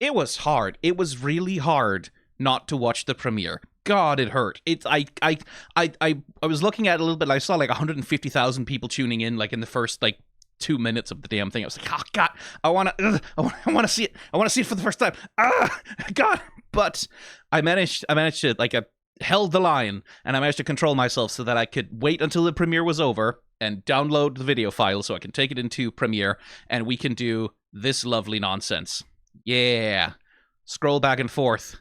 It was hard. It was really hard not to watch the premiere. God, it hurt. I was looking at it a little bit. I saw like 150,000 people tuning in, like in the first like 2 minutes of the damn thing. I was like, oh God, I want to see it. I want to see it for the first time. God. But I managed to like held the line, and I managed to control myself so that I could wait until the premiere was over and download the video file so I can take it into Premiere and we can do this lovely nonsense. Yeah. Scroll back and forth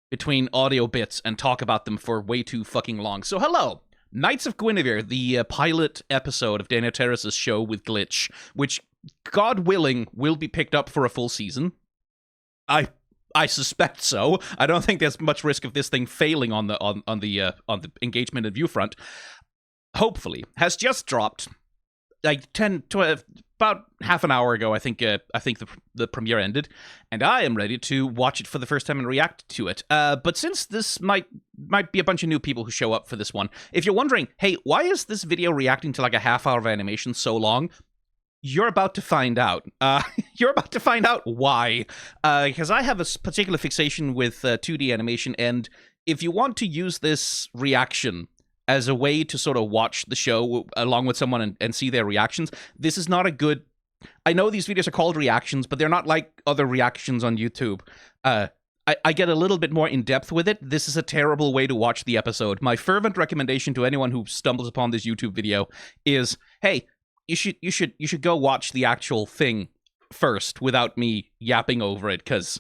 between audio bits and talk about them for way too fucking long. So hello, Knights of Guinevere, the pilot episode of Daniel Terrace's show with Glitch, which, God willing, will be picked up for a full season. I suspect so. I don't think there's much risk of this thing failing on the engagement and view front. Hopefully, has just dropped like 10, 12, about half an hour ago. I think the premiere ended, and I am ready to watch it for the first time and react to it. But since this might be a bunch of new people who show up for this one, if you're wondering, hey, why is this video reacting to like a half hour of animation so long? You're about to find out. You're about to find out why. Because I have a particular fixation with 2D animation, and if you want to use this reaction as a way to sort of watch the show along with someone and see their reactions, this is not a good... I know these videos are called reactions, but they're not like other reactions on YouTube. I get a little bit more in-depth with it. This is a terrible way to watch the episode. My fervent recommendation to anyone who stumbles upon this YouTube video is, hey, you should go watch the actual thing first without me yapping over it, because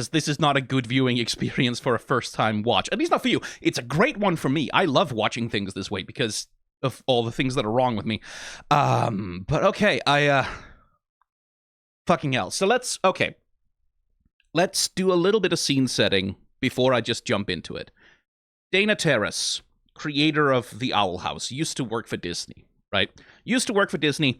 this is not a good viewing experience for a first-time watch. At least not for you. It's a great one for me. I love watching things this way because of all the things that are wrong with me. But okay, fucking hell. So let's do a little bit of scene setting before I just jump into it. Dana Terrace, creator of The Owl House, used to work for Disney, right? Used to work for Disney,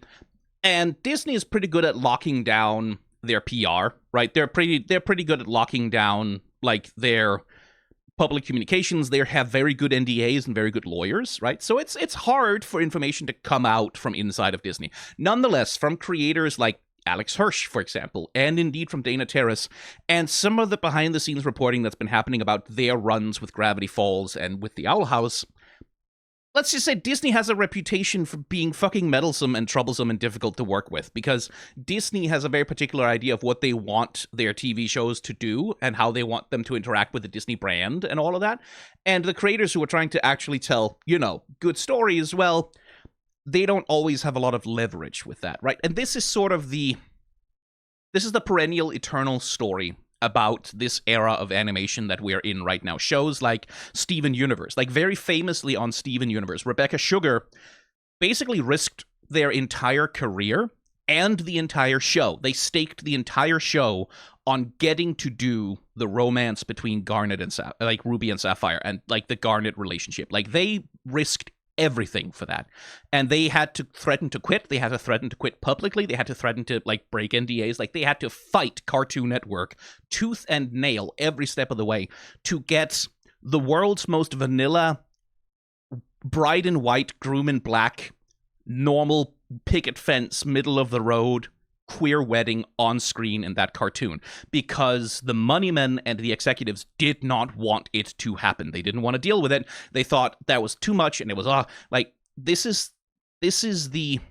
and Disney is pretty good at locking down their PR, right? They're pretty good at locking down like their public communications. They have very good NDAs and very good lawyers, right? So it's hard for information to come out from inside of Disney. Nonetheless, from creators like Alex Hirsch, for example, and indeed from Dana Terrace, and some of the behind-the-scenes reporting that's been happening about their runs with Gravity Falls and with The Owl House, let's just say Disney has a reputation for being fucking meddlesome and troublesome and difficult to work with, because Disney has a very particular idea of what they want their TV shows to do and how they want them to interact with the Disney brand and all of that. And the creators who are trying to actually tell, good stories, well, they don't always have a lot of leverage with that, right? And this is sort of the perennial eternal story about this era of animation that we're in right now. Shows like Steven Universe, like very famously on Steven Universe, Rebecca Sugar basically risked their entire career and the entire show. They staked the entire show on getting to do the romance between Garnet and Ruby and Sapphire, and like the Garnet relationship. Like they risked everything for that, and they had to threaten to quit. They had to threaten to quit publicly. They had to threaten to like break NDAs. Like they had to fight Cartoon Network tooth and nail every step of the way to get the world's most vanilla, bride in white, groom in black, normal picket fence, middle of the road queer wedding on screen in that cartoon, because the moneymen and the executives did not want it to happen. They didn't want to deal with it. They thought that was too much, and it was like this is the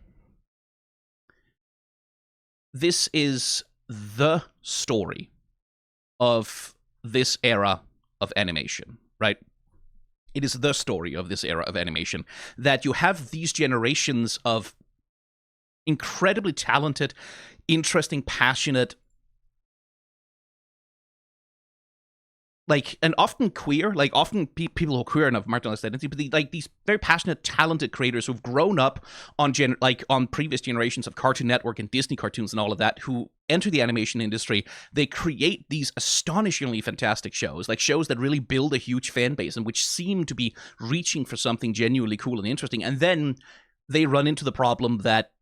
story of this era of animation, right? It is the story of this era of animation, that you have these generations of incredibly talented, interesting, passionate, like, and often queer, like often people who are queer and have marginalized identity, but like these very passionate, talented creators who've grown up on on previous generations of Cartoon Network and Disney cartoons and all of that, who enter the animation industry. They create these astonishingly fantastic shows, like shows that really build a huge fan base and which seem to be reaching for something genuinely cool and interesting. And then they run into the problem that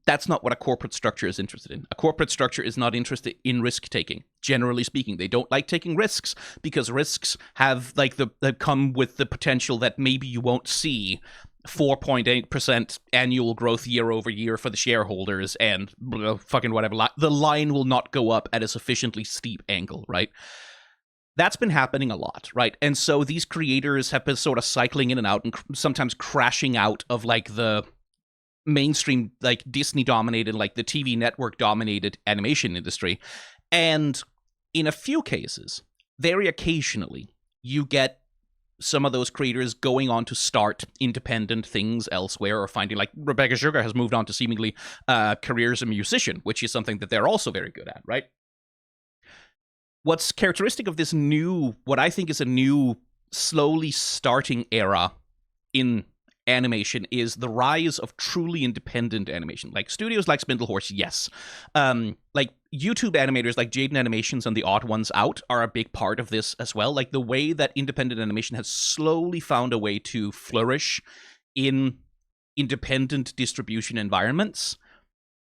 that's not what a corporate structure is interested in. A corporate structure is not interested in risk-taking, generally speaking. They don't like taking risks because risks have, like, come with the potential that maybe you won't see 4.8% annual growth year over year for the shareholders, and fucking whatever. The line will not go up at a sufficiently steep angle, right? That's been happening a lot, right? And so these creators have been sort of cycling in and out and sometimes crashing out of like the mainstream, like Disney dominated, like the TV network dominated animation industry. And in a few cases, very occasionally, you get some of those creators going on to start independent things elsewhere, or finding, like Rebecca Sugar has moved on to seemingly career as a musician, which is something that they're also very good at, right? What's characteristic of this new, what I think is a new, slowly starting era in animation, is the rise of truly independent animation. Like studios like Spindlehorse, yes. Like YouTube animators like Jaden Animations and The Odd Ones Out are a big part of this as well. Like the way that independent animation has slowly found a way to flourish in independent distribution environments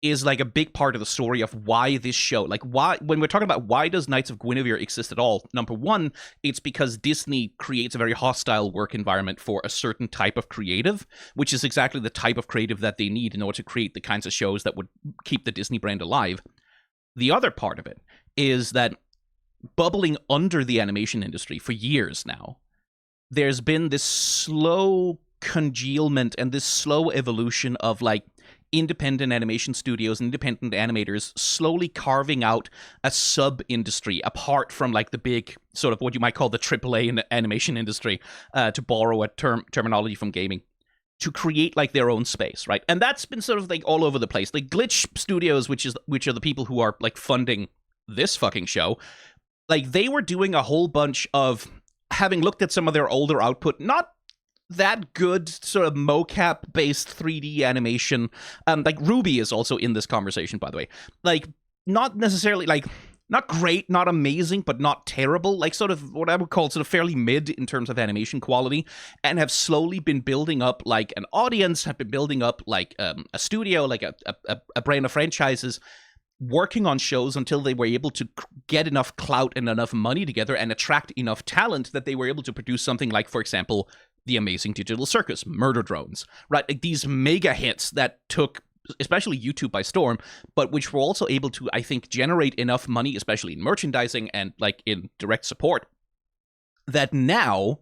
is like a big part of the story of why this show, like why, when we're talking about why does Knights of Guinevere exist at all, number one, it's because Disney creates a very hostile work environment for a certain type of creative, which is exactly the type of creative that they need in order to create the kinds of shows that would keep the Disney brand alive. The other part of it is that bubbling under the animation industry for years now, there's been this slow congealment and this slow evolution of like independent animation studios and independent animators slowly carving out a sub-industry apart from like the big sort of what you might call the AAA animation industry, to borrow a terminology from gaming, to create like their own space, right? And that's been sort of like all over the place. Like Glitch Studios, which are the people who are like funding this fucking show, like they were doing a whole bunch of, having looked at some of their older output, not that good sort of mocap based 3D animation. Like Ruby is also in this conversation, by the way. Like not necessarily like, not great, not amazing, but not terrible. Like sort of what I would call sort of fairly mid in terms of animation quality, and have slowly been building up like an audience, have been building up like a studio, like a brand of franchises, working on shows until they were able to get enough clout and enough money together and attract enough talent that they were able to produce something like, for example, The Amazing Digital Circus, Murder Drones, right? Like these mega hits that took especially YouTube by storm, but which were also able to, I think, generate enough money, especially in merchandising and like in direct support, that now,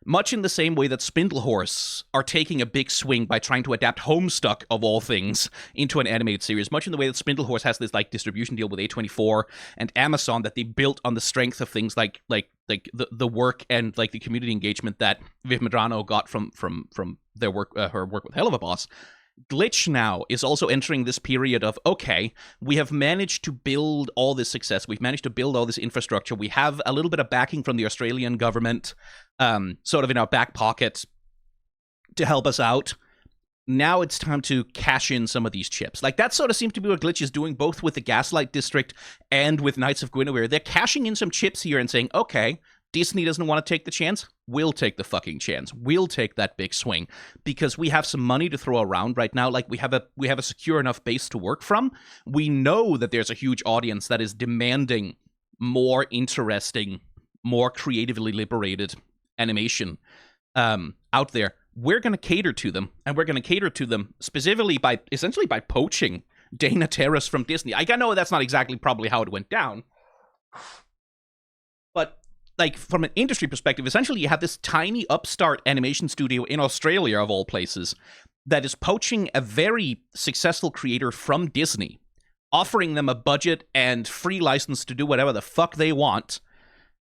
much in the same way that Spindlehorse are taking a big swing by trying to adapt Homestuck, of all things, into an animated series, much in the way that Spindlehorse has this like distribution deal with A24 and Amazon that they built on the strength of things like the work and like the community engagement that Viv Medrano got from their work, her work with Hell of a Boss. Glitch now is also entering this period of, okay, we have managed to build all this success, we've managed to build all this infrastructure, we have a little bit of backing from the Australian government, sort of in our back pocket to help us out. Now it's time to cash in some of these chips. Like that sort of seems to be what Glitch is doing, both with the Gaslight District and with Knights of Guinevere. They're cashing in some chips here and saying, okay, Disney doesn't want to take the chance. We'll take the fucking chance. We'll take that big swing because we have some money to throw around right now. Like we have a secure enough base to work from. We know that there's a huge audience that is demanding more interesting, more creatively liberated animation out there. We're going to cater to them, and we're going to cater to them specifically by essentially by poaching Dana Terrace from Disney. I know that's not exactly probably how it went down, but like from an industry perspective, essentially you have this tiny upstart animation studio in Australia, of all places, that is poaching a very successful creator from Disney, offering them a budget and free license to do whatever the fuck they want,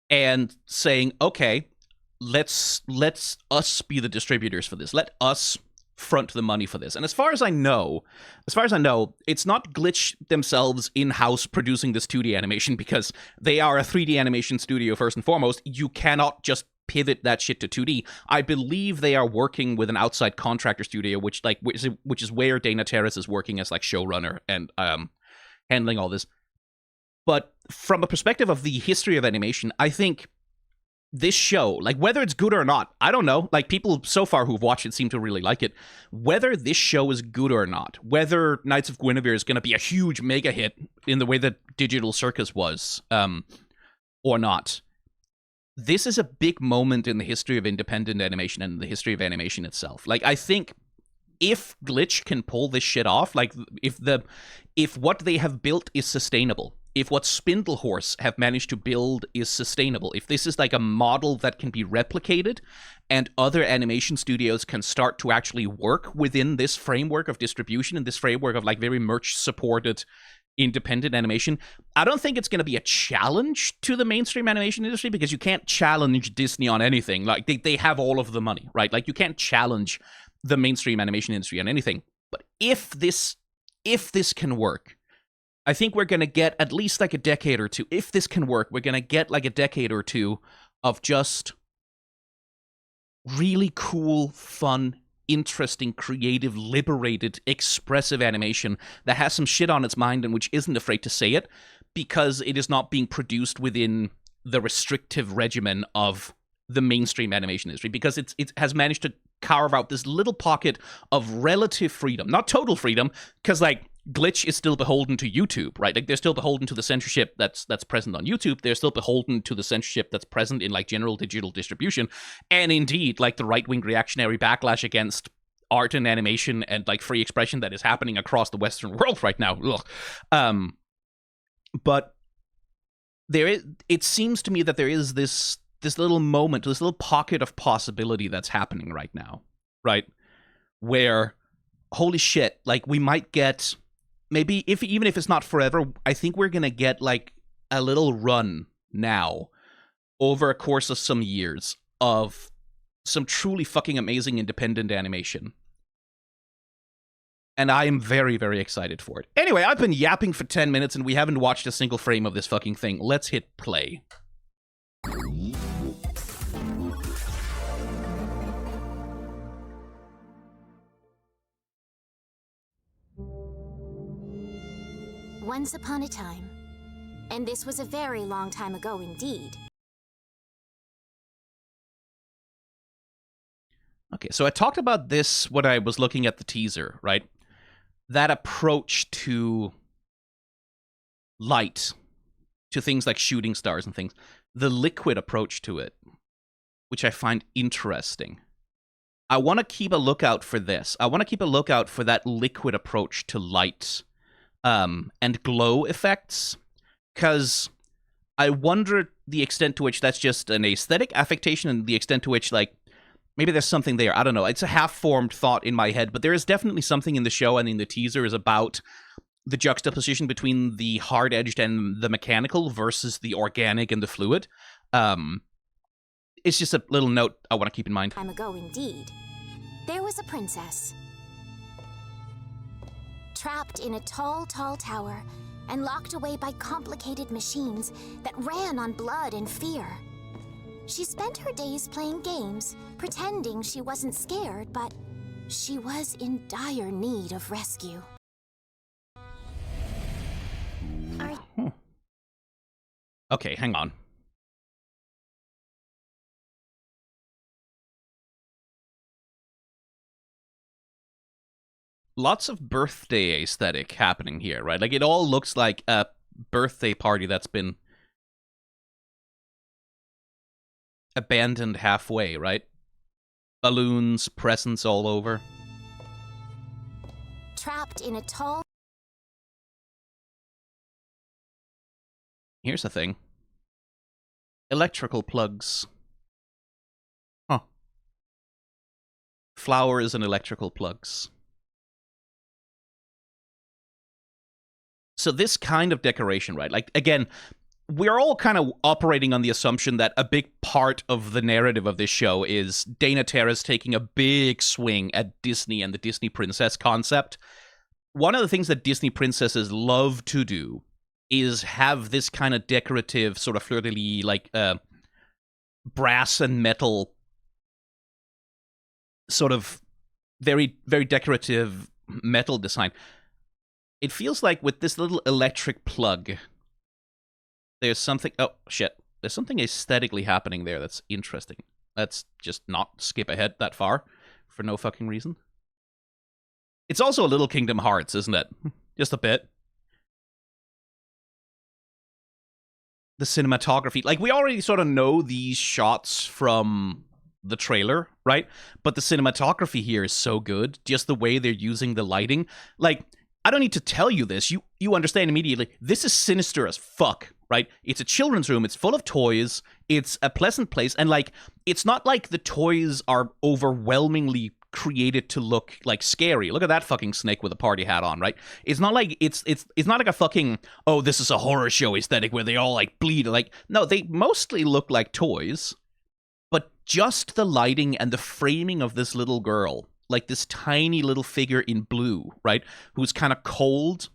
and saying, okay, let's us be the distributors for this. Let us front the money for this. And as far as I know, it's not Glitch themselves in-house producing this 2D animation, because they are a 3D animation studio first and foremost. You cannot just pivot that shit to 2D. I believe they are working with an outside contractor studio, which is where Dana Terrace is working as like showrunner and handling all this. But from a perspective of the history of animation, I think this show, like whether it's good or not, I don't know. Like people so far who've watched it seem to really like it. Whether this show is good or not, whether Knights of Guinevere is going to be a huge mega hit in the way that Digital Circus was, or not, this is a big moment in the history of independent animation and the history of animation itself. Like, I think if Glitch can pull this shit off, like if what they have built is sustainable, if what Spindlehorse have managed to build is sustainable, if this is like a model that can be replicated and other animation studios can start to actually work within this framework of distribution and this framework of like very merch supported independent animation, I don't think it's going to be a challenge to the mainstream animation industry, because you can't challenge Disney on anything. Like, they have all of the money, right? Like, you can't challenge the mainstream animation industry on anything. But if this can work, I think we're going to get at least like a decade or two. If this can work, we're going to get like a decade or two of just really cool, fun, interesting, creative, liberated, expressive animation that has some shit on its mind and which isn't afraid to say it, because it is not being produced within the restrictive regimen of the mainstream animation industry, because it has managed to carve out this little pocket of relative freedom. Not total freedom, because like Glitch is still beholden to YouTube, right? Like, they're still beholden to the censorship that's present on YouTube. They're still beholden to the censorship that's present in like general digital distribution, and indeed like the right-wing reactionary backlash against art and animation and like free expression that is happening across the Western world right now. But it seems to me that there is this little moment, this little pocket of possibility that's happening right now, right? Where, holy shit, like, we might get, maybe even if it's not forever, I think we're gonna get like a little run now over a course of some years of some truly fucking amazing independent animation. And I am very, very excited for it. Anyway, I've been yapping for 10 minutes and we haven't watched a single frame of this fucking thing. Let's hit play. Once upon a time, and this was a very long time ago indeed. Okay, so I talked about this when I was looking at the teaser, right? That approach to light, to things like shooting stars and things, the liquid approach to it, which I find interesting. I want to keep a lookout for this. I want to keep a lookout for that liquid approach to light and glow effects, because I wonder the extent to which that's just an aesthetic affectation and the extent to which, like, maybe there's something there. I don't know. It's a half-formed thought in my head, but there is definitely something in the show and in the teaser is about the juxtaposition between the hard-edged and the mechanical versus the organic and the fluid. It's just a little note I want to keep in mind. Time ago indeed, there was a princess, trapped in a tall, tall tower and locked away by complicated machines that ran on blood and fear. She spent her days playing games, pretending she wasn't scared, but she was in dire need of rescue. Okay, hang on. Lots of birthday aesthetic happening here, right? Like, it all looks like a birthday party that's been abandoned halfway, right? Balloons, presents all over. Trapped in a tall... Here's the thing. Electrical plugs. Huh. Flowers and electrical plugs. So this kind of decoration, right? Like, again, we're all kind of operating on the assumption that a big part of the narrative of this show is Dana Terrace taking a big swing at Disney and the Disney princess concept. One of the things that Disney princesses love to do is have this kind of decorative, sort of fleur-de-lis, like brass and metal, sort of very, very decorative metal design. It feels like with this little electric plug, there's something... Oh, shit. There's something aesthetically happening there that's interesting. Let's just not skip ahead that far for no fucking reason. It's also a little Kingdom Hearts, isn't it? Just a bit. the cinematography. Like, we already sort of know these shots from the trailer, right? But the cinematography here is so good. Just the way they're using the lighting. Like, I don't need to tell you this. You understand immediately. This is sinister as fuck, right? It's a children's room. It's full of toys. It's a pleasant place. And, like, it's not like the toys are overwhelmingly created to look like scary. Look at that fucking snake with a party hat on, right? It's not like it's not like a fucking, oh, this is a horror show aesthetic where they all like bleed. Like, no, they mostly look like toys, but just the lighting and the framing of this little girl, like this tiny little figure in blue, right, who's kind of cold,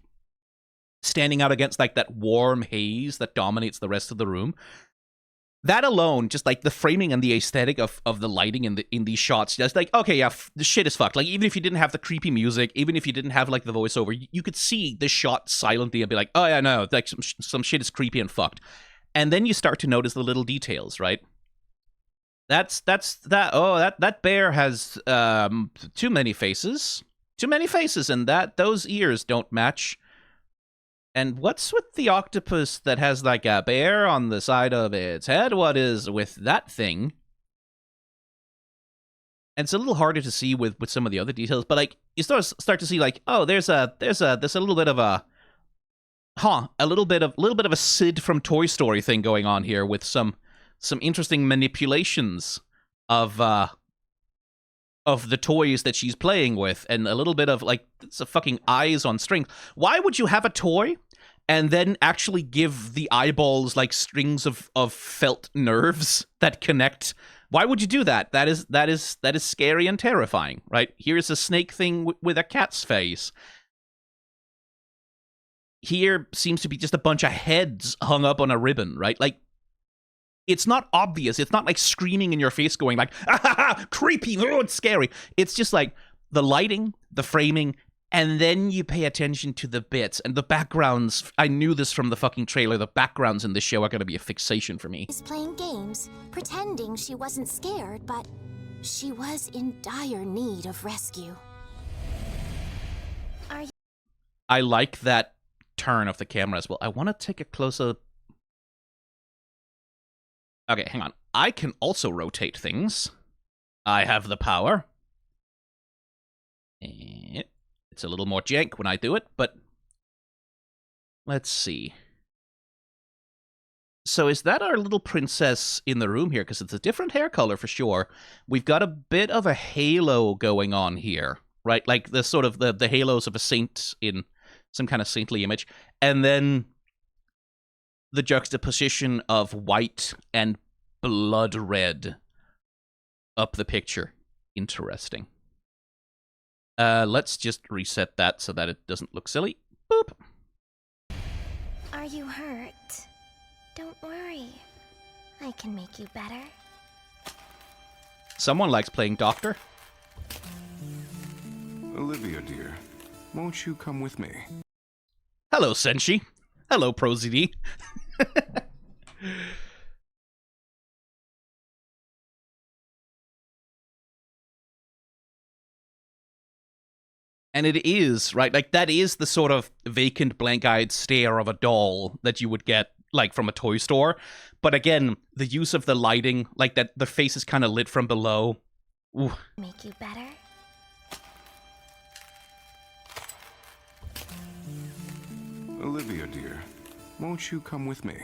standing out against like that warm haze that dominates the rest of the room. That alone, just like the framing and the aesthetic of the lighting in these shots, just like, okay, yeah, the shit is fucked. Like, even if you didn't have the creepy music, even if you didn't have like the voiceover, you could see this shot silently and be like, oh yeah, no, like some shit is creepy and fucked. And then you start to notice the little details, right? That bear has too many faces, and those ears don't match. And what's with the octopus that has, like, a bear on the side of its head? What is with that thing? And it's a little harder to see with some of the other details, but, like, you start to see, like, oh, there's a little bit of a, a little bit of a Sid from Toy Story thing going on here with some interesting manipulations of the toys that she's playing with, and a little bit of, like, it's a fucking eyes on strings. Why would you have a toy and then actually give the eyeballs, like, strings of felt nerves that connect? Why would you do that? That is scary and terrifying, right? Here's a snake thing with a cat's face. Here seems to be just a bunch of heads hung up on a ribbon, right? Like, it's not obvious. It's not like screaming in your face going like, ah, creepy, oh, it's scary. It's just like the lighting, the framing, and then you pay attention to the bits and the backgrounds. I knew this from the fucking trailer. The backgrounds in this show are going to be a fixation for me. She's playing games, pretending she wasn't scared, but she was in dire need of rescue. I like that turn of the camera as well. I want to take a closer. Okay, hang on. I can also rotate things. I have the power. It's a little more jank when I do it, but let's see. So is that our little princess in the room here? Because it's a different hair color for sure. We've got a bit of a halo going on here, right? Like the sort of the halos of a saint in some kind of saintly image. And then the juxtaposition of white and blood red up the picture. Interesting. Let's just reset that so that it doesn't look silly. Boop. Are you hurt? Don't worry. I can make you better. Someone likes playing doctor. Olivia, dear, won't you come with me? Hello, Senshi. Hello, ProZD. And it is, right? Like, that is the sort of vacant, blank-eyed stare of a doll that you would get, like, from a toy store. But again, the use of the lighting, like that, the face is kind of lit from below. Ooh. Make you better? Olivia, dear, won't you come with me?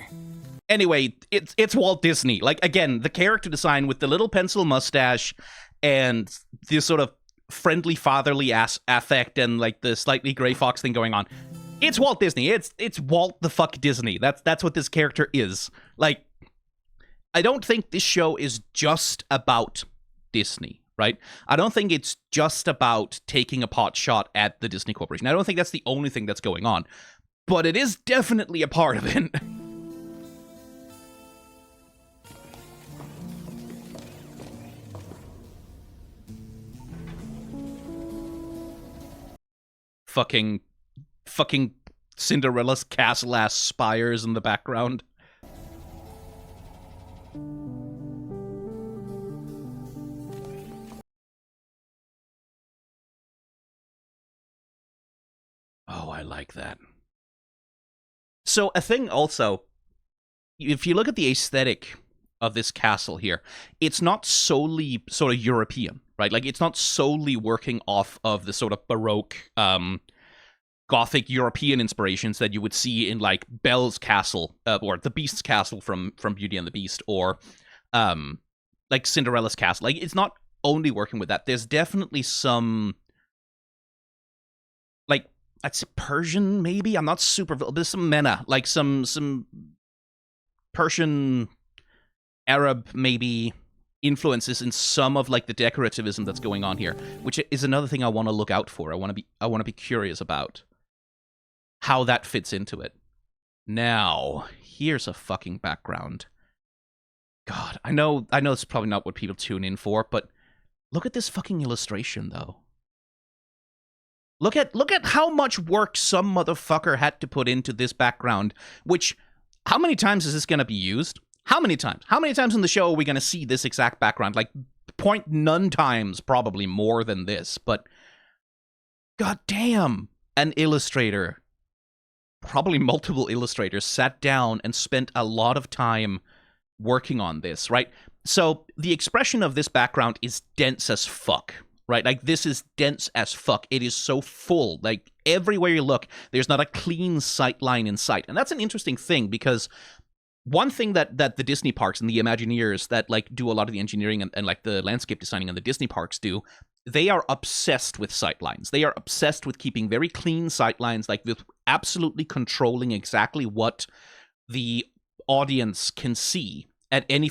Anyway, it's Walt Disney. Like, again, the character design with the little pencil mustache and this sort of friendly fatherly affect and like the slightly gray fox thing going on. It's Walt Disney. It's Walt the fuck Disney. That's what this character is. Like, I don't think this show is just about Disney, right? I don't think it's just about taking a pot shot at the Disney Corporation. I don't think that's the only thing that's going on. But it is definitely a part of it. Fucking Cinderella's castle-ass spires in the background. Oh, I like that. So a thing also if you look at the aesthetic of this castle here, it's not solely sort of European, right? Like, it's not solely working off of the sort of Baroque, Gothic European inspirations that you would see in, like, Belle's castle, or the Beast's castle from Beauty and the Beast, or, like, Cinderella's castle. Like, it's not only working with that. There's definitely some, like, I'd say Persian, maybe? I'm not super... There's some Mena, like, some Persian, Arab, maybe, influences in some of, like, the decorativism that's going on here, which is another thing I want to look out for. I want to be curious about how that fits into it. Now, here's a fucking background. God, I know it's probably not what people tune in for, but look at this fucking illustration, though. Look at how much work some motherfucker had to put into this background, which, how many times is this going to be used? How many times? How many times in the show are we going to see this exact background? Like, none times, probably more than this, but goddamn, an illustrator, probably multiple illustrators, sat down and spent a lot of time working on this, right? So the expression of this background is dense as fuck, right? Like, this is dense as fuck. It is so full. Like, everywhere you look, there's not a clean sight line in sight. And that's an interesting thing, because one thing that the Disney parks and the Imagineers that, like, do a lot of the engineering and like the landscape designing in the Disney parks do, they are obsessed with sight lines. They are obsessed with keeping very clean sight lines, like with absolutely controlling exactly what the audience can see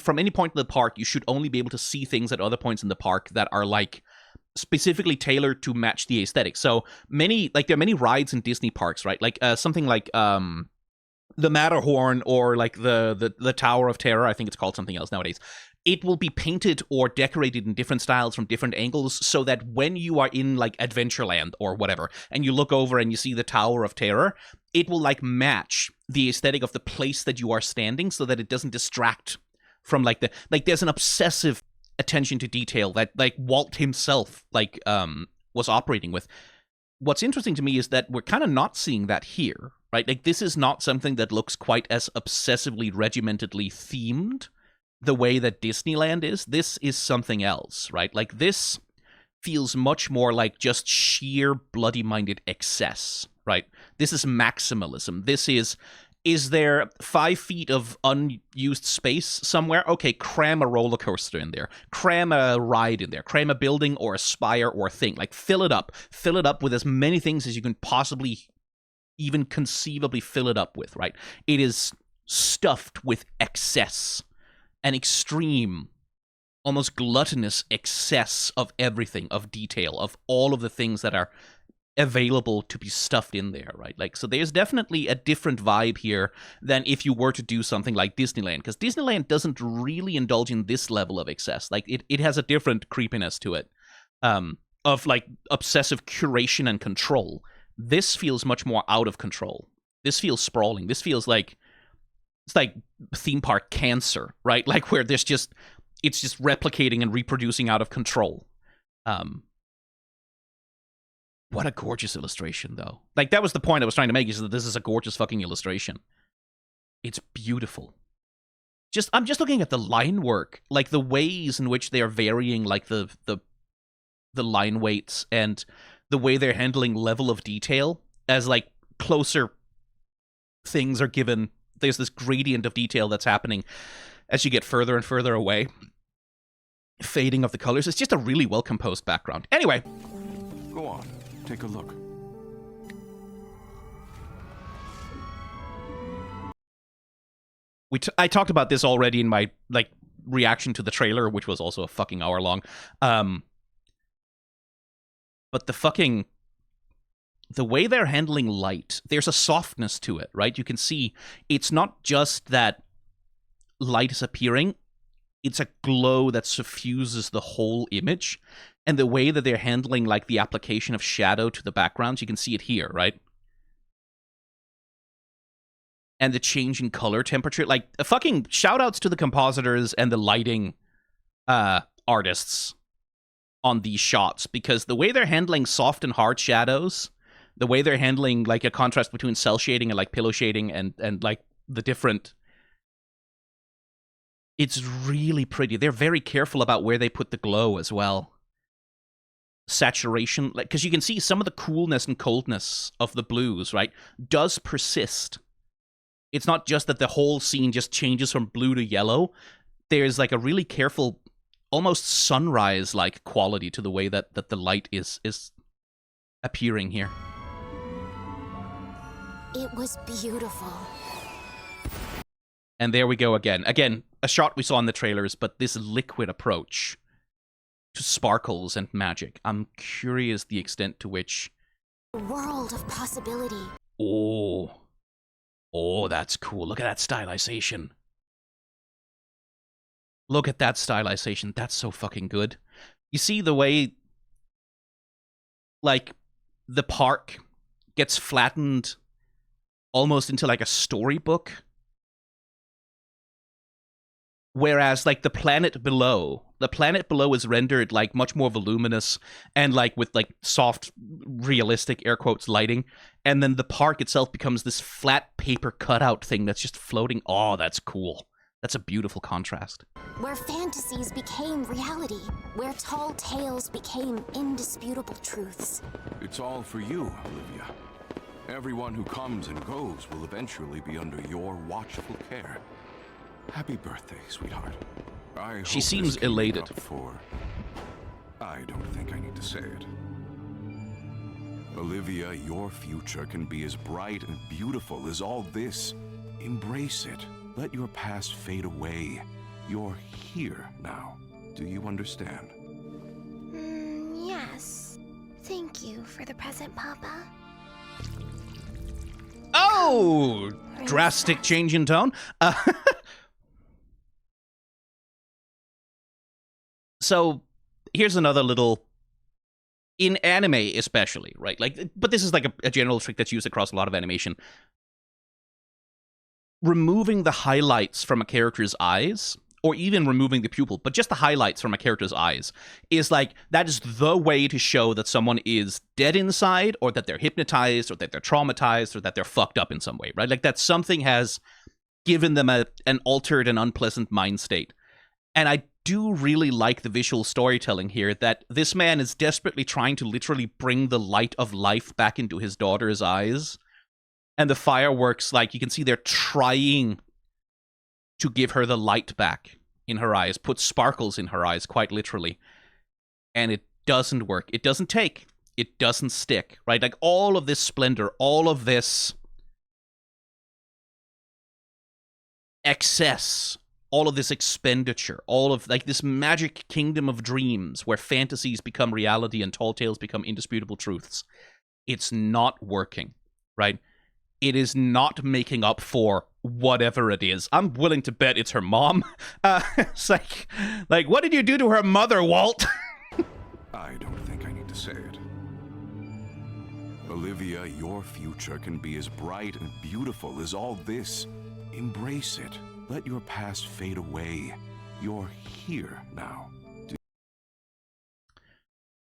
from any point in the park. You should only be able to see things at other points in the park that are, like, specifically tailored to match the aesthetic. So there are many rides in Disney parks, right? Like something like the Matterhorn, or like the Tower of Terror. I think it's called something else nowadays. It will be painted or decorated in different styles from different angles, so that when you are in, like, Adventureland or whatever, and you look over and you see the Tower of Terror, it will, like, match the aesthetic of the place that you are standing, so that it doesn't distract from, like, there's an obsessive attention to detail that, like, Walt himself, like, was operating with. What's interesting to me is that we're kind of not seeing that here, right? Like, this is not something that looks quite as obsessively, regimentedly themed the way that Disneyland is. This is something else, right? Like, this feels much more like just sheer bloody-minded excess, right? This is maximalism. This is there 5 feet of unused space somewhere? Okay, cram a roller coaster in there. Cram a ride in there. Cram a building or a spire or a thing. Like, fill it up. Fill it up with as many things as you can possibly even conceivably fill it up with, right? It is stuffed with excess. An extreme, almost gluttonous excess of everything, of detail, of all of the things that are available to be stuffed in there, right? Like, so there's definitely a different vibe here than if you were to do something like Disneyland, because Disneyland doesn't really indulge in this level of excess. Like, it has a different creepiness to it, of, like, obsessive curation and control. This feels much more out of control. This feels sprawling. This feels like, it's like theme park cancer, right? Like, where it's just replicating and reproducing out of control. What a gorgeous illustration, though. Like, that was the point I was trying to make, is that this is a gorgeous fucking illustration. It's beautiful. I'm just looking at the line work, like the ways in which they are varying, like the line weights and the way they're handling level of detail as, like, closer things are given. There's this gradient of detail that's happening as you get further and further away. Fading of the colors. It's just a really well-composed background. Anyway. Go on. Take a look. I talked about this already in my, like, reaction to the trailer, which was also a fucking hour long. But the way they're handling light, there's a softness to it, right? You can see it's not just that light is appearing, it's a glow that suffuses the whole image. And the way that they're handling, like, the application of shadow to the backgrounds, you can see it here, right? And the change in color temperature, like, fucking shout-outs to the compositors and the lighting artists on these shots, because the way they're handling soft and hard shadows, the way they're handling, like, a contrast between cell shading and, like, pillow shading and like the different It's really pretty. They're very careful about where they put the glow as well. Saturation, like, because you can see some of the coolness and coldness of the blues, right, does persist. It's not just that the whole scene just changes from blue to yellow. There's like a really careful, almost sunrise-like quality to the way that the light is appearing here. It was beautiful. And there we go again. Again, a shot we saw in the trailers, but this liquid approach to sparkles and magic. I'm curious the extent to which... A world of possibility. Oh. Oh, that's cool. Look at that stylization. Look at that stylization. That's so fucking good. You see the way, like, the park gets flattened almost into like a storybook? Whereas, like, the planet below is rendered, like, much more voluminous and, like, with, like, soft, realistic, air quotes, lighting. And then the park itself becomes this flat paper cutout thing that's just floating. Oh, that's cool. That's a beautiful contrast. Where fantasies became reality. Where tall tales became indisputable truths. It's all for you, Olivia. Everyone who comes and goes will eventually be under your watchful care. Happy birthday, sweetheart. She seems elated. I don't think I need to say it. Olivia, your future can be as bright and beautiful as all this. Embrace it. Let your past fade away. You're here now. Do you understand? Yes. Thank you for the present, Papa. Oh! Drastic change in tone. So, here's another little... In anime, especially, right? Like, but this is like a general trick that's used across a lot of animation. Removing the highlights from a character's eyes, or even removing the pupil, but just the highlights from a character's eyes, is like, that is the way to show that someone is dead inside, or that they're hypnotized, or that they're traumatized, or that they're fucked up in some way, right? Like, that something has given them an altered and unpleasant mind state. And I do really like the visual storytelling here, that this man is desperately trying to literally bring the light of life back into his daughter's eyes. And the fireworks, like, you can see they're trying to give her the light back in her eyes, put sparkles in her eyes, quite literally. And it doesn't work. It doesn't take. It doesn't stick, right? Like, all of this splendor, all of this excess, all of this expenditure, all of, like, this magic kingdom of dreams where fantasies become reality and tall tales become indisputable truths. It's not working, right? It is not making up for whatever it is. I'm willing to bet it's her mom. It's like, what did you do to her mother, Walt? I don't think I need to say it. Olivia, your future can be as bright and beautiful as all this. Embrace it. Let your past fade away. You're here now.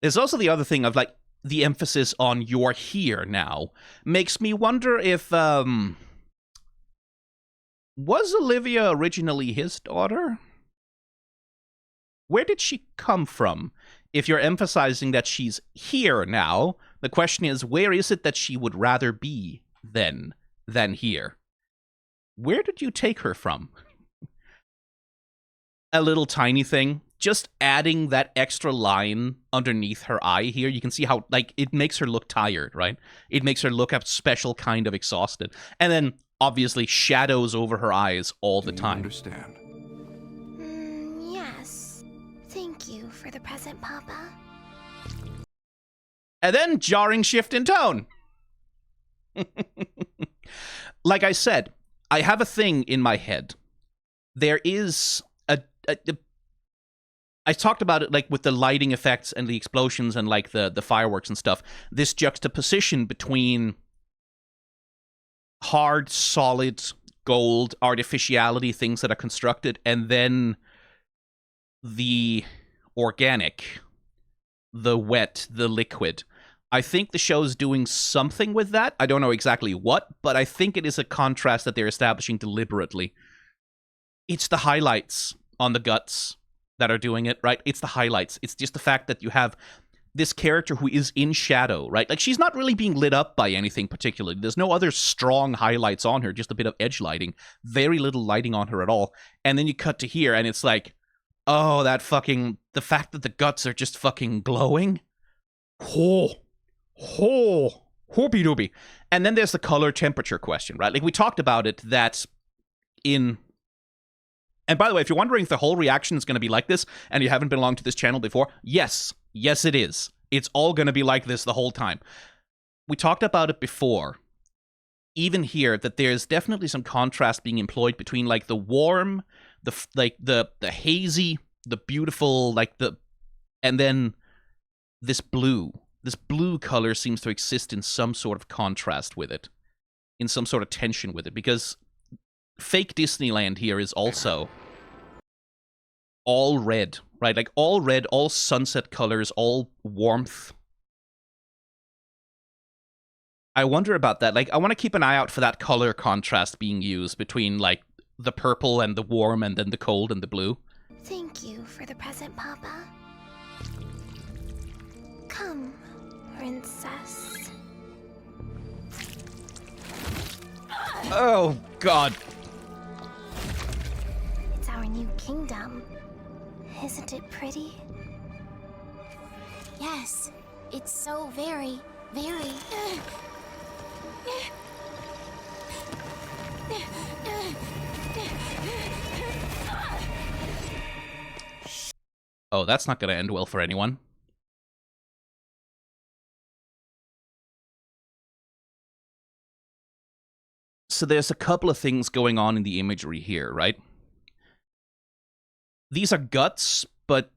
There's also the other thing of, like, the emphasis on "you're here now" makes me wonder if, was Olivia originally his daughter? Where did she come from? If you're emphasizing that she's here now, the question is, where is it that she would rather be then than here? Where did you take her from? A little tiny thing. Just adding that extra line underneath her eye here, you can see how, like, it makes her look tired, right? It makes her look a special kind of exhausted. And then, obviously, shadows over her eyes all the time. Understand? Yes. Thank you for the present, Papa. And then, jarring shift in tone. Like I said, I have a thing in my head. There is I talked about it, like, with the lighting effects and the explosions and, like, the fireworks and stuff. This juxtaposition between hard, solid, gold, artificiality, things that are constructed, and then the organic, the wet, the liquid. I think the show's doing something with that. I don't know exactly what, but I think it is a contrast that they're establishing deliberately It's the highlights on the guts that are doing it, right? It's the highlights. It's just the fact that you have this character who is in shadow, right? Like, she's not really being lit up by anything particularly. There's no other strong highlights on her, just a bit of edge lighting. Very little lighting on her at all. And then you cut to here, and it's like, oh, the fact that the guts are just fucking glowing. Hoopy doopy. And then there's the color temperature question, right? Like, we talked about it, that and by the way, if you're wondering if the whole reaction is going to be like this, and you haven't been along to this channel before, yes, it is. It's all going to be like this the whole time. We talked about it before, even here, that there's definitely some contrast being employed between, like, the warm, the hazy, the beautiful, and then this blue. This blue color seems to exist in some sort of contrast with it, in some sort of tension with it, because fake Disneyland here is also all red, right? Like, all red, all sunset colors, all warmth. I wonder about that. Like, I want to keep an eye out for that color contrast being used between, like, the purple and the warm, and then the cold and the blue. Thank you for the present, Papa. Come, Princess. Oh, God. It's our new kingdom. Isn't it pretty? Yes, it's so very, very... Oh, that's not going to end well for anyone. So there's a couple of things going on in the imagery here, right? These are guts, but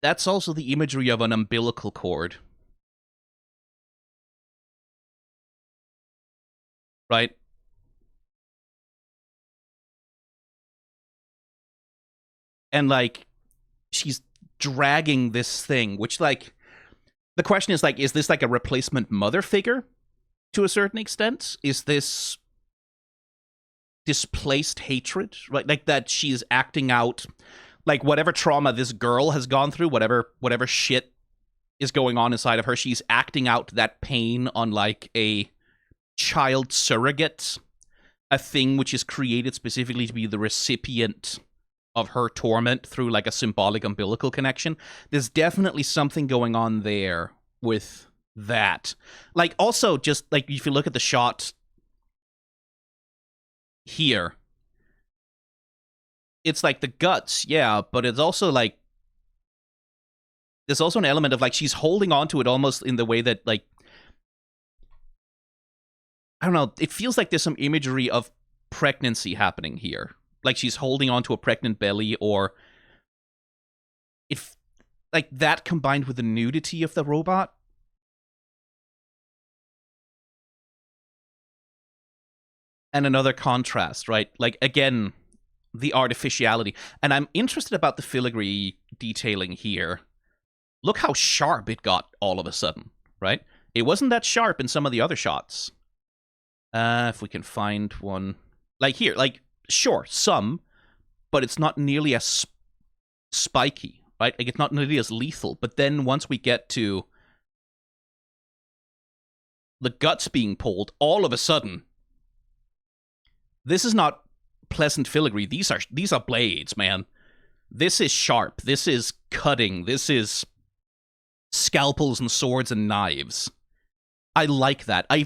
that's also the imagery of an umbilical cord. Right? And, like, she's dragging this thing, which, like, the question is, like, is this, like, a replacement mother figure to a certain extent? Is this displaced hatred, right? Like, that she's acting out, like, whatever trauma this girl has gone through, whatever shit is going on inside of her, she's acting out that pain on, like, a child surrogate, a thing which is created specifically to be the recipient of her torment through, like, a symbolic umbilical connection. There's definitely something going on there with that. Like, also, just, like, if you look at the shot here, it's like the guts, yeah, but it's also, like, there's also an element of, like, she's holding on to it almost in the way that, like, I don't know, it feels like there's some imagery of pregnancy happening here. Like, she's holding on to a pregnant belly, or if, like, that combined with the nudity of the robot. And another contrast, right? Like, again, the artificiality. And I'm interested about the filigree detailing here. Look how sharp it got all of a sudden, right? It wasn't that sharp in some of the other shots. If we can find one. Like here, like, sure, some, but it's not nearly as spiky, right? Like, it's not nearly as lethal. But then once we get to the guts being pulled, all of a sudden, this is not pleasant filigree. These are blades, man. This is sharp. This is cutting. This is scalpels and swords and knives. I like that. I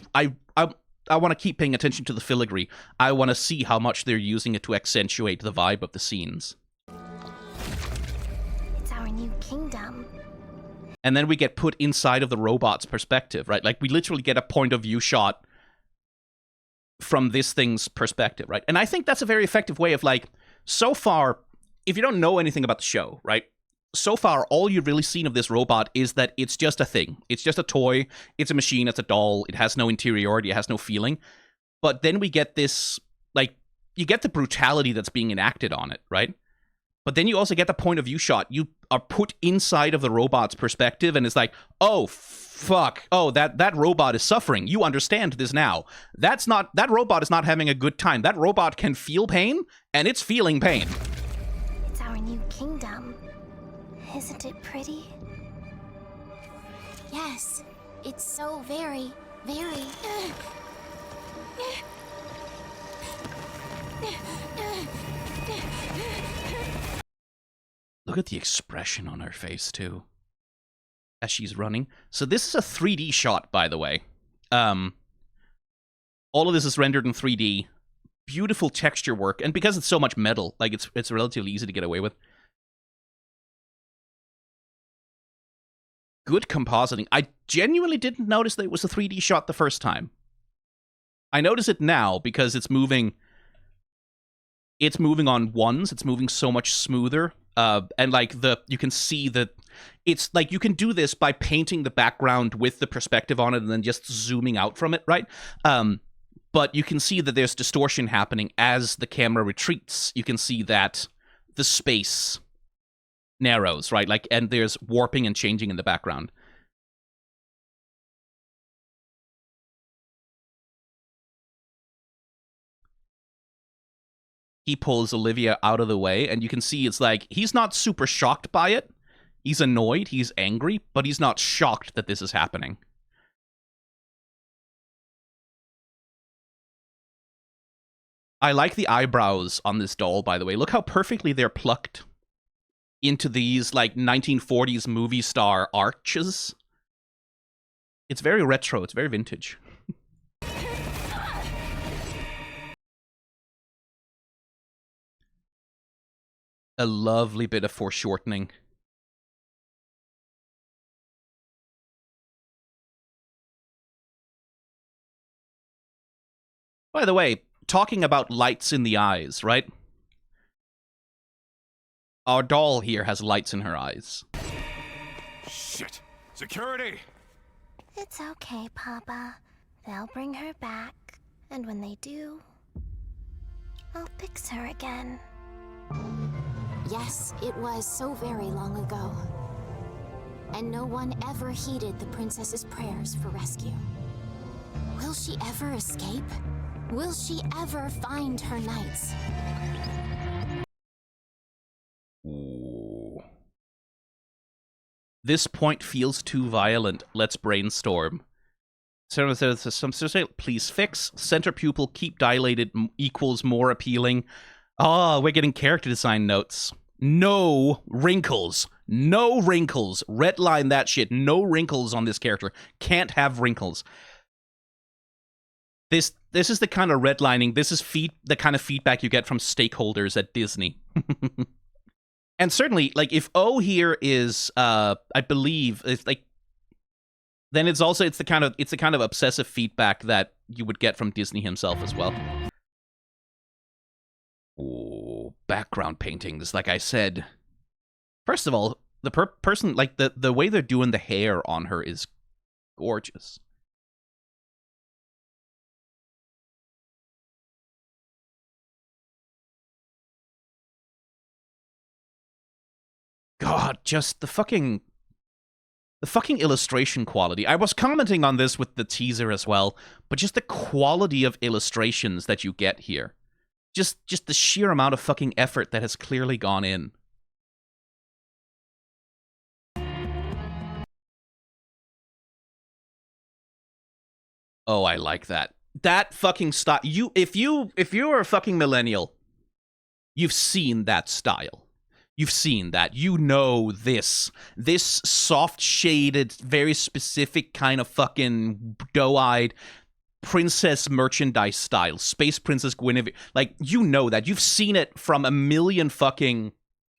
want to keep paying attention to the filigree. I want to see how much they're using it to accentuate the vibe of the scenes. It's our new kingdom. And then we get put inside of the robot's perspective, right? Like, we literally get a point of view shot from this thing's perspective, right? And I think that's a very effective way of, like, so far, if you don't know anything about the show, right? So far, all you've really seen of this robot is that it's just a thing. It's just a toy. It's a machine. It's a doll. It has no interiority. It has no feeling. But then we get this, like, you get the brutality that's being enacted on it, right? But then you also get the point of view shot. You are put inside of the robot's perspective, and it's like, oh, fuck. Oh, that robot is suffering. You understand this now. That robot is not having a good time. That robot can feel pain, and it's feeling pain. It's our new kingdom. Isn't it pretty? Yes, it's so very, very... Look at the expression on her face, too, as she's running. So this is a 3D shot, by the way. All of this is rendered in 3D. Beautiful texture work, and because it's so much metal, like it's relatively easy to get away with. Good compositing. I genuinely didn't notice that it was a 3D shot the first time. I notice it now because it's moving. It's moving on ones. It's moving so much smoother. And like you can see that it's like you can do this by painting the background with the perspective on it and then just zooming out from it, right? But you can see that there's distortion happening as the camera retreats. You can see that the space narrows, right? Like, and there's warping and changing in the background. He pulls Olivia out of the way, and you can see it's like, he's not super shocked by it. He's annoyed, he's angry, but he's not shocked that this is happening. I like the eyebrows on this doll, by the way. Look how perfectly they're plucked into these, like, 1940s movie star arches. It's very retro, it's very vintage. A lovely bit of foreshortening. By the way, talking about lights in the eyes, right? Our doll here has lights in her eyes. Shit! Security! It's okay, Papa. They'll bring her back. And when they do, I'll fix her again. Yes, it was so very long ago. And no one ever heeded the princess's prayers for rescue. Will she ever escape? Will she ever find her knights? Ooh. This point feels too violent. Let's brainstorm. Please fix. Center pupil keep dilated equals more appealing. Oh, we're getting character design notes. No wrinkles. No wrinkles. Redline that shit. No wrinkles on this character. Can't have wrinkles. This is the kind of redlining. This is the kind of feedback you get from stakeholders at Disney. And certainly, like, if O here is, I believe, it's like, then it's the kind of obsessive feedback that you would get from Disney himself as well. Oh, background paintings, like I said. First of all, the person, like, the way they're doing the hair on her is gorgeous. God, just the fucking illustration quality. I was commenting on this with the teaser as well, but just the quality of illustrations that you get here. Just the sheer amount of fucking effort that has clearly gone in. Oh, I like that. That fucking style. If you're a fucking millennial, you've seen that style. You've seen that. You know this soft shaded, very specific kind of fucking doe-eyed princess merchandise style. Space Princess Guinevere. Like, you know that. You've seen it from a million fucking,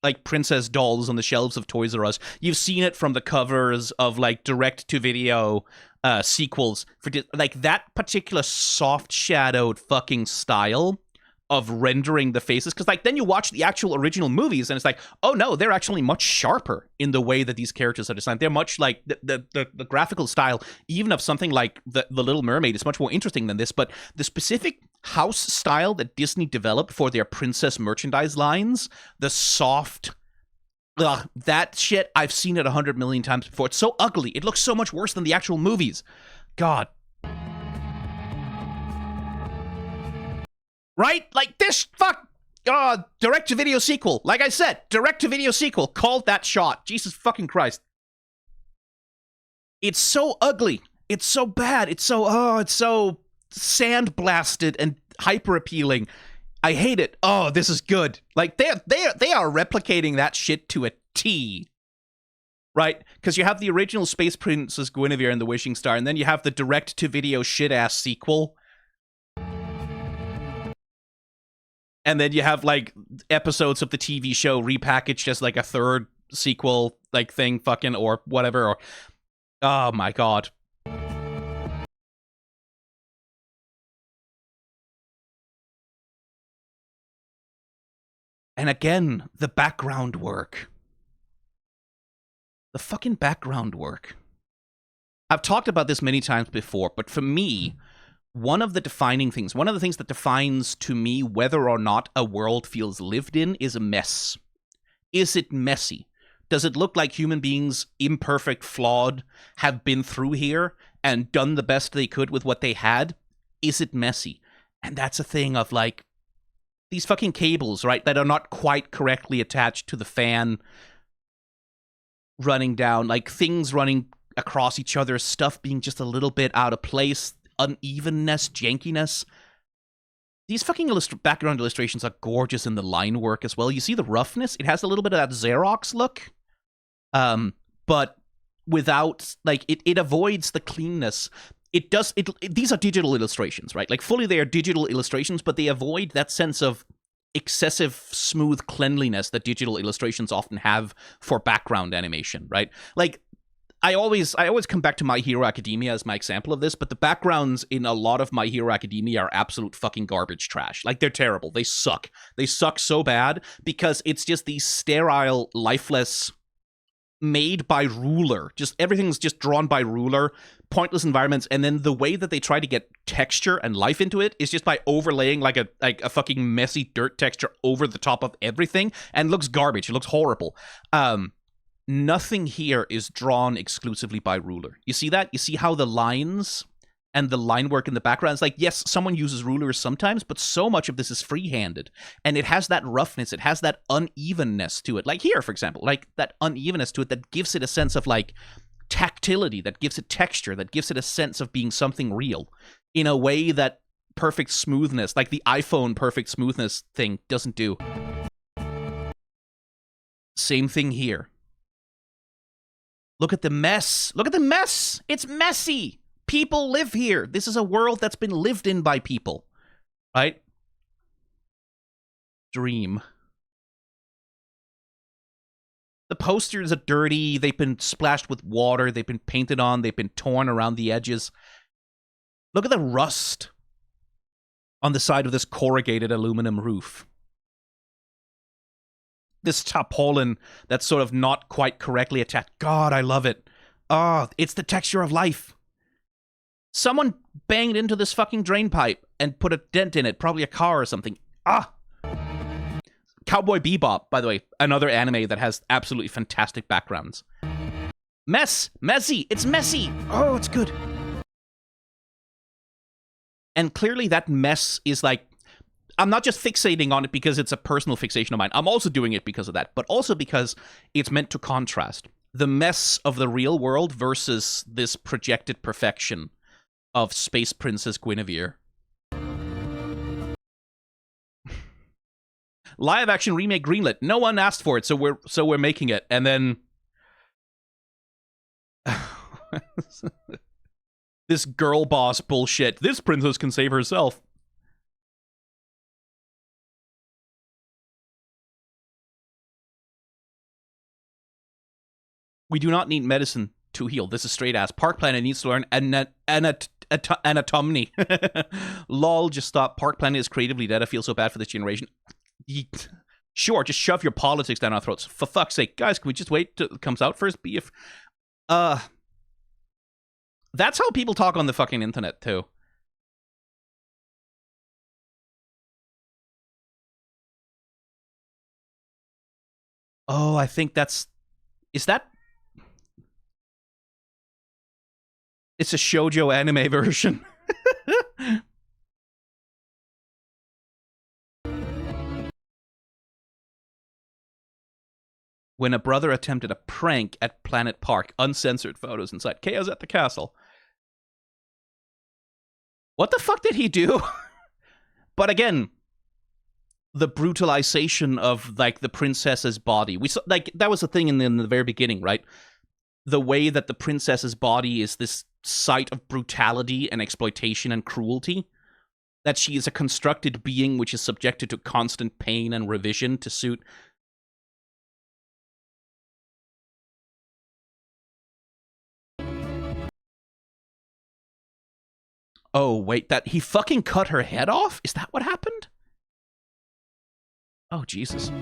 like, princess dolls on the shelves of Toys R Us. You've seen it from the covers of, like, direct-to-video sequels. Like, that particular soft-shadowed fucking style of rendering the faces, because, like, then you watch the actual original movies and it's like, oh no, they're actually much sharper in the way that these characters are designed. They're much like the graphical style, even of something like the Little Mermaid, is much more interesting than this. But the specific house style that Disney developed for their princess merchandise lines, the soft, that shit, I've seen it 100 million times before. It's so ugly. It looks so much worse than the actual movies. God. Right? Like, this, fuck. direct-to-video sequel. Like I said, direct-to-video sequel. Called that shot. Jesus fucking Christ. It's so ugly. It's so bad. It's so sandblasted and hyper-appealing. I hate it. Oh, this is good. Like, they are replicating that shit to a T. Right? Because you have the original Space Princess Guinevere and the Wishing Star, and then you have the direct-to-video shit-ass sequel. And then you have, like, episodes of the TV show repackaged as, like, a third sequel, like, thing, fucking, or whatever, or... Oh, my God. And again, the background work. The fucking background work. I've talked about this many times before, but for me... one of the defining things, one of the things that defines to me whether or not a world feels lived in is a mess. Is it messy? Does it look like human beings, imperfect, flawed, have been through here and done the best they could with what they had? Is it messy? And that's a thing of, like, these fucking cables, right, that are not quite correctly attached to the fan running down, like, things running across each other, stuff being just a little bit out of place, unevenness, jankiness. These fucking background illustrations are gorgeous in the line work as well. You see the roughness? It has a little bit of that Xerox look. But without, like, it avoids the cleanness. These are digital illustrations, right? Like, fully they are digital illustrations, but they avoid that sense of excessive smooth cleanliness that digital illustrations often have for background animation, right? Like, I always come back to My Hero Academia as my example of this, but the backgrounds in a lot of My Hero Academia are absolute fucking garbage trash. Like, they're terrible. They suck. They suck so bad because it's just these sterile, lifeless, made by ruler. Just everything's just drawn by ruler, pointless environments, and then the way that they try to get texture and life into it is just by overlaying like a fucking messy dirt texture over the top of everything, and it looks garbage. It looks horrible. Nothing here is drawn exclusively by ruler. You see that? You see how the lines and the line work in the background is like, yes, someone uses rulers sometimes, but so much of this is free-handed. And it has that roughness, it has that unevenness to it. Like here, for example, like that unevenness to it that gives it a sense of, like, tactility, that gives it texture, that gives it a sense of being something real in a way that perfect smoothness, like the iPhone perfect smoothness thing, doesn't do. Same thing here. Look at the mess. Look at the mess. It's messy. People live here. This is a world that's been lived in by people. Right? Dream. The posters are dirty. They've been splashed with water. They've been painted on. They've been torn around the edges. Look at the rust on the side of this corrugated aluminum roof. This tarpaulin that's sort of not quite correctly attached. God, I love it. Oh, it's the texture of life. Someone banged into this fucking drain pipe and put a dent in it, probably a car or something. Ah! Cowboy Bebop, by the way, another anime that has absolutely fantastic backgrounds. Messy, it's messy. Oh, it's good. And clearly that mess is like, I'm not just fixating on it because it's a personal fixation of mine. I'm also doing it because of that, but also because it's meant to contrast the mess of the real world versus this projected perfection of Space Princess Guinevere. Live action remake greenlit. No one asked for it, so we're making it. And then this girl boss bullshit. This princess can save herself. We do not need medicine to heal. This is straight ass. Park Planet needs to learn anatomy. Lol, just stop. Park Planet is creatively dead. I feel so bad for this generation. Sure, just shove your politics down our throats. For fuck's sake. Guys, can we just wait till it comes out first? That's how people talk on the fucking internet, too. Oh, I think that's... Is that... It's a shoujo anime version. when a brother attempted a prank at Planet Park. Uncensored photos inside. Chaos at the castle. What the fuck did he do? But again, the brutalization of, like, the princess's body. We saw, like, that was the thing in the very beginning, right? The way that the princess's body is this site of brutality and exploitation and cruelty. That she is a constructed being which is subjected to constant pain and revision to suit... Oh, wait, that he fucking cut her head off? Is that what happened? Oh, Jesus.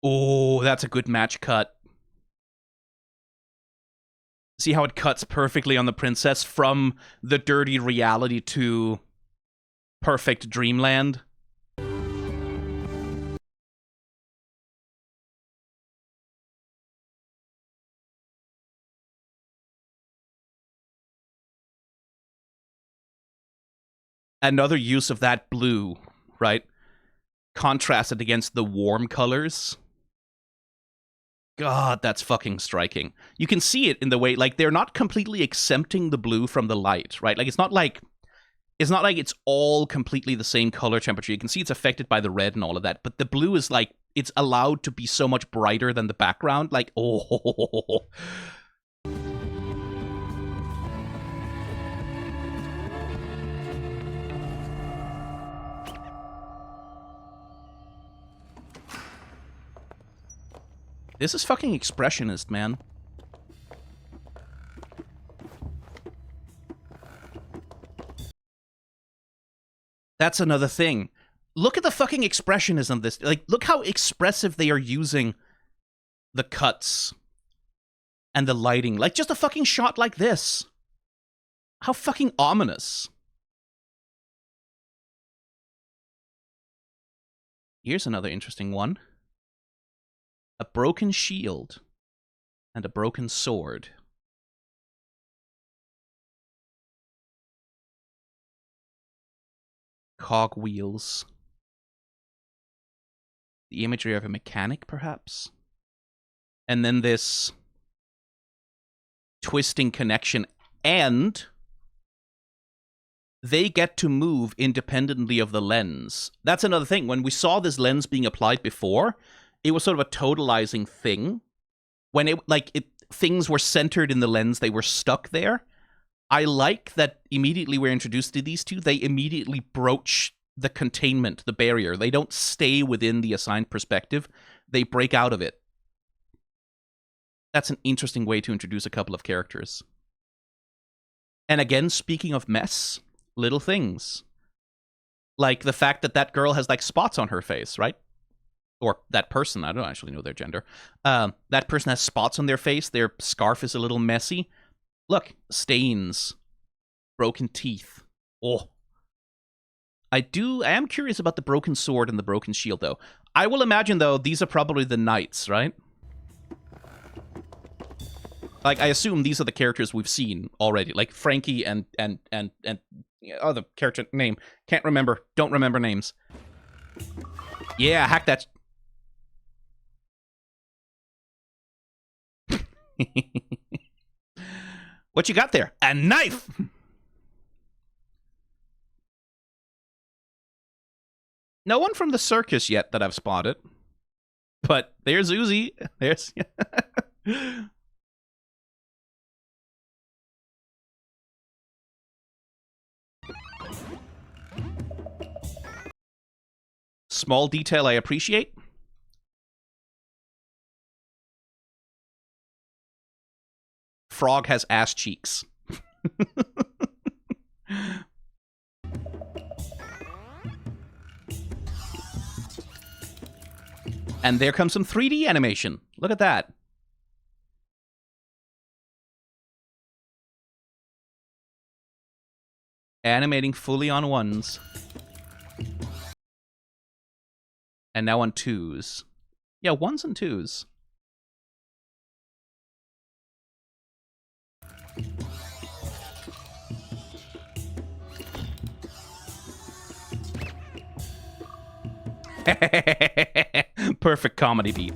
Oh, that's a good match cut. See how it cuts perfectly on the princess from the dirty reality to perfect dreamland? Another use of that blue, right? Contrasted against the warm colors. God, that's fucking striking. You can see it in the way, like, they're not completely exempting the blue from the light, right? Like, it's not like it's all completely the same color temperature. You can see it's affected by the red and all of that, but the blue is, like, it's allowed to be so much brighter than the background. Like, oh. This is fucking expressionist, man. That's another thing. Look at the fucking expressionism of this. Like, look how expressive they are using the cuts and the lighting. Like, just a fucking shot like this. How fucking ominous. Here's another interesting one. A broken shield and a broken sword. Cogwheels. The imagery of a mechanic, perhaps? And then this twisting connection. And they get to move independently of the lens. That's another thing. When we saw this lens being applied before, it was sort of a totalizing thing. When things were centered in the lens, they were stuck there. I like that immediately we're introduced to these two, they immediately broach the containment, the barrier. They don't stay within the assigned perspective. They break out of it. That's an interesting way to introduce a couple of characters. And again, speaking of mess, little things. Like the fact that that girl has, like, spots on her face, right? Or that person, I don't actually know their gender. That person has spots on their face. Their scarf is a little messy. Look, stains. Broken teeth. Oh. I am curious about the broken sword and the broken shield, though. I will imagine, though, these are probably the knights, right? Like, I assume these are the characters we've seen already. Like, Frankie and other character name. Can't remember. Don't remember names. Yeah, hack that. What you got there? A knife! No one from the circus yet that I've spotted. But there's Uzi. There's... Small detail I appreciate. Frog has ass cheeks. And there comes some 3D animation. Look at that. Animating fully on ones. And now on twos. Yeah, ones and twos. Perfect comedy beat.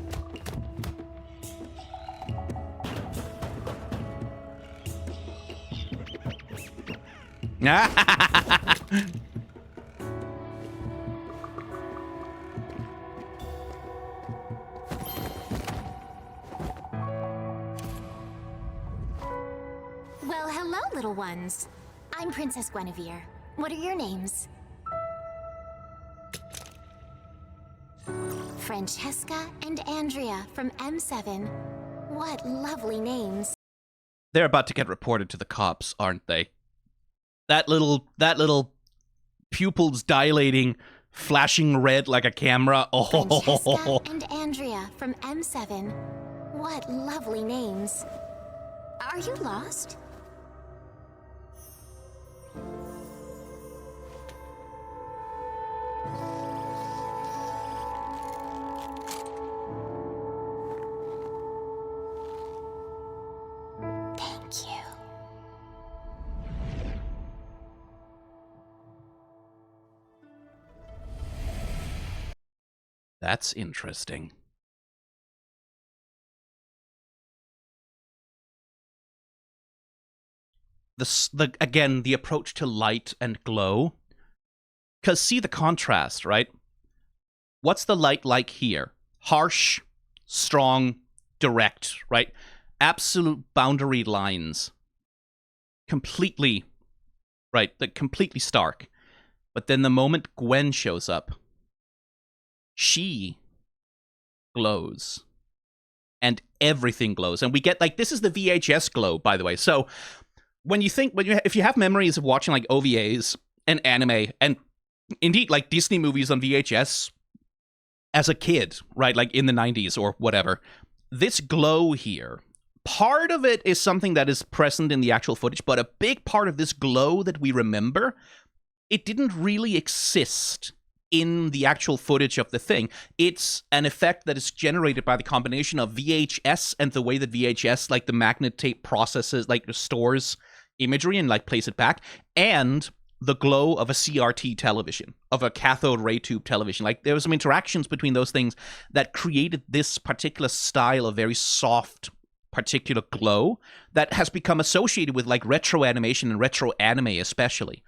Well, hello, little ones. I'm Princess Guinevere. What are your names? Francesca and Andrea from M7. What lovely names. They're about to get reported to the cops, aren't they? That little pupils dilating, flashing red like a camera. Francesca Oh, and Andrea from M7. What lovely names. Are you lost? Thank you. that's interesting. Again, the approach to light and glow. Because see the contrast, right? What's the light like here? Harsh, strong, direct, right? Absolute boundary lines. Completely, right? Completely stark. But then the moment Gwen shows up, she glows. And everything glows. And we get, like, this is the VHS glow, by the way. So if you have memories of watching, like, OVAs and anime, and indeed, like, Disney movies on VHS as a kid, right? Like, in the 90s or whatever, this glow here, part of it is something that is present in the actual footage, but a big part of this glow that we remember, it didn't really exist in the actual footage of the thing. It's an effect that is generated by the combination of VHS and the way that VHS, like the magnet tape processes, like stores imagery and like plays it back, and the glow of a CRT television, of a cathode ray tube television. Like, there was some interactions between those things that created this particular style of very soft, particular glow that has become associated with like retro animation and retro anime especially.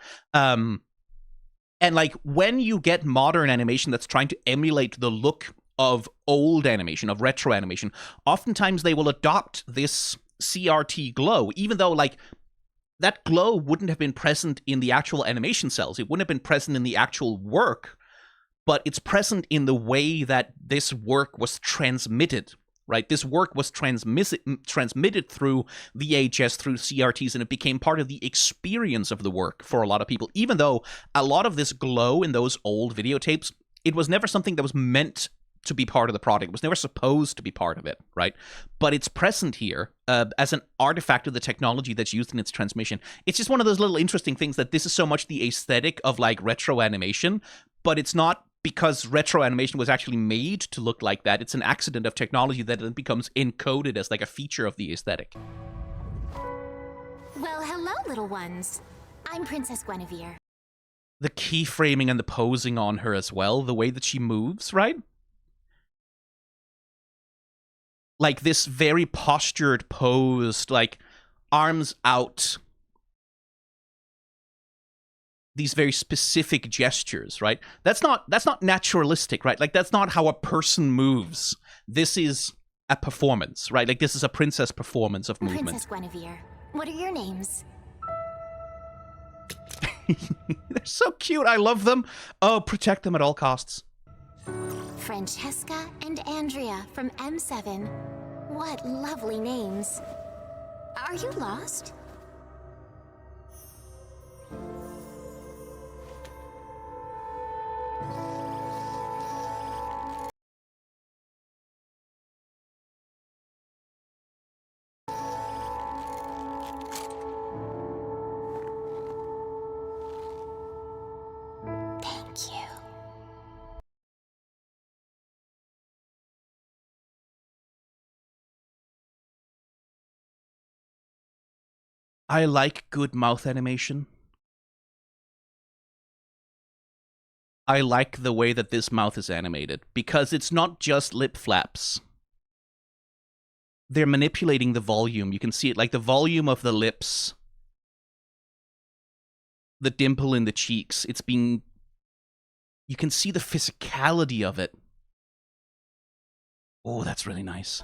And like, when you get modern animation that's trying to emulate the look of old animation, of retro animation, oftentimes they will adopt this CRT glow, even though like that glow wouldn't have been present in the actual animation cells. It wouldn't have been present in the actual work, but it's present in the way that this work was transmitted, right? This work was transmitted through VHS, through CRTs, and it became part of the experience of the work for a lot of people. Even though a lot of this glow in those old videotapes, it was never something that was meant to be part of the product. It was never supposed to be part of it, right? But it's present here as an artifact of the technology that's used in its transmission. It's just one of those little interesting things that this is so much the aesthetic of like retro animation, but it's not because retro animation was actually made to look like that. It's an accident of technology that then becomes encoded as like a feature of the aesthetic. Well, hello, little ones. I'm Princess Guinevere. The keyframing and the posing on her as well, the way that she moves, right? Like this very postured, posed, like arms out. These very specific gestures, right? That's not naturalistic, right? Like, that's not how a person moves. This is a performance, right? Like, this is a princess performance of movement. Princess Guinevere. What are your names? They're so cute. I love them. Oh, protect them at all costs. Francesca and Andrea from M7. What lovely names. Are you lost? Thank you. I like good mouth animation. I like the way that this mouth is animated, because it's not just lip flaps. They're manipulating the volume. You can see it, like the volume of the lips, the dimple in the cheeks. It's being... You can see the physicality of it. Oh, that's really nice.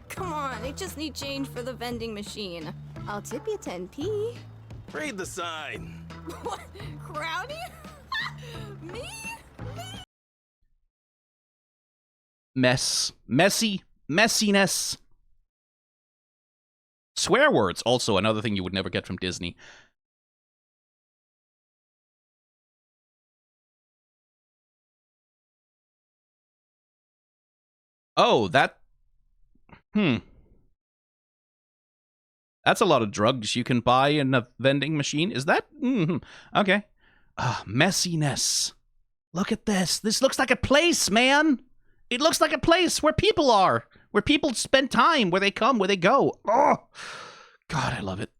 Come on, I just need change for the vending machine. I'll tip you 10p. Read the sign. What? Crowdy? Me? Messiness. Swear words, also another thing you would never get from Disney. Oh, that... That's a lot of drugs you can buy in a vending machine. Is that? Okay. Messiness. Look at this. This looks like a place, man. It looks like a place where people are. Where people spend time. Where they come. Where they go. Oh, God, I love it.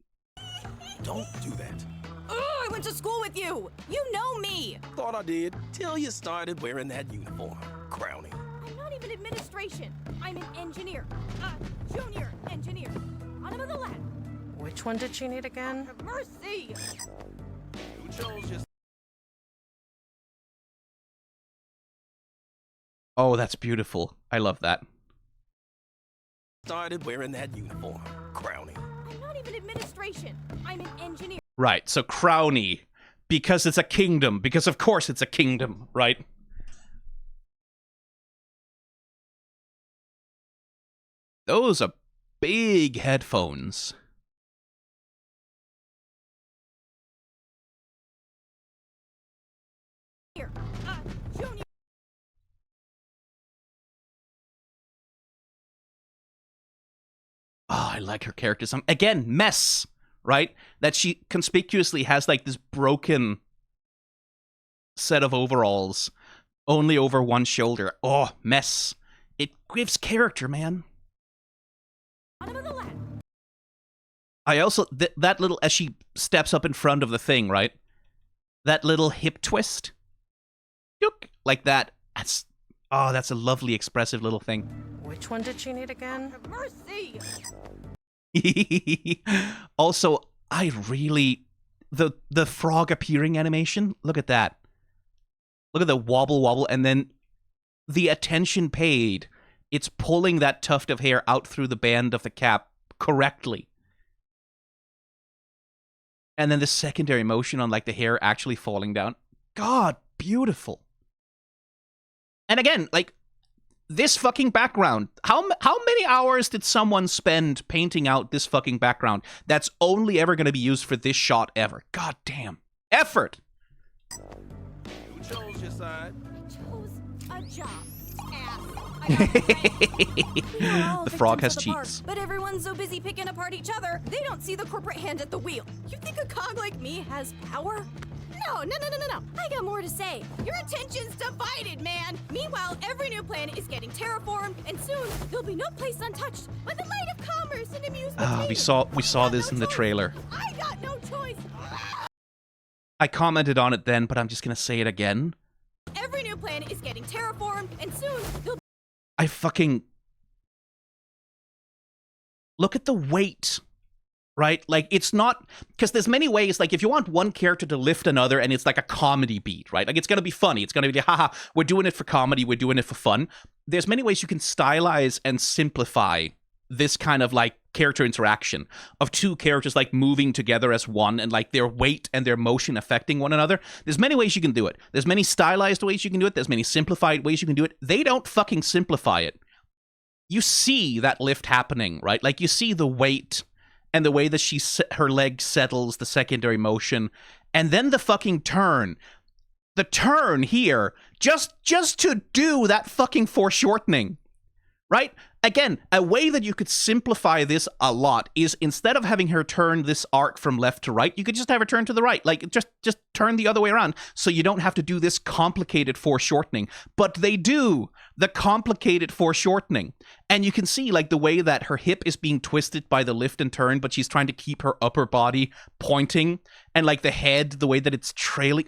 Don't do that. I went to school with you. You know me. Thought I did, till you started wearing that uniform. Crowny. I'm not even administration. I'm an engineer. Junior engineer. Bottom of the ladder. Which one did she need again? Have mercy. You chose just... Oh, that's beautiful. I love that. Started wearing that uniform. Crowny. I'm not even administration. I'm an engineer. Right, so Crowny. Because it's a kingdom. Because of course it's a kingdom, right? Those are big headphones. Here. Junior. Oh, I like her character. Again, mess, right? That she conspicuously has like this broken set of overalls only over one shoulder. Oh, mess. It gives character, man. Bottom of the ladder. I also, that little, as she steps up in front of the thing, right? That little hip twist. Yook, like that. That's a lovely, expressive little thing. Which one did she need again? Have mercy. Also, I really... The frog appearing animation, look at that. Look at the wobble, and then the attention paid. It's pulling that tuft of hair out through the band of the cap correctly. And then the secondary motion on like the hair actually falling down. God, beautiful. And again, like, this fucking background. How many hours did someone spend painting out this fucking background that's only ever going to be used for this shot ever? God damn. Effort! You chose your side. Chose a job. Ass. The frog has cheeks. But everyone's so busy picking apart each other, they don't see the corporate hand at the wheel. You think a cog like me has power? No. I got more to say. Your attention's divided, man. Meanwhile, every new planet is getting terraformed, and soon there'll be no place untouched by the light of commerce and amusement. We saw this in the trailer. I got no choice. I commented on it then, but I'm just gonna say it again. Every new planet is getting terraformed, and soon there'll I fucking... Look at the weight, right? Like, it's not... Because there's many ways, like, if you want one character to lift another and it's like a comedy beat, right? Like, it's gonna be funny. It's gonna be, haha, we're doing it for comedy, we're doing it for fun. There's many ways you can stylize and simplify this kind of, like, character interaction of two characters, like, moving together as one and, like, their weight and their motion affecting one another. There's many ways you can do it. There's many stylized ways you can do it. There's many simplified ways you can do it. They don't fucking simplify it. You see that lift happening, right? Like, you see the weight and the way that her leg settles, the secondary motion, and then the fucking turn. The turn here, just to do that fucking foreshortening, right? again, a way that you could simplify this a lot is instead of having her turn this arc from left to right, you could just have her turn to the right. Like, just turn the other way around so you don't have to do this complicated foreshortening. But they do the complicated foreshortening. And you can see, like, the way that her hip is being twisted by the lift and turn, but she's trying to keep her upper body pointing. And, like, the head, the way that it's trailing.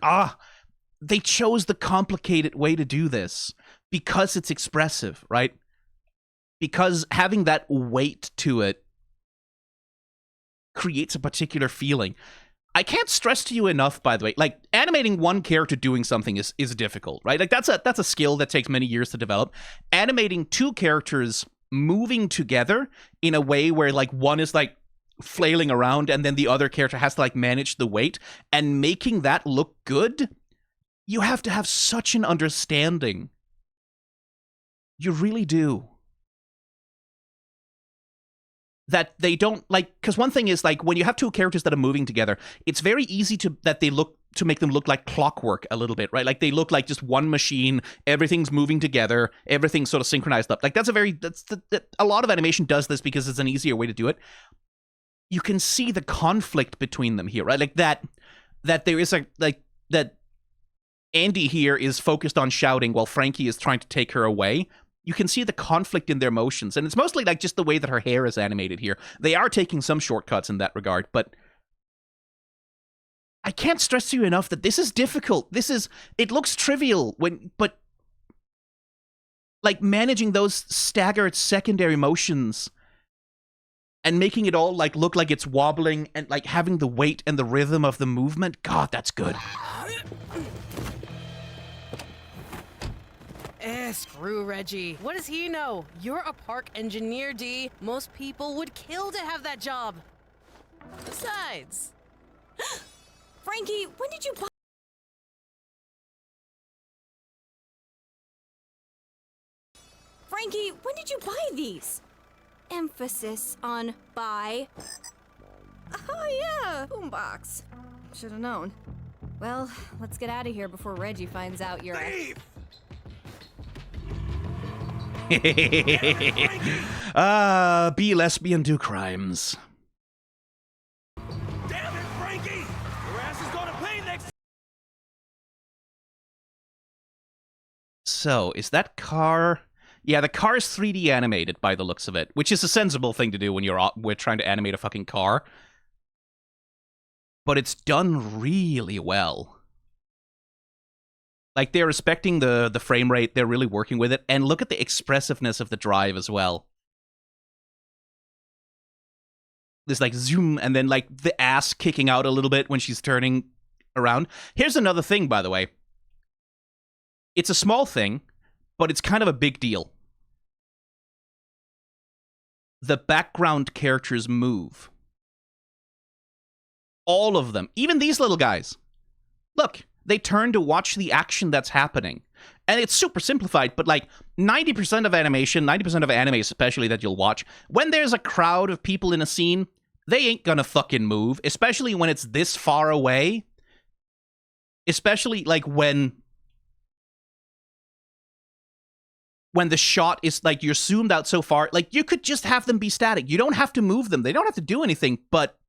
They chose the complicated way to do this because it's expressive, right? Because having that weight to it creates a particular feeling. I can't stress to you enough, by the way, like, animating one character doing something is difficult, right? Like, that's a skill that takes many years to develop. Animating two characters moving together in a way where, like, one is, like, flailing around and then the other character has to, like, manage the weight and making that look good, you have to have such an understanding. You really do. That they don't, like, because one thing is, like, when you have two characters that are moving together, it's very easy to make them look like clockwork a little bit, right? Like, they look like just one machine, everything's moving together, everything's sort of synchronized up. Like, a lot of animation does this because it's an easier way to do it. You can see the conflict between them here, right? Like, that there is that Andy here is focused on shouting while Frankie is trying to take her away. You can see the conflict in their motions, and it's mostly, like, just the way that her hair is animated here. They are taking some shortcuts in that regard, but I can't stress to you enough that this is difficult. It looks trivial but like, managing those staggered secondary motions and making it all, like, look like it's wobbling and, like, having the weight and the rhythm of the movement. God, that's good. Screw Reggie. What does he know? You're a park engineer, D. Most people would kill to have that job. Besides... Frankie, when did you buy... Frankie, when did you buy these? Emphasis on buy. Oh yeah, boombox. Should have known. Well, let's get out of here before Reggie finds out you're... Thief! Be lesbian, do crimes. Damn it, Frankie! Your ass is gonna pay next. So, is that car... Yeah, the car is 3D animated by the looks of it, which is a sensible thing to do when we're trying to animate a fucking car. But it's done really well. Like, they're respecting the frame rate, they're really working with it, and look at the expressiveness of the drive as well. There's, like, zoom, and then, like, the ass kicking out a little bit when she's turning around. Here's another thing, by the way. It's a small thing, but it's kind of a big deal. The background characters move. All of them. Even these little guys. Look. They turn to watch the action that's happening. And it's super simplified, but, like, 90% of animation, 90% of anime especially that you'll watch, when there's a crowd of people in a scene, they ain't gonna fucking move, especially when it's this far away. Especially, like, when the shot is, like, you're zoomed out so far, like, you could just have them be static. You don't have to move them. They don't have to do anything, but...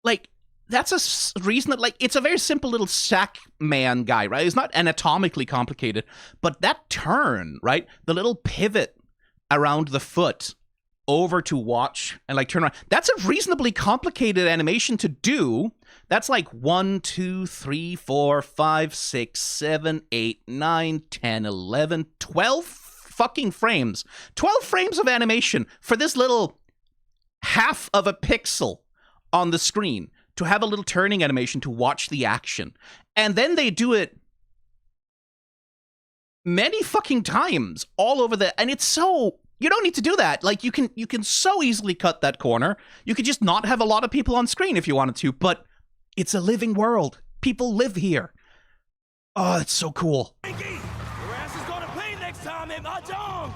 like, that's a reason that, like, it's a very simple little sack man guy, right? It's not anatomically complicated, but that turn, right? The little pivot around the foot over to watch and, like, turn around. That's a reasonably complicated animation to do. That's like 1, 2, 3, 4, 5, 6, 7, 8, 9, 10, 11, 12 fucking frames. 12 frames of animation for this little half of a pixel on the screen to have a little turning animation to watch the action. And then they do it many fucking times all over and it's so... You don't need to do that. Like, you can so easily cut that corner. You could just not have a lot of people on screen if you wanted to, but it's a living world. People live here. Oh, it's so cool. Frankie, your ass is gonna pay next time in Mahjong!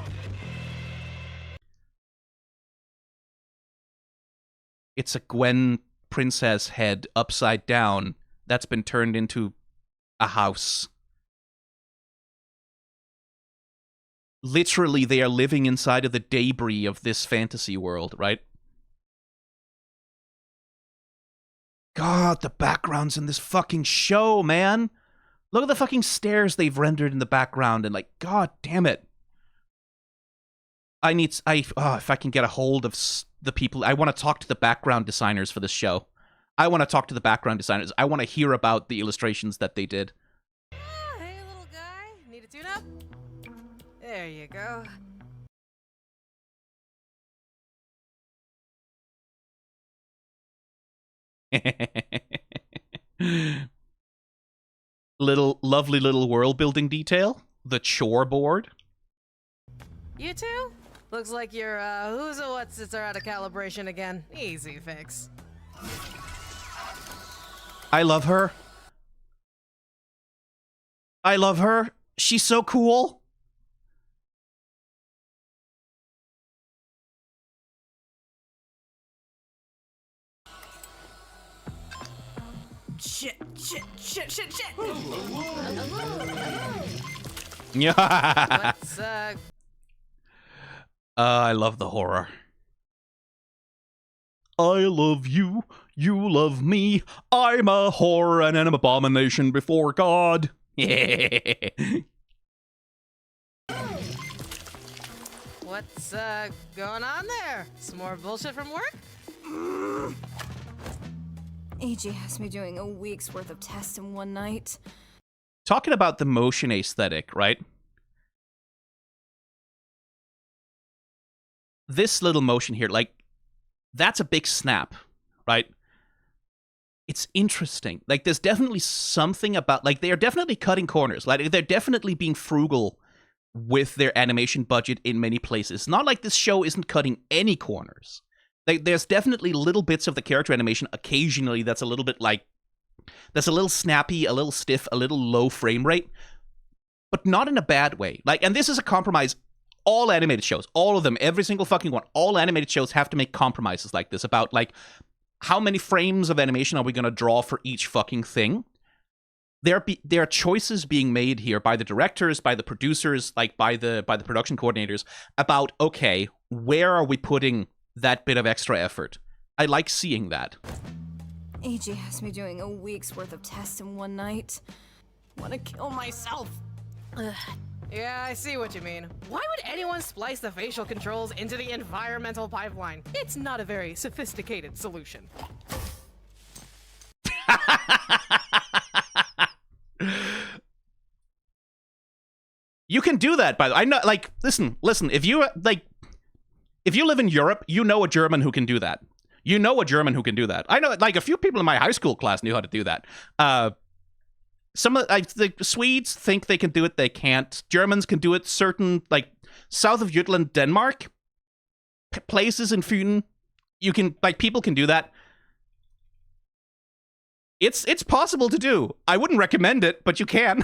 It's a Gwen princess head upside down that's been turned into a house. literally they are living inside of the debris of this fantasy world, right? God, the backgrounds in this fucking show, man. Look at the fucking stairs they've rendered in the background, and like, god damn it. If I can get a hold of the people, I want to talk to the background designers for this show. I want to talk to the background designers. I want to hear about the illustrations that they did. Hey, little guy. Need a tune-up? There you go. Lovely little world building detail. The chore board. You two? Looks like your who's or what's are out of calibration again. Easy fix. I love her. I love her. She's so cool. Shit. Yeah. What's I love the horror. I love you. You love me. I'm a horror and an abomination before God. what's going on there? Some more bullshit from work? AG has me doing a week's worth of tests in one night. Talking about the motion aesthetic, right? This little motion here, like, that's a big snap, right? It's interesting. Like, there's definitely something about, like, they are definitely cutting corners. Like, they're definitely being frugal with their animation budget in many places. Not like this show isn't cutting any corners. Like, there's definitely little bits of the character animation occasionally that's a little bit, like, that's a little snappy, a little stiff, a little low frame rate, but not in a bad way. Like, and this is a compromise. All animated shows, all of them, every single fucking one, all animated shows have to make compromises like this about, like, how many frames of animation are we going to draw for each fucking thing? There are choices being made here by the directors, by the producers, like, by the production coordinators about, okay, where are we putting that bit of extra effort? I like seeing that. AG has me doing a week's worth of tests in one night. Want to kill myself. Ugh. Yeah, I see what you mean. Why would anyone splice the facial controls into the environmental pipeline? It's not a very sophisticated solution. You can do that, by the way. I know, like, listen, if you live in Europe, you know a German who can do that. You know a German who can do that. I know, like, a few people in my high school class knew how to do that. Some of the Swedes think they can do it, they can't. Germans can do it. Certain, like, south of Jutland, Denmark, places in Fyn, you can, like, people can do that. It's possible to do. I wouldn't recommend it, but you can.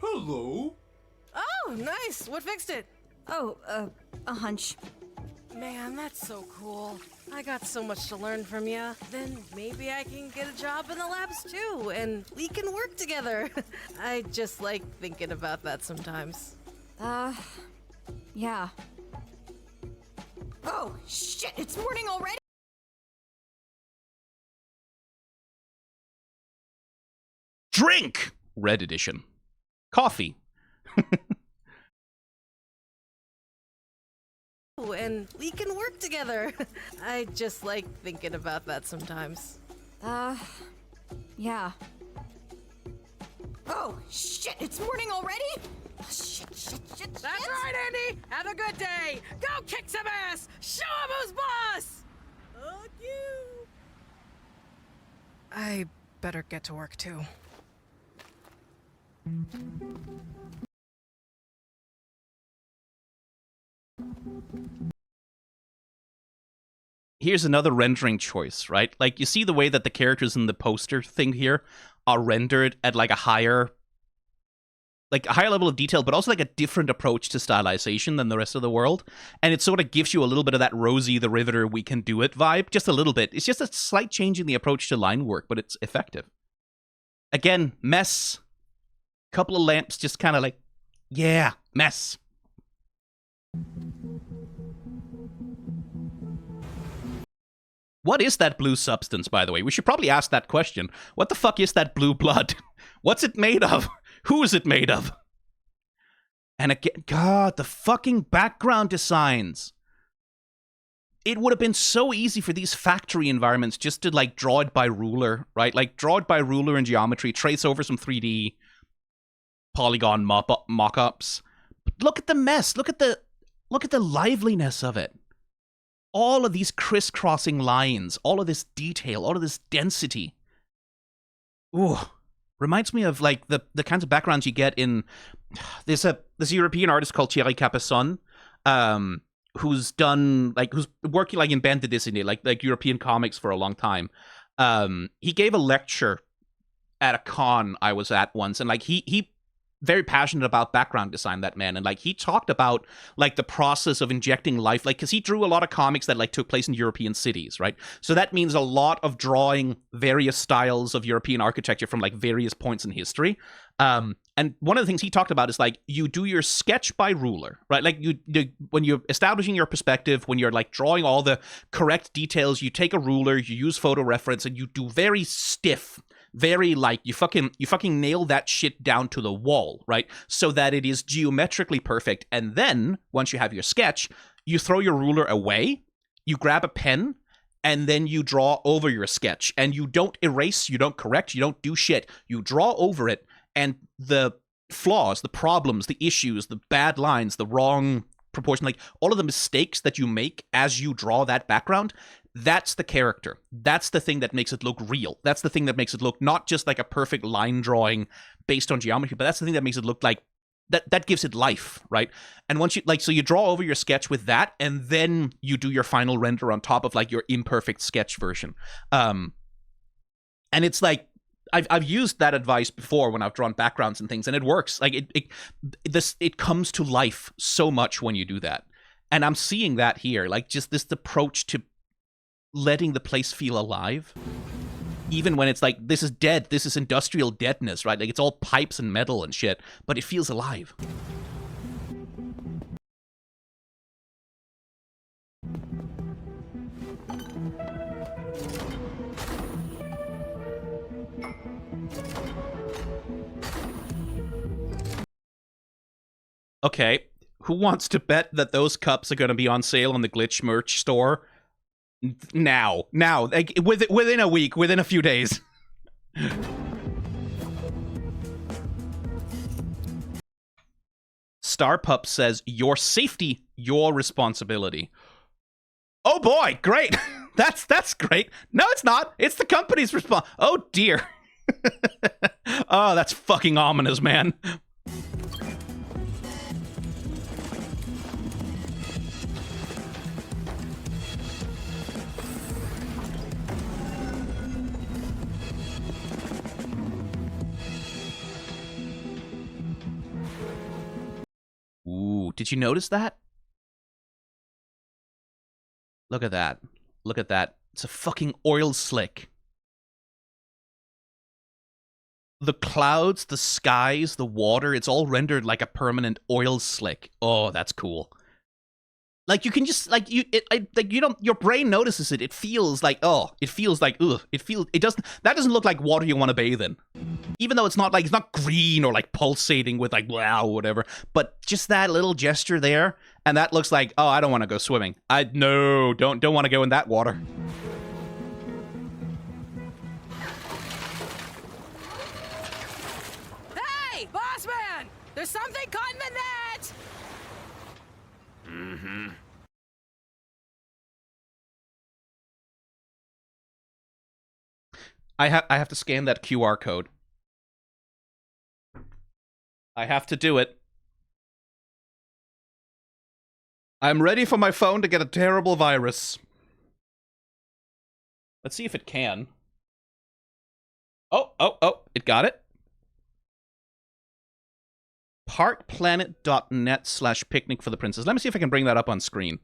Hello? Oh, nice. What fixed it? Oh, a hunch. Man, that's so cool. I got so much to learn from you. Then maybe I can get a job in the labs too, and we can work together. I just like thinking about that sometimes. Yeah. Oh, shit, it's morning already? Drink! Red edition. Coffee. And we can work together. I just like thinking about that sometimes. Yeah. Oh, shit, it's morning already? Oh, shit. That's right, Andy! Have a good day! Go kick some ass! Show him who's boss! Fuck you! I better get to work, too. Here's another rendering choice, right? Like, you see the way that the characters in the poster thing here are rendered at, like, a higher like a higher level of detail, but also like a different approach to stylization than the rest of the world. And it sort of gives you a little bit of that Rosie the Riveter, we can do it vibe, just a little bit. It's just a slight change in the approach to line work, but it's effective. Again, mess. Couple of lamps, just kind of like, yeah, mess. What is that blue substance, by the way? We should probably ask that question. What the fuck is that blue blood? What's it made of? Who is it made of? And again, God, the fucking background designs. It would have been so easy for these factory environments just to, like, draw it by ruler, right? Like, draw it by ruler in geometry, trace over some 3D polygon mock-ups. Look at the mess. Look at the liveliness of it. All of these crisscrossing lines, all of this detail, all of this density. Ooh. Reminds me of, like, the kinds of backgrounds you get in... There's a European artist called Thierry Capesson, who's done, like, who's working, like, in bande dessinée, like European comics for a long time. He gave a lecture at a con I was at once, and, like, he very passionate about background design, that man, and, like, he talked about, like, the process of injecting life, like, because he drew a lot of comics that, like, took place in European cities, right? So that means a lot of drawing various styles of European architecture from, like, various points in history. And one of the things he talked about is, like, you do your sketch by ruler, right? Like, when you're establishing your perspective, when you're, like, drawing all the correct details, you take a ruler, you use photo reference, and you do very stiff, very, like, you fucking nail that shit down to the wall, right? So that it is geometrically perfect. And then, once you have your sketch, you throw your ruler away, you grab a pen, and then you draw over your sketch. And you don't erase, you don't correct, you don't do shit. You draw over it, and the flaws, the problems, the issues, the bad lines, the wrong proportion, like, all of the mistakes that you make as you draw that background, that's the character. That's the thing that makes it look real. That's the thing that makes it look not just like a perfect line drawing based on geometry, but that's the thing that makes it look like that gives it life, right? And once you, like, so you draw over your sketch with that, and then you do your final render on top of, like, your imperfect sketch version. And it's like, I've used that advice before when I've drawn backgrounds and things, and it works. Like, it comes to life so much when you do that. And I'm seeing that here, like, just this approach to letting the place feel alive, even when it's like, this is dead, this is industrial deadness, right? Like, it's all pipes and metal and shit, but it feels alive. Okay, who wants to bet that those cups are going to be on sale on the Glitch merch store? Now, like, within a week, within a few days. Starpup says, your safety, your responsibility. Oh boy, great. That's great. No, it's not. It's the company's response. Oh dear. Oh, that's fucking ominous, man. Ooh, did you notice that? Look at that. Look at that. It's a fucking oil slick. The clouds, the skies, the water, it's all rendered like a permanent oil slick. Oh, that's cool. Like, you can just, like, your brain notices it. It feels like, oh, it feels like, ugh. That doesn't look like water you want to bathe in. Even though it's not green or, like, pulsating with, like, wow, whatever. But just that little gesture there, and that looks like, oh, I don't want to go swimming. No, don't want to go in that water. Hey, boss man! There's something caught in the net! Mm-hmm. I have to scan that QR code. I have to do it. I'm ready for my phone to get a terrible virus. Let's see if it can. Oh, it got it. parkplanet.net/picnic for the princess. Let me see if I can bring that up on screen.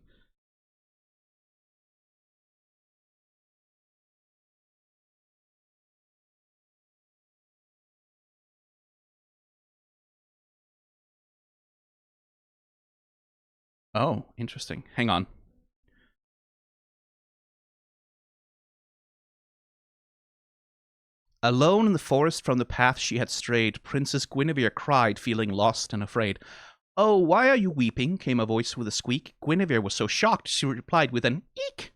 Oh, interesting. Hang on. Alone in the forest from the path she had strayed, Princess Guinevere cried, feeling lost and afraid. "Oh, why are you weeping?" came a voice with a squeak. Guinevere was so shocked, she replied with an eek.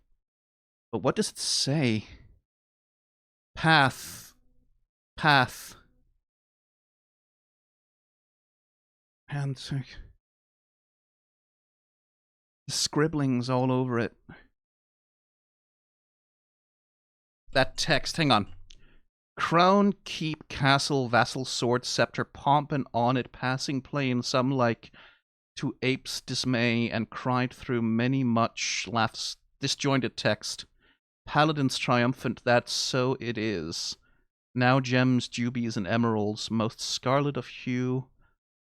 But what does it say? Path. Path. And the scribblings all over it. That text, hang on. Crown, keep, castle, vassal, sword, scepter, pomp, and on it, passing plain, some like to apes' dismay, and cried through many much laughs. Disjointed text. Paladins triumphant, that so it is. Now gems, jubies, and emeralds, most scarlet of hue.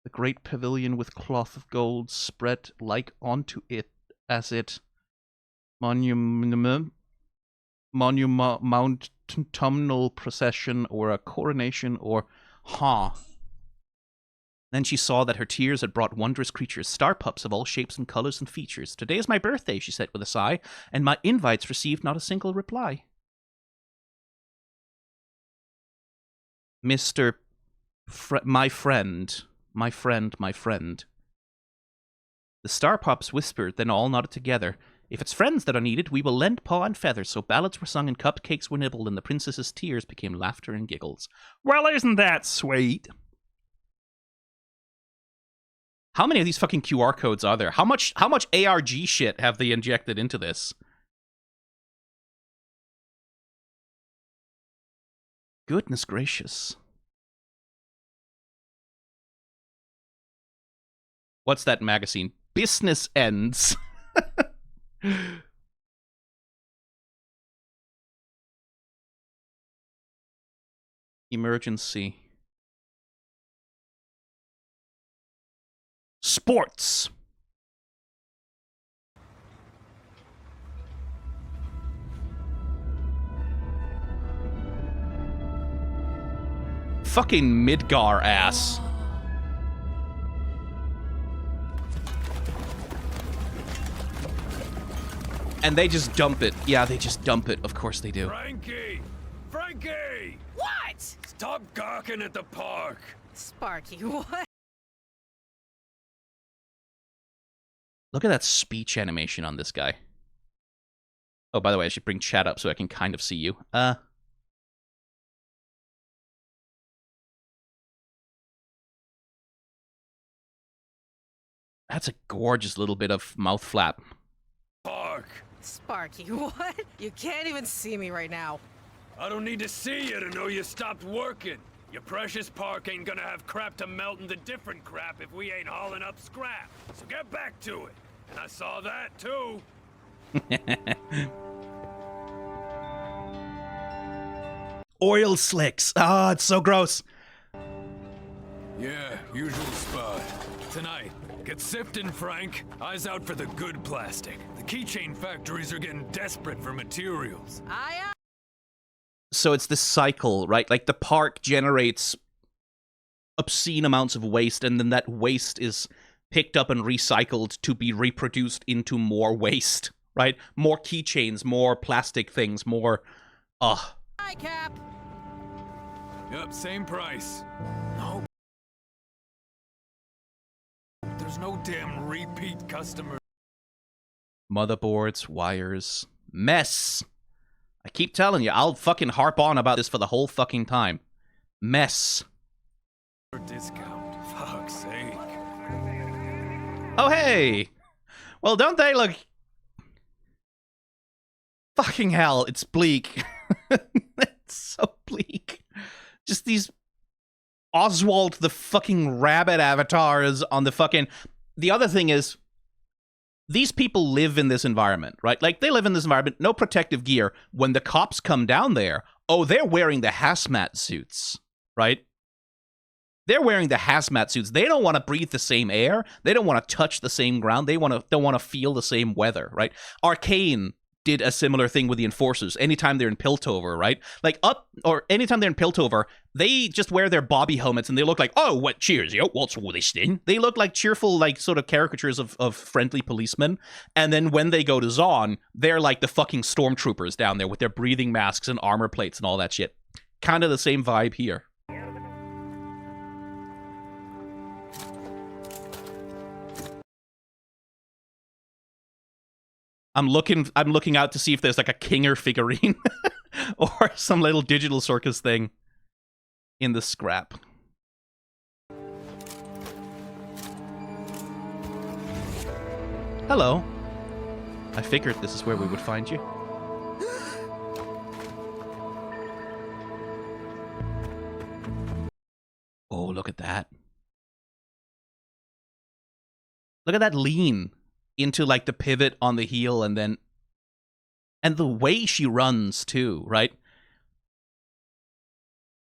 The great pavilion with cloth of gold spread like onto it, as it monumental procession, or a coronation, or Then she saw that her tears had brought wondrous creatures, star pups of all shapes and colors and features. "Today is my birthday," she said with a sigh, "and my invites received not a single reply." Mr. My friend. The star pups whispered, then all nodded together. "If it's friends that are needed, we will lend paw and feather." So ballads were sung and cupcakes were nibbled, and the princess's tears became laughter and giggles. Well, isn't that sweet? How many of these fucking QR codes are there? How much ARG shit have they injected into this? Goodness gracious. What's that magazine? Business Ends. Emergency. Sports. Fucking Midgar ass. And they just dump it. Yeah, they just dump it. Of course they do. Frankie! Frankie! What? Stop gawking at the park! Sparky, what? Look at that speech animation on this guy. Oh, by the way, I should bring chat up so I can kind of see you. That's a gorgeous little bit of mouth flap. Park! Sparky, what? You can't even see me right now. I don't need to see you to know you stopped working. Your precious park ain't gonna have crap to melt into different crap if we ain't hauling up scrap. So get back to it. And I saw that too. Oil slicks. Ah, it's so gross. Yeah, usual spot. Tonight, get sifting, Frank. Eyes out for the good plastic. The keychain factories are getting desperate for materials. So it's this cycle, right? Like the park generates obscene amounts of waste, and then that waste is picked up and recycled to be reproduced into more waste, right? More keychains, more plastic things, more... Hi, Cap. Yep, same price. No. There's no damn repeat customer. Motherboards, wires, mess. I keep telling you, I'll fucking harp on about this for the whole fucking time. Mess. Discount. Fuck's sake. Oh, hey! Well, don't they look... Fucking hell, it's bleak. It's so bleak. Just these Oswald the fucking rabbit avatars on the fucking... The other thing is, these people live in this environment, right? Like, they live in this environment, no protective gear. When the cops come down there, oh, they're wearing the hazmat suits, right? They're wearing the hazmat suits. They don't want to breathe the same air. They don't want to touch the same ground. They don't want to feel the same weather, right? Arcane did a similar thing with the Enforcers. Anytime they're in Piltover, right? Anytime they're in Piltover, they just wear their bobby helmets and they look like, oh, what cheers, yo, what's all this thing? They look like cheerful, like, sort of caricatures of friendly policemen. And then when they go to Zon, they're like the fucking stormtroopers down there with their breathing masks and armor plates and all that shit. Kind of the same vibe here. I'm looking out to see if there's like a Kinger figurine or some little digital circus thing in the scrap. Hello. I figured this is where we would find you. Oh, look at that. Look at that lean into like the pivot on the heel, and the way she runs too, right?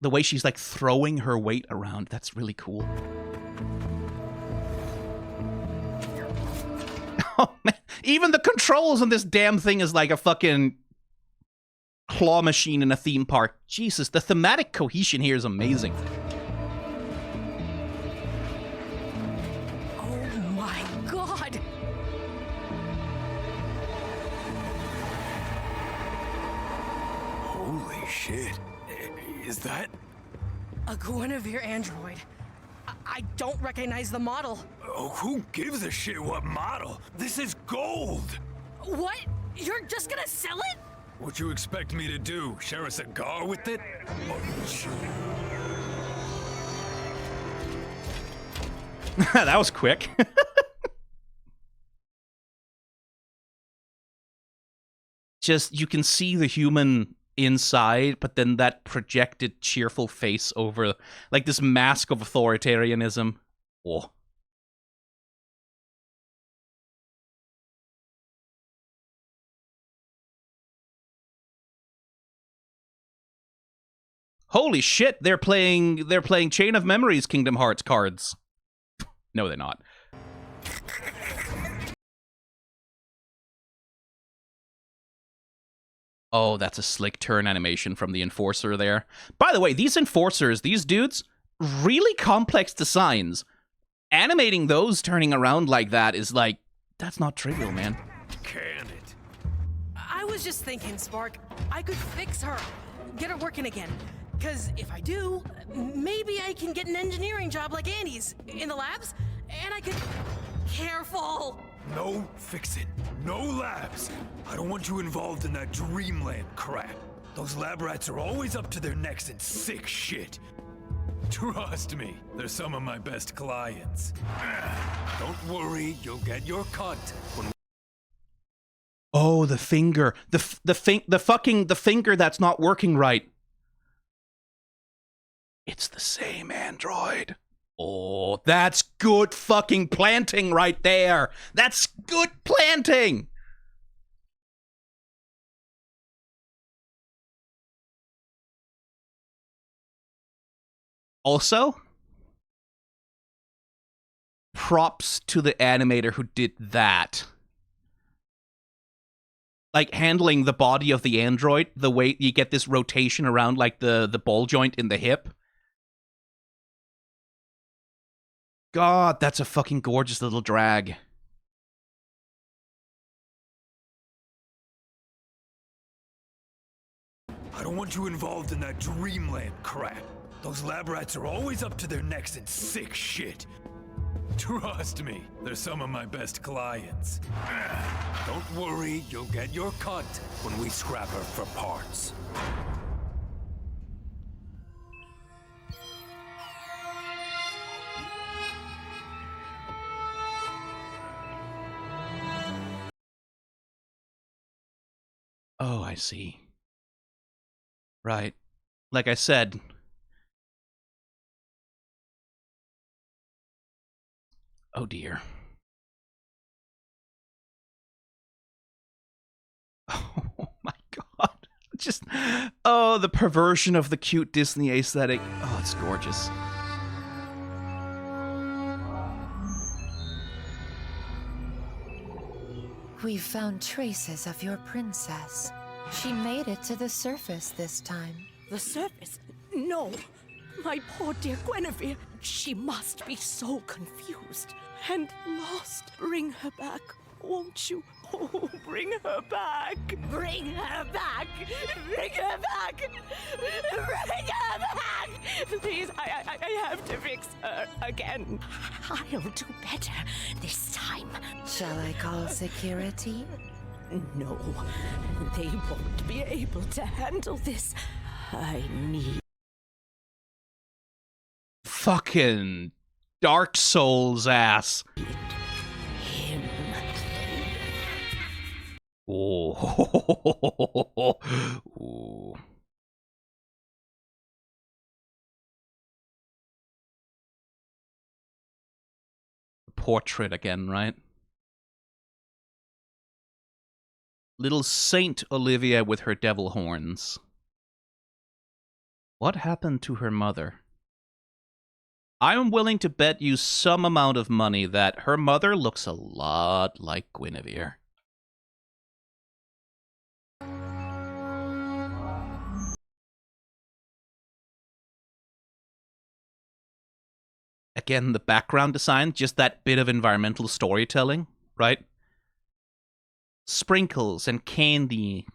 The way she's like throwing her weight around, that's really cool. Oh man, even the controls on this damn thing is like a fucking claw machine in a theme park. Jesus, the thematic cohesion here is amazing. Shit. Is that? A Guinevere android. I don't recognize the model. Oh, who gives a shit what model? This is gold! What? You're just gonna sell it? What you expect me to do? Share a cigar with it? Oh, shit. That was quick. Just, you can see the human inside, but then that projected cheerful face over, like this mask of authoritarianism. Oh. Holy shit, they're playing Chain of Memories Kingdom Hearts cards. No, they're not. Oh, that's a slick turn animation from the Enforcer there. By the way, these Enforcers, these dudes, really complex designs. Animating those turning around like that is like, that's not trivial, man. Can it? I was just thinking, Spark, I could fix her, get her working again. Because if I do, maybe I can get an engineering job like Annie's in the labs, and I could... Careful! No fixin'. No labs. I don't want you involved in that dreamland crap. Those lab rats are always up to their necks in sick shit. Trust me, they're some of my best clients. Don't worry, you'll get your cut when... Oh, the finger. The finger that's not working right. It's the same android. Oh, that's good fucking planting right there. That's good planting. Also, props to the animator who did that. Like, handling the body of the android, the way you get this rotation around, like, the ball joint in the hip. God, that's a fucking gorgeous little drag. I don't want you involved in that dreamland crap. Those lab rats are always up to their necks in sick shit. Trust me, they're some of my best clients. Don't worry, you'll get your cut when we scrap her for parts. Oh, I see. Right. Like I said... Oh dear. Oh my god. Just, oh, the perversion of the cute Disney aesthetic. Oh, it's gorgeous. We've found traces of your princess. She made it to the surface this time. The surface? No. My poor dear Guinevere. She must be so confused and lost. Bring her back, won't you? Oh, bring her back. Bring her back. Bring her back. Bring her back. Please, I have to fix her again. I'll do better this time. Shall I call security? No, they won't be able to handle this. I need... Fucking Dark Souls ass. him. Oh. Ooh. Portrait again, right? Little Saint Olivia with her devil horns. What happened to her mother? I'm willing to bet you some amount of money that her mother looks a lot like Guinevere. Again, the background design, just that bit of environmental storytelling, right? Sprinkles and candy.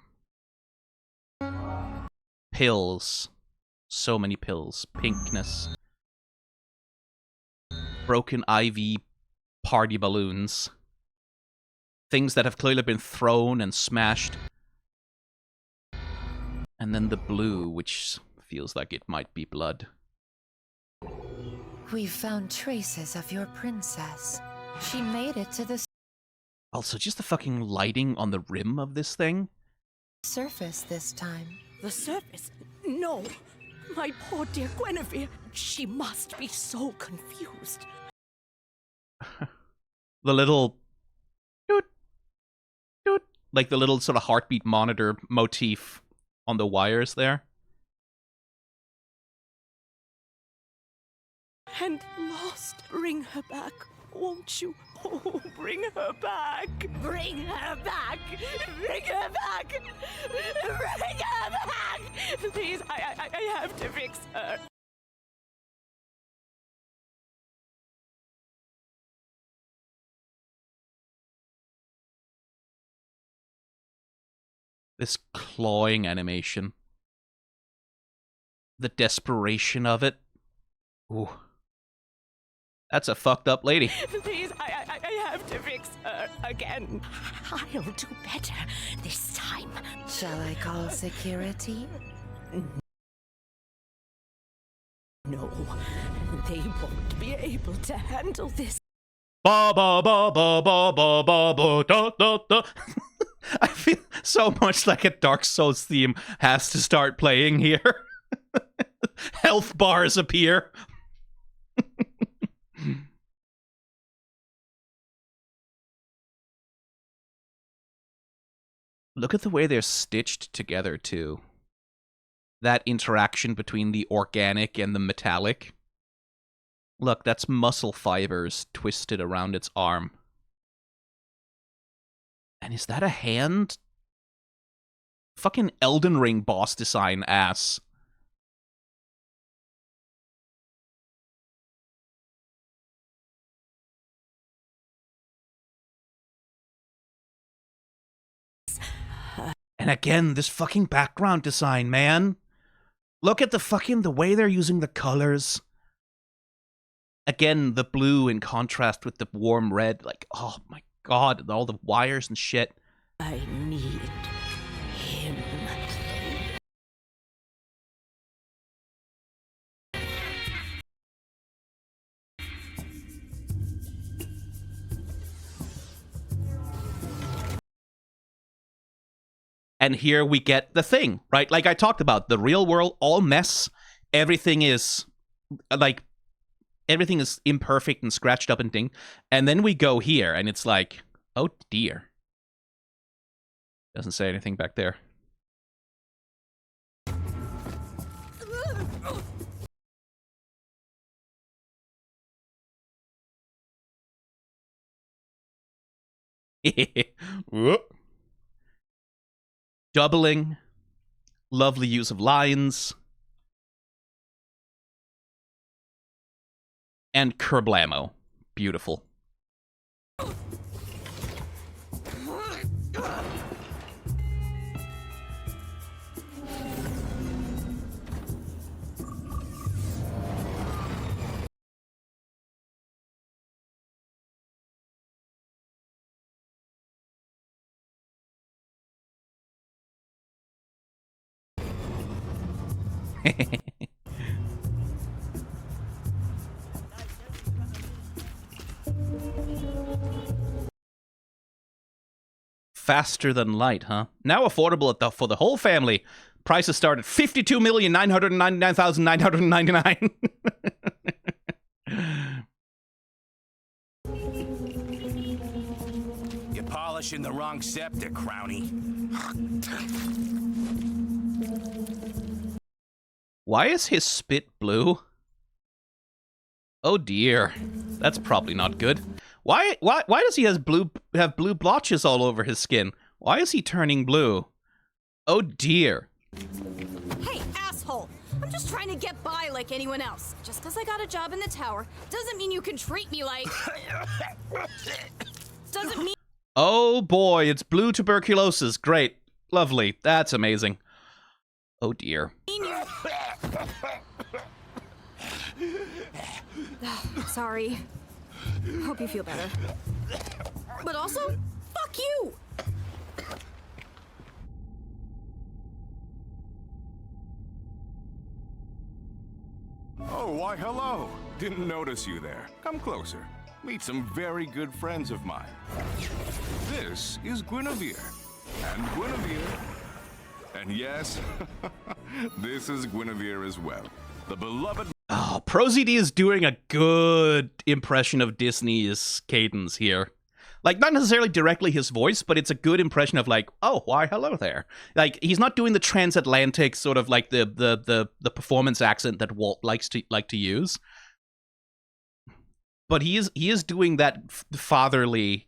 Pills. So many pills. Pinkness. Broken IV party balloons. Things that have clearly been thrown and smashed. And then the blue, which feels like it might be blood. We've found traces of your princess. She made it to the Also, just the fucking lighting on the rim of this thing. surface this time. The surface? No. My poor dear Guinevere. She must be so confused. The little... doot, doot, like the little sort of heartbeat monitor motif on the wires there. And lost. Bring her back, won't you? Oh, bring her back. Bring her back. Bring her back. Bring her back. Please, I have to fix her. This clawing animation. The desperation of it. Ooh. That's a fucked up lady. Please, I have to fix her again. I'll do better this time. Shall I call security? No, they won't be able to handle this. Ba ba ba ba ba ba ba ba da da da. I feel so much like a Dark Souls theme has to start playing here. Health bars appear. Look at the way they're stitched together, too. That interaction between the organic and the metallic. Look, that's muscle fibers twisted around its arm. And is that a hand? Fucking Elden Ring boss design ass. And again, this fucking background design, man. Look at the way they're using the colors. Again, the blue in contrast with the warm red. Like, oh my god, all the wires and shit. I need him. And here we get the thing, right? Like I talked about, the real world, all mess. Everything is, like, everything is imperfect and scratched up and dinged. And then we go here, and it's like, oh dear. Doesn't say anything back there. Whoop. Doubling. Lovely use of lines. And kerblamo. Beautiful. Faster than light, huh? Now affordable for the whole family. Prices start at $52,999,999. You're polishing the wrong septic, Crowny. Why is his spit blue? Oh dear. That's probably not good. Why does he have blue blotches all over his skin? Why is he turning blue? Oh dear. Hey, asshole! I'm just trying to get by like anyone else. Just because I got a job in the tower doesn't mean you can treat me like... doesn't mean... Oh boy, it's blue tuberculosis. Great. Lovely. That's amazing. Oh dear. Sorry. Hope you feel better. But also, fuck you! Oh, why hello. Didn't notice you there. Come closer. Meet some very good friends of mine. This is Guinevere. And Guinevere. And yes, this is Guinevere as well. The beloved... Oh, ProZD is doing a good impression of Disney's cadence here. Like, not necessarily directly his voice, but it's a good impression of like, oh, why, hello there. Like, he's not doing the transatlantic sort of like the performance accent that Walt likes to use. But he is doing that fatherly.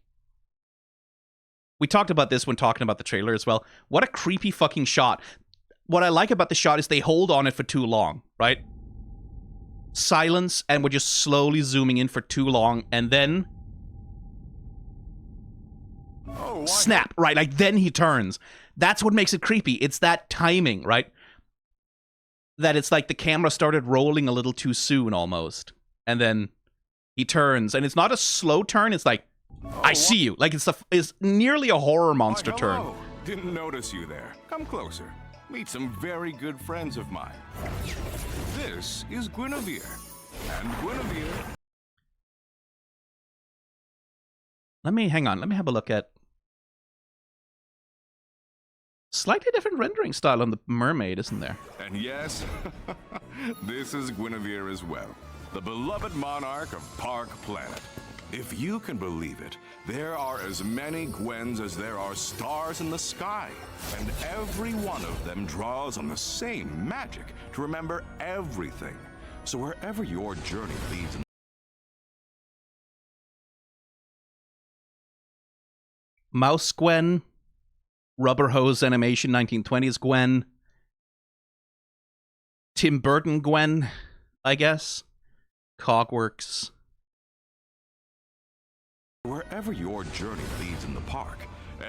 We talked about this when talking about the trailer as well. What a creepy fucking shot. What I like about the shot is they hold on it for too long, right? Silence, and we're just slowly zooming in for too long, and then snap, right? Like, then he turns. That's what makes it creepy. It's that timing, right? That it's like the camera started rolling a little too soon, almost. And then he turns, and it's not a slow turn, it's like, I see you. Like, it's nearly a horror monster turn. Didn't notice you there. Come closer. Meet some very good friends of mine. This is Guinevere. And Guinevere... Hang on, let me have a look at... Slightly different rendering style on the mermaid, isn't there? And yes, this is Guinevere as well. The beloved monarch of Park Planet. If you can believe it, there are as many Gwens as there are stars in the sky, and every one of them draws on the same magic to remember everything. So wherever your journey leads... Mouse Gwen, Rubber Hose Animation 1920s Gwen, Tim Burton Gwen, I guess, Cogworks... Wherever your journey leads in the park,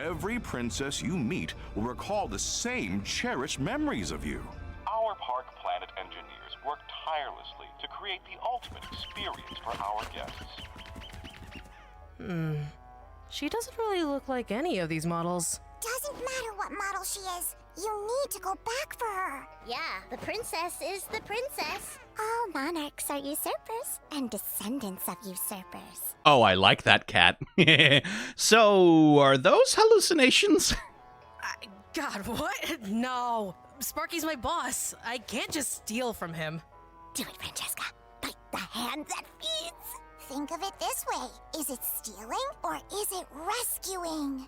every princess you meet will recall the same cherished memories of you. Our Park Planet engineers work tirelessly to create the ultimate experience for our guests. She doesn't really look like any of these models. Doesn't matter what model she is. You need to go back for her. Yeah, the princess is the princess. All monarchs are usurpers and descendants of usurpers. Oh, I like that cat. So, are those hallucinations? God, what? No. Sparky's my boss. I can't just steal from him. Do it, Francesca. Bite the hand that feeds. Think of it this way. Is it stealing or is it rescuing?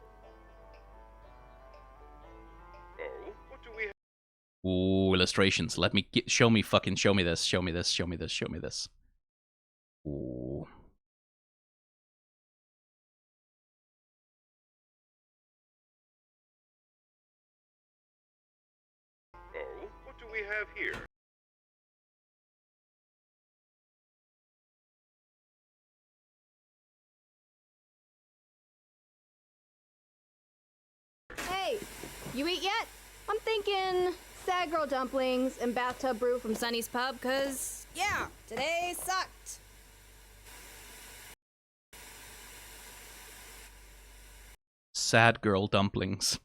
Ooh, illustrations. Let me show me this. Show me this. Ooh. we have here? Hey, you eat yet? I'm thinking sad girl dumplings and bathtub brew from Sunny's Pub, cause yeah, today sucked. Sad girl dumplings.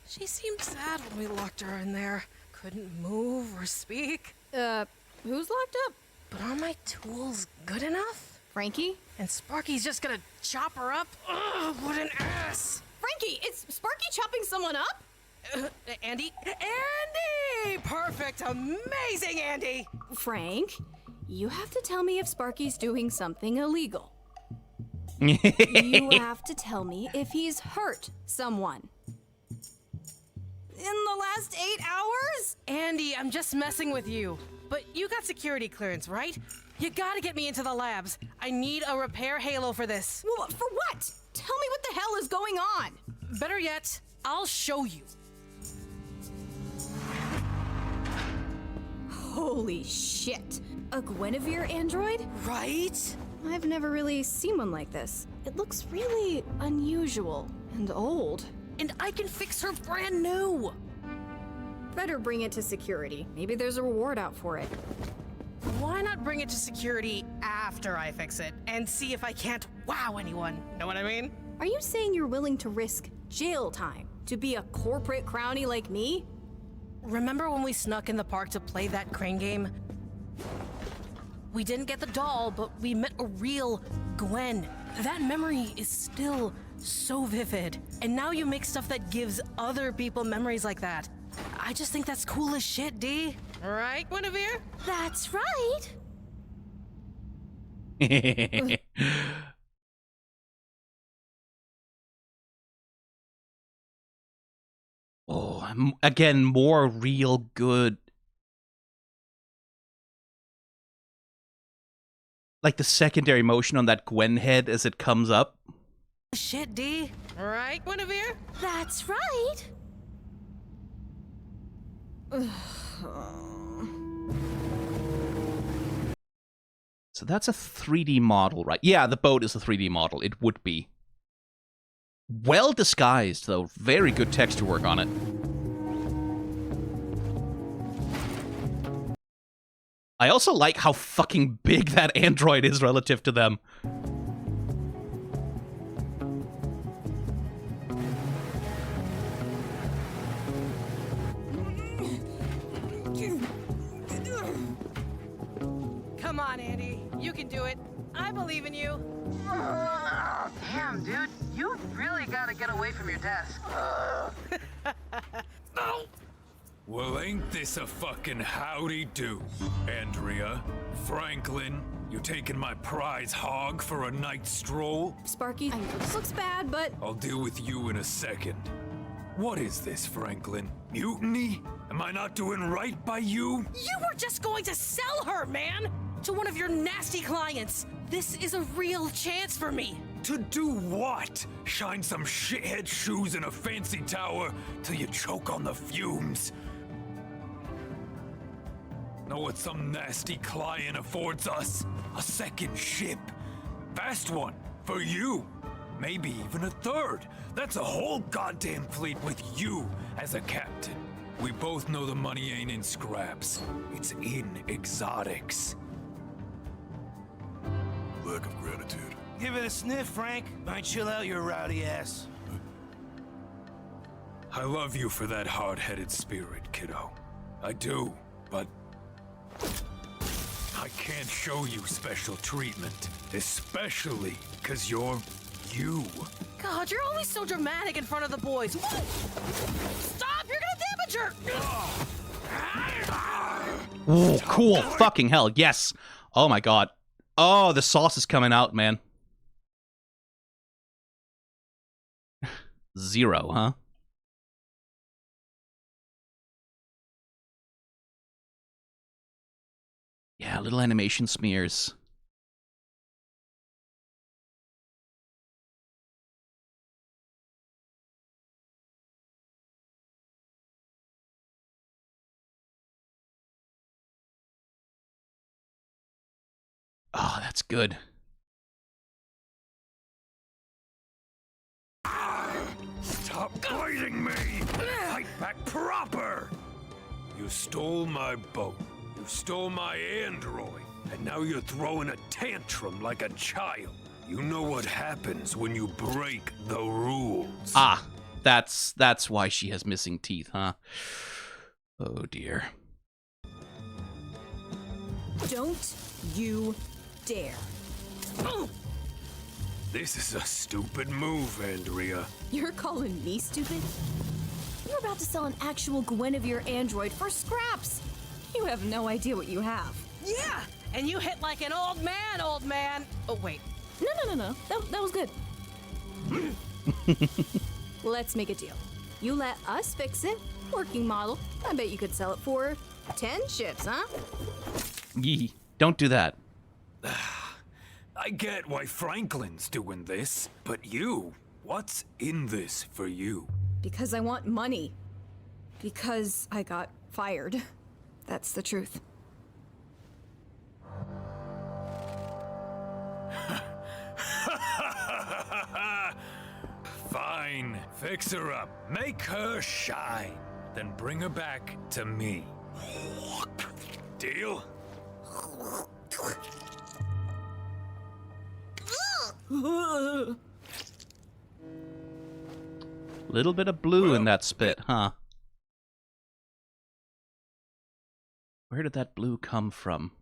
She seemed sad when we locked her in there. Couldn't move or speak. Who's locked up? But are my tools good enough? Frankie? And Sparky's just gonna chop her up? Ugh, what an ass! Frankie, is Sparky chopping someone up? Andy? Andy! Perfect! Amazing, Andy! Frank, you have to tell me if Sparky's doing something illegal. You have to tell me if he's hurt someone. In the last 8 hours? Andy, I'm just messing with you. But you got security clearance, right? You gotta get me into the labs. I need a repair halo for this. Well, for what? Tell me what the hell is going on. Better yet, I'll show you. Holy shit. A Guinevere android? Right? I've never really seen one like this. It looks really unusual and old. And I can fix her brand new. Better bring it to security. Maybe there's a reward out for it. Why not bring it to security after I fix it and see if I can't wow anyone? Know what I mean? Are you saying you're willing to risk jail time to be a corporate crownie like me? Remember when we snuck in the park to play that crane game? We didn't get the doll, but we met a real Gwen. That memory is still so vivid. And now you make stuff that gives other people memories like that. I just think that's cool as shit, D. Right, Guinevere? That's right. Oh, again, more real good. Like the secondary motion on that Gwen head as it comes up. Shit, D. Right, Guinevere? That's right. So that's a 3D model, right? Yeah, the boat is a 3D model. It would be. Well disguised, though. Very good texture work on it. I also like how fucking big that android is relative to them. Come on, Andy. You can do it. I believe in you. Damn, dude. You really gotta get away from your desk. Well, ain't this a fucking howdy-do? Andrea, Franklin, you taking my prize hog for a night stroll? Sparky, I know this looks bad, but I'll deal with you in a second. What is this, Franklin? Mutiny? Am I not doing right by you? You were just going to sell her, man! To one of your nasty clients. This is a real chance for me. To do what? Shine some shithead shoes in a fancy tower till you choke on the fumes? Know what some nasty client affords us? A second ship. Fast one. For you. Maybe even a third. That's a whole goddamn fleet with you as a captain. We both know the money ain't in scraps. It's in exotics. Lack of gratitude. Give it a sniff, Frank. Might chill out your rowdy ass. I love you for that hard-headed spirit, kiddo. I do, but I can't show you special treatment. Especially because you're you. God, you're always so dramatic in front of the boys. Stop! You're gonna damage her! Ooh, cool. Fucking hell, yes. Oh my god. Oh, the sauce is coming out, man. 0, huh? Yeah, little animation smears. Oh, that's good. Stop biting me! Fight back proper! You stole my boat. You stole my android. And now you're throwing a tantrum like a child. You know what happens when you break the rules. Ah, that's why she has missing teeth, huh? Oh dear. Don't you dare. This is a stupid move, Andrea. You're calling me stupid? You're about to sell an actual Guinevere android for scraps. You have no idea what you have. Yeah, and you hit like an old man, old man. Oh, wait. No. That was good. Let's make a deal. You let us fix it. Working model. I bet you could sell it for 10 ships, huh? Yee, don't do that. I get why Franklin's doing this, but you, what's in this for you? Because I want money. Because I got fired. That's the truth. Fine, fix her up, make her shine, then bring her back to me. Deal? Little bit of blue in that spit, huh? Where did that blue come from?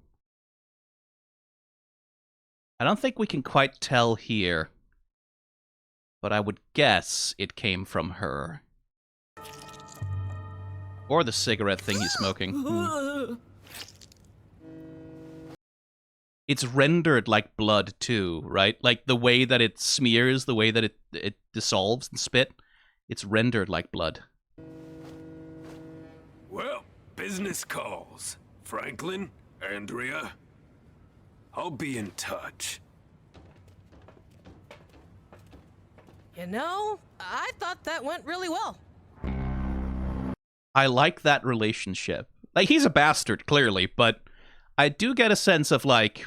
I don't think we can quite tell here, but I would guess it came from her. Or the cigarette thing he's smoking. It's rendered like blood too, right? Like the way that it smears, the way that it dissolves in spit, it's rendered like blood. Well, business calls. Franklin, Andrea, I'll be in touch. You know, I thought that went really well. I like that relationship. Like, he's a bastard, clearly, but I do get a sense of, like,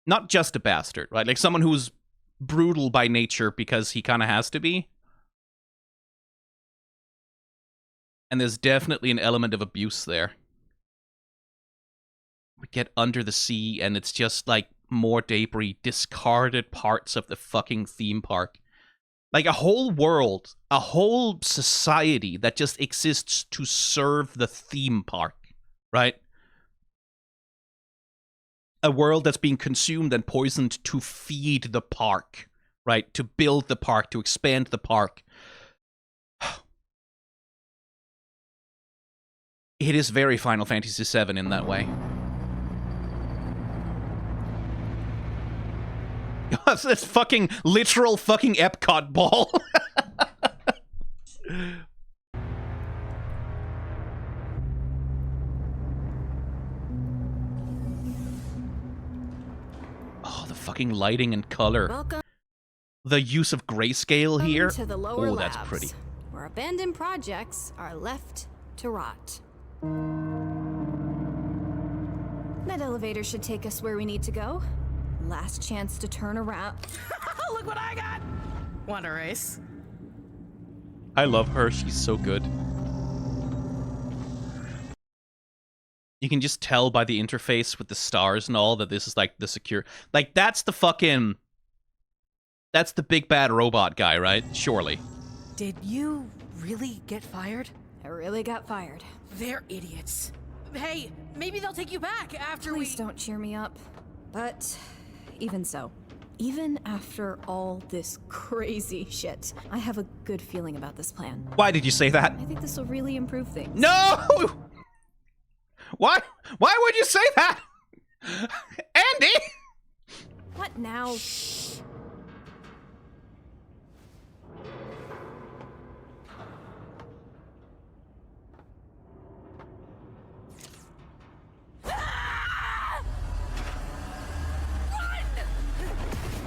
not just a bastard, right? Like, someone who's brutal by nature because he kind of has to be. And there's definitely an element of abuse there. We get under the sea, and it's just, like, more debris, discarded parts of the fucking theme park. Like, a whole world, a whole society that just exists to serve the theme park, right? A world that's being consumed and poisoned to feed the park, right? To build the park, to expand the park. It is very Final Fantasy VII in that way. It's this fucking literal fucking Epcot ball. Oh, the fucking lighting and color. Welcome. The use of grayscale here. To the lower Oh, that's labs, pretty. where abandoned projects are left to rot. That elevator should take us where we need to go. Last chance to turn around. Look what I got! Want a race? I love her. She's so good. You can just tell by the interface with the stars and all that this is like the secure... Like, that's the fucking... That's the big bad robot guy, right? Surely. Did you really get fired? I really got fired. They're idiots. Hey, maybe they'll take you back after Please don't cheer me up. But even so, even after all this crazy shit, I have a good feeling about this plan. Why did you say that? I think this will really improve things. No! Why would you say that? Andy! What now?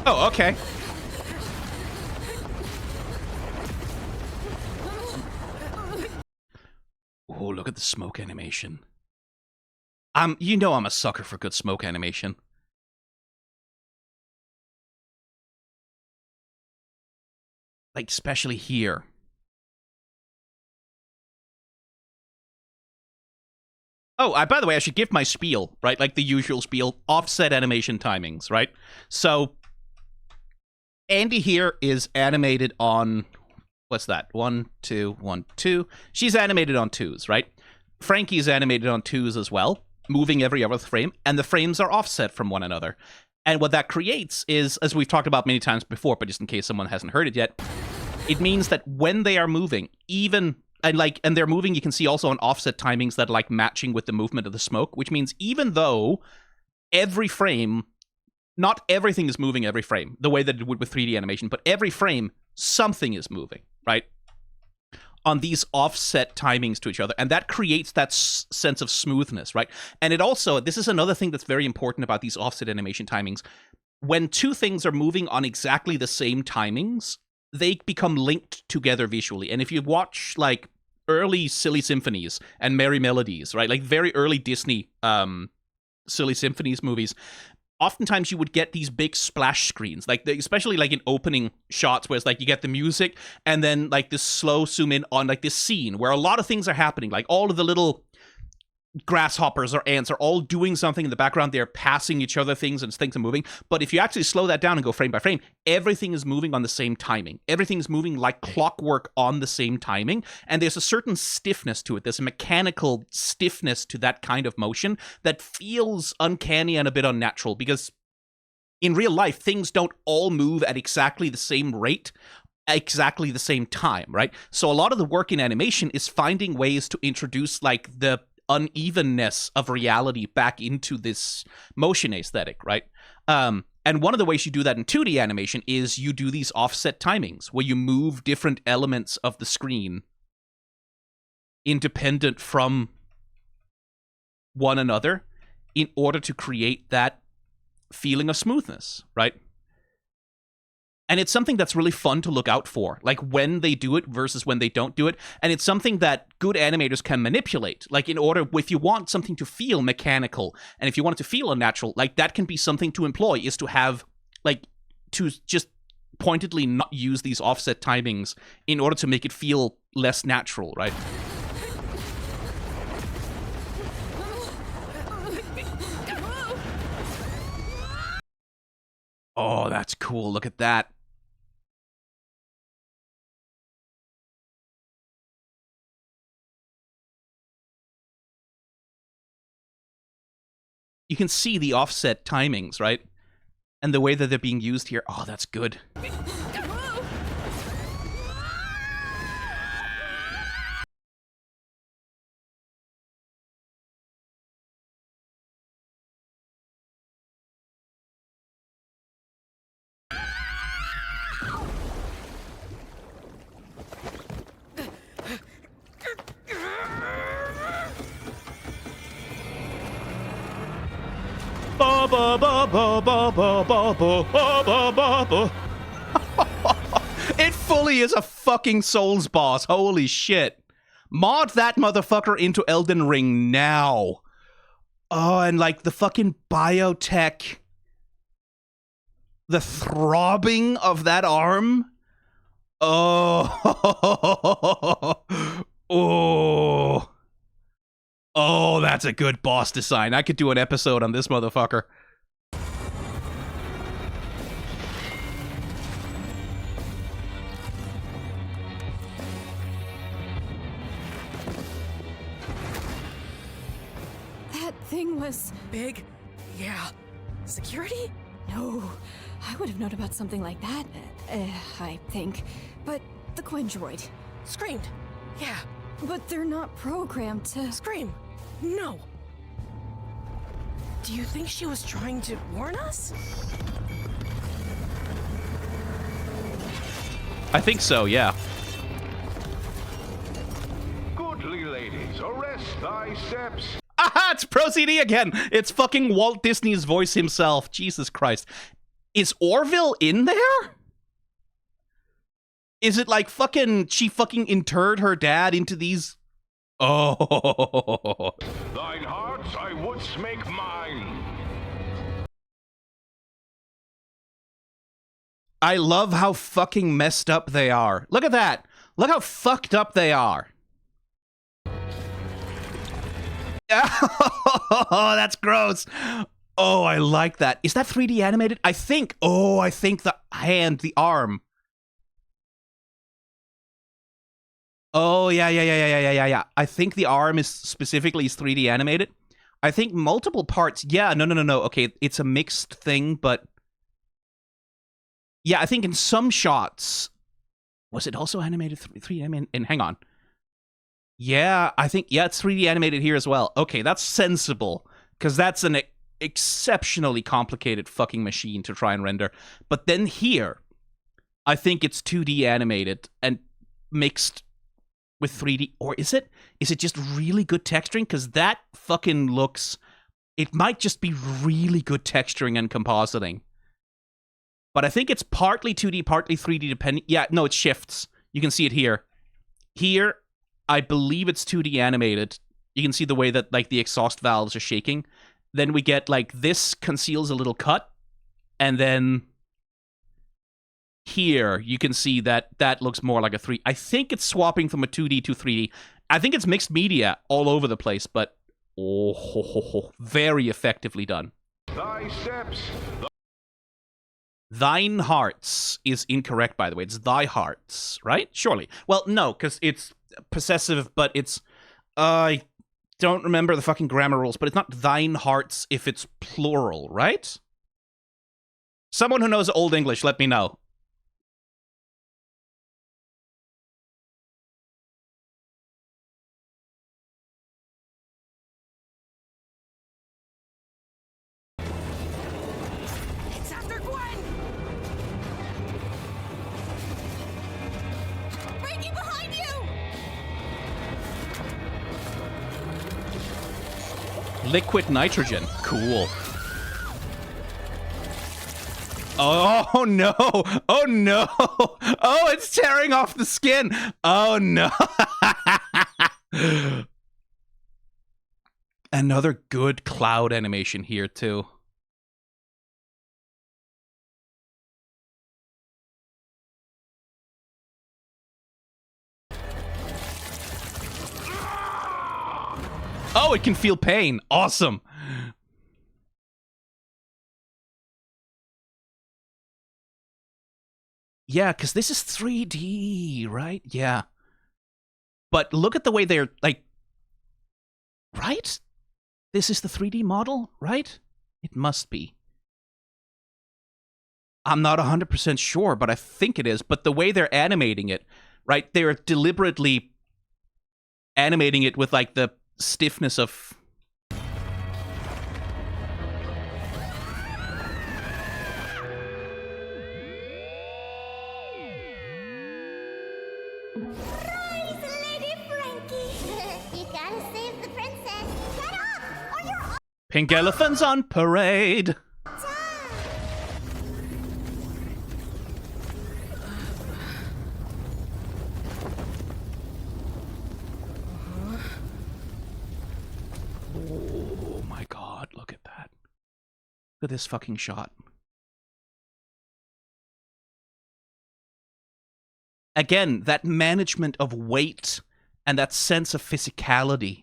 Oh, okay. Oh, look at the smoke animation. You know I'm a sucker for good smoke animation. Like, especially here. Oh, by the way, I should give my spiel, right? Like the usual spiel, offset animation timings, right? So, Andy here is animated on, what's that? 1, 2, 1, 2. She's animated on 2s, right? Frankie's animated on 2s as well, moving every other frame, and the frames are offset from one another. And what that creates is, as we've talked about many times before, but just in case someone hasn't heard it yet, it means that when they are moving, even, and they're moving, you can see also on offset timings that like matching with the movement of the smoke, which means even though every frame, not everything is moving every frame, the way that it would with 3D animation, but every frame, something is moving, right? On these offset timings to each other, and that creates that sense of smoothness, right? And it also, this is another thing that's very important about these offset animation timings. When two things are moving on exactly the same timings, they become linked together visually. And if you watch, like, early Silly Symphonies and Merry Melodies, right? Like, very early Disney Silly Symphonies movies, oftentimes you would get these big splash screens, like especially like in opening shots where it's like you get the music and then like this slow zoom in on like this scene where a lot of things are happening, like all of the little grasshoppers or ants are all doing something in the background. They're passing each other things and things are moving. But if you actually slow that down and go frame by frame, everything is moving on the same timing. Everything's moving like clockwork on the same timing. And there's a certain stiffness to it. There's a mechanical stiffness to that kind of motion that feels uncanny and a bit unnatural, because in real life, things don't all move at exactly the same rate, exactly the same time, right? So a lot of the work in animation is finding ways to introduce like the unevenness of reality back into this motion aesthetic, right? And one of the ways you do that in 2D animation is you do these offset timings where you move different elements of the screen independent from one another in order to create that feeling of smoothness, right? And it's something that's really fun to look out for, like when they do it versus when they don't do it. And it's something that good animators can manipulate. Like in order, if you want something to feel mechanical, and if you want it to feel unnatural, like that can be something to employ, is to have, like, to just pointedly not use these offset timings in order to make it feel less natural, right? Oh, that's cool. Look at that. You can see the offset timings, right? And the way that they're being used here. Oh, that's good. It fully is a fucking Souls boss. Holy shit. Mod that motherfucker into Elden Ring now. Oh, and like the fucking biotech. The throbbing of that arm. Oh. Oh. Oh, that's a good boss design. I could do an episode on this motherfucker. That thing was Big? Yeah. Security? No, I would have known about something like that, I think. But the Gwen droid. Screamed. Yeah. But they're not programmed to... Scream. No. Do you think she was trying to warn us? I think so, yeah. Goodly ladies, arrest thy steps. Aha! It's Pro CD again! It's fucking Walt Disney's voice himself. Jesus Christ. Is Orville in there? Is it like fucking... She fucking interred her dad into these... Oh. Thine hearts I wouldst make mine. I love how fucking messed up they are. Look at that. Look how fucked up they are. Oh, that's gross. Oh, I like that. Is that 3D animated? I think. Oh, I think the hand, the arm. Oh, yeah. I think the arm is specifically 3D animated. I think multiple parts. Yeah, no. Okay, it's a mixed thing, but yeah, I think in some shots, was it also animated 3D? And hang on. Yeah, I think, yeah, it's 3D animated here as well. Okay, that's sensible, because that's an exceptionally complicated fucking machine to try and render. But then here, I think it's 2D animated and mixed with 3D. Or is it? Is it just really good texturing? Because that fucking looks... It might just be really good texturing and compositing. But I think it's partly 2D, partly 3D depending... Yeah, no, it shifts. You can see it here. Here, I believe it's 2D animated. You can see the way that, like, the exhaust valves are shaking. Then we get, like, this conceals a little cut. And then here, you can see that that looks more like a 3D. I think it's swapping from a 2D to 3D. I think it's mixed media all over the place, but... Oh, very effectively done. Thy steps... Thine hearts is incorrect, by the way. It's thy hearts, right? Surely. Well, no, because it's possessive, but it's... I don't remember the fucking grammar rules, but it's not thine hearts if it's plural, right? Someone who knows Old English, let me know. It's after Gwen! Frankie, behind you! Liquid nitrogen. Cool. Oh no! Oh no! Oh, it's tearing off the skin! Oh no! Another good cloud animation here too. Oh, it can feel pain. Awesome. Yeah, because this is 3D, right? Yeah. But look at the way they're, like... Right? This is the 3D model, right? It must be. I'm not 100% sure, but I think it is. But the way they're animating it, right? They're deliberately animating it with, like, the stiffness of... Pink elephants on parade. Oh my god, look at that. Look at this fucking shot. Again, that management of weight and that sense of physicality.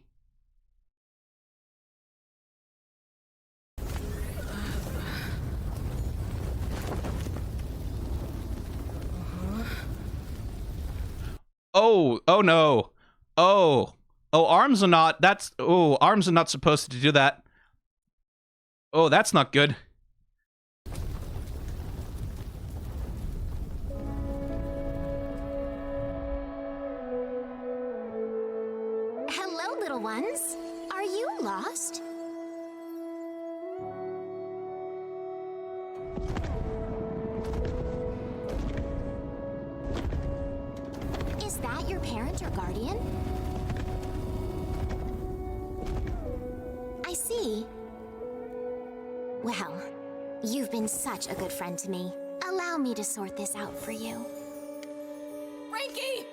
Oh no. Oh, arms are not, arms are not supposed to do that. Oh, that's not good. Hello, little ones. Are you lost? Is that your parent or guardian? I see. Well, you've been such a good friend to me. Allow me to sort this out for you. Frankie!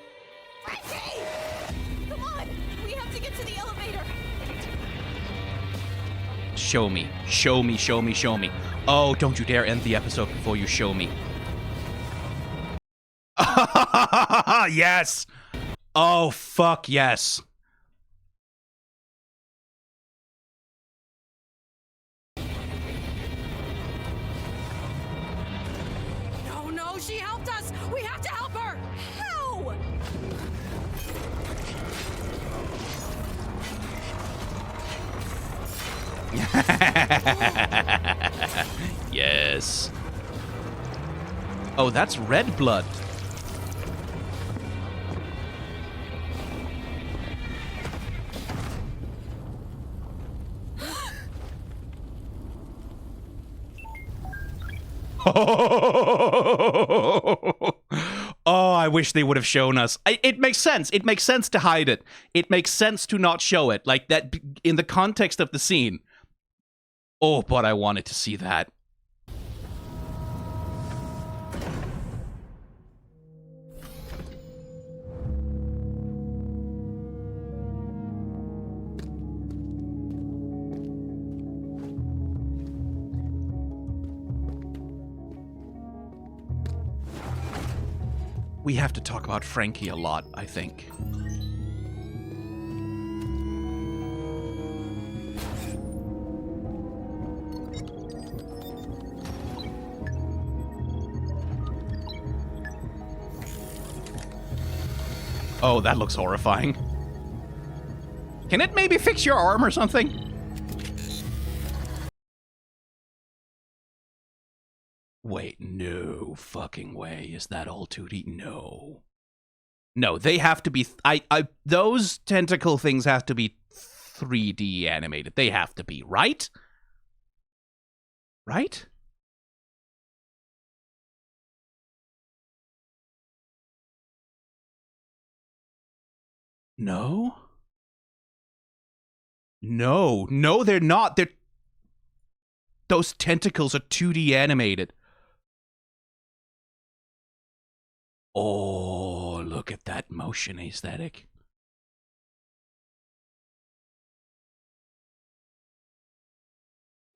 Frankie! Come on! We have to get to the elevator! Show me. Show me, show me, show me. Oh, don't you dare end the episode before you show me. Yes! Oh, fuck yes. No, no, she helped us! We have to help her! How? Yes. Oh, that's red blood. Oh, I wish they would have shown us. It makes sense. It makes sense to hide it. It makes sense to not show it. Like that in the context of the scene. Oh, but I wanted to see that. We have to talk about Frankie a lot, I think. Oh, that looks horrifying. Can it maybe fix your arm or something? Wait, no fucking way. Is that all 2D? No. No, they have to be... those tentacle things have to be 3D animated. They have to be, right? Right? No? No. No, they're not. They're... Those tentacles are 2D animated. Oh, look at that motion aesthetic.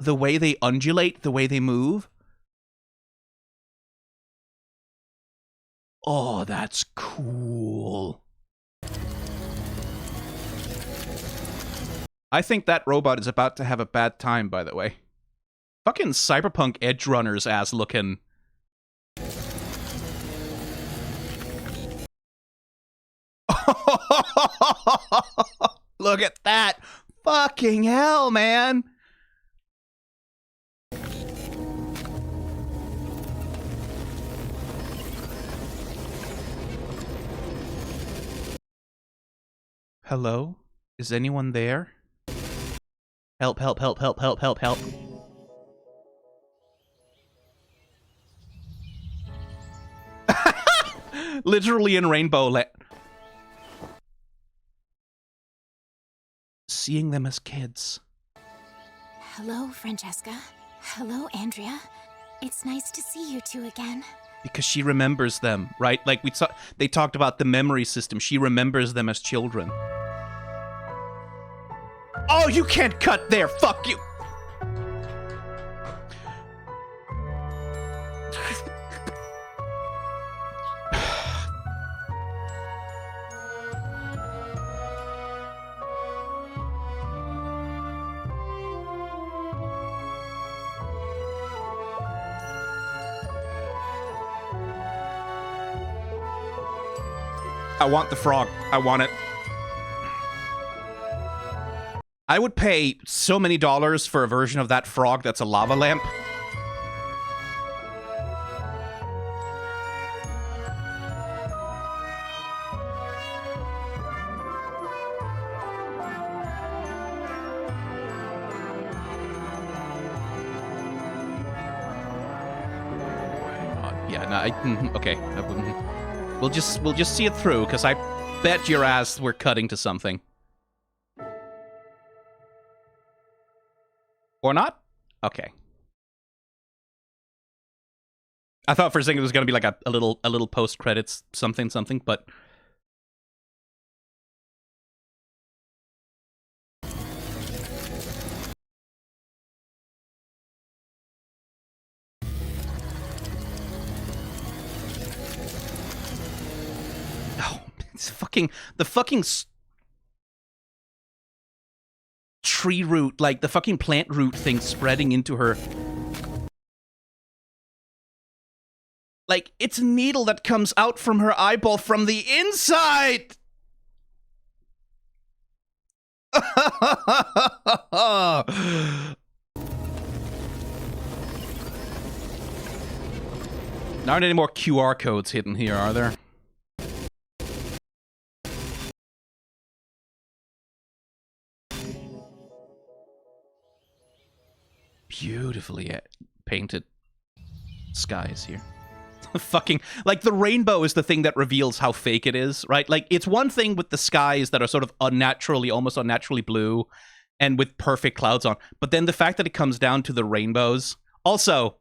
The way they undulate, the way they move. Oh, that's cool. I think that robot is about to have a bad time, by the way. Fucking Cyberpunk Edge Runners ass looking. Look at that. Fucking hell, man. Hello? Is anyone there? Help, help, help, help, help, help, help. Literally in rainbow let. Seeing them as kids. Hello, Francesca. Hello, Andrea. It's nice to see you two again. Because she remembers them, right? Like they talked about the memory system. She remembers them as children. Oh, you can't cut there. Fuck you. I want the frog. I want it. I would pay so many dollars for a version of that frog that's a lava lamp. Yeah, no, okay. We'll just see it through, because I bet your ass we're cutting to something. Or not? Okay. I thought for a second it was gonna be like a little post credits something, but It's the fucking tree root, like the fucking plant root thing spreading into her. Like, it's a needle that comes out from her eyeball from the inside! There aren't any more QR codes hidden here, are there? Beautifully painted skies here. Fucking, like, the rainbow is the thing that reveals how fake it is, right? Like, it's one thing with the skies that are sort of almost unnaturally blue and with perfect clouds on, but then the fact that it comes down to the rainbows. Also,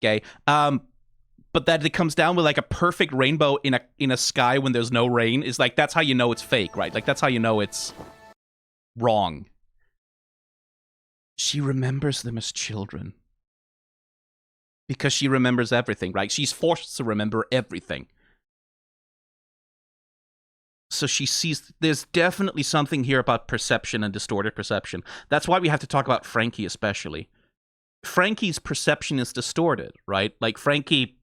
okay, but that it comes down with, like, a perfect rainbow in a sky when there's no rain is, like, that's how you know it's fake, right? Like, that's how you know it's wrong. She remembers them as children. Because she remembers everything, right? She's forced to remember everything. So she sees... There's definitely something here about perception and distorted perception. That's why we have to talk about Frankie especially. Frankie's perception is distorted, right? Like, Frankie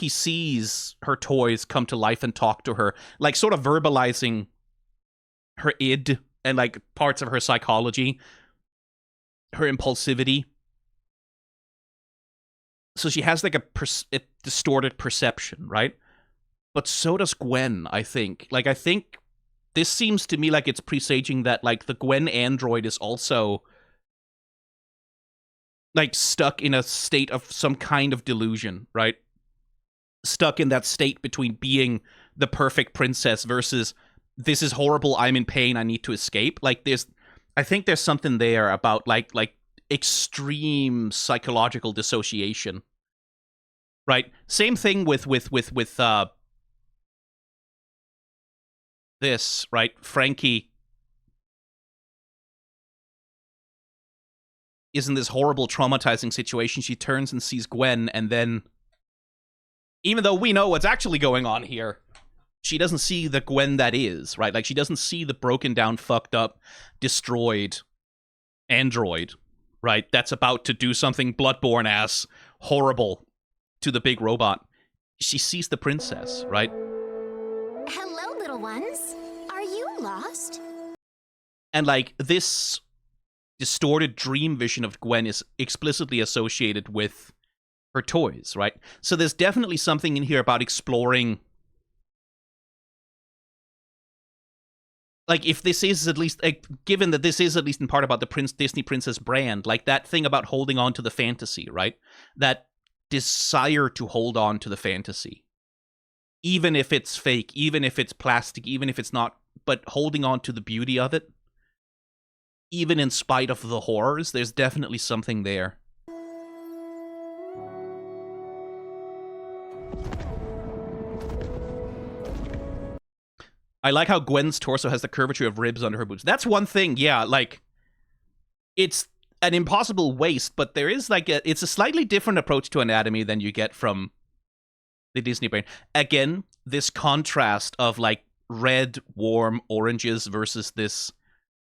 sees her toys come to life and talk to her, like, sort of verbalizing her id and, like, parts of her psychology, her impulsivity. So she has, like, a distorted perception, right? But so does Gwen, I think. Like, I think this seems to me like it's presaging that, like, the Gwen android is also, like, stuck in a state of some kind of delusion, right? Stuck in that state between being the perfect princess versus, this is horrible, I'm in pain, I need to escape. Like, I think there's something there about, like extreme psychological dissociation, right? Same thing with this, right? Frankie is in this horrible, traumatizing situation. She turns and sees Gwen, and then, even though we know what's actually going on here, she doesn't see the Gwen that is, right? Like, she doesn't see the broken down, fucked up, destroyed android, right? That's about to do something Bloodborne-ass horrible to the big robot. She sees the princess, right? Hello, little ones. Are you lost? And, like, this distorted dream vision of Gwen is explicitly associated with her toys, right? So there's definitely something in here about exploring, like, if this is at least, like, given that this is at least in part about the Disney Princess brand, like, that thing about holding on to the fantasy, right? That desire to hold on to the fantasy. Even if it's fake, even if it's plastic, even if it's not, but holding on to the beauty of it, even in spite of the horrors, there's definitely something there. I like how Gwen's torso has the curvature of ribs under her boots. That's one thing, yeah, like, it's an impossible waist, but there is, like, it's a slightly different approach to anatomy than you get from the Disney brand. Again, this contrast of, like, red, warm oranges versus this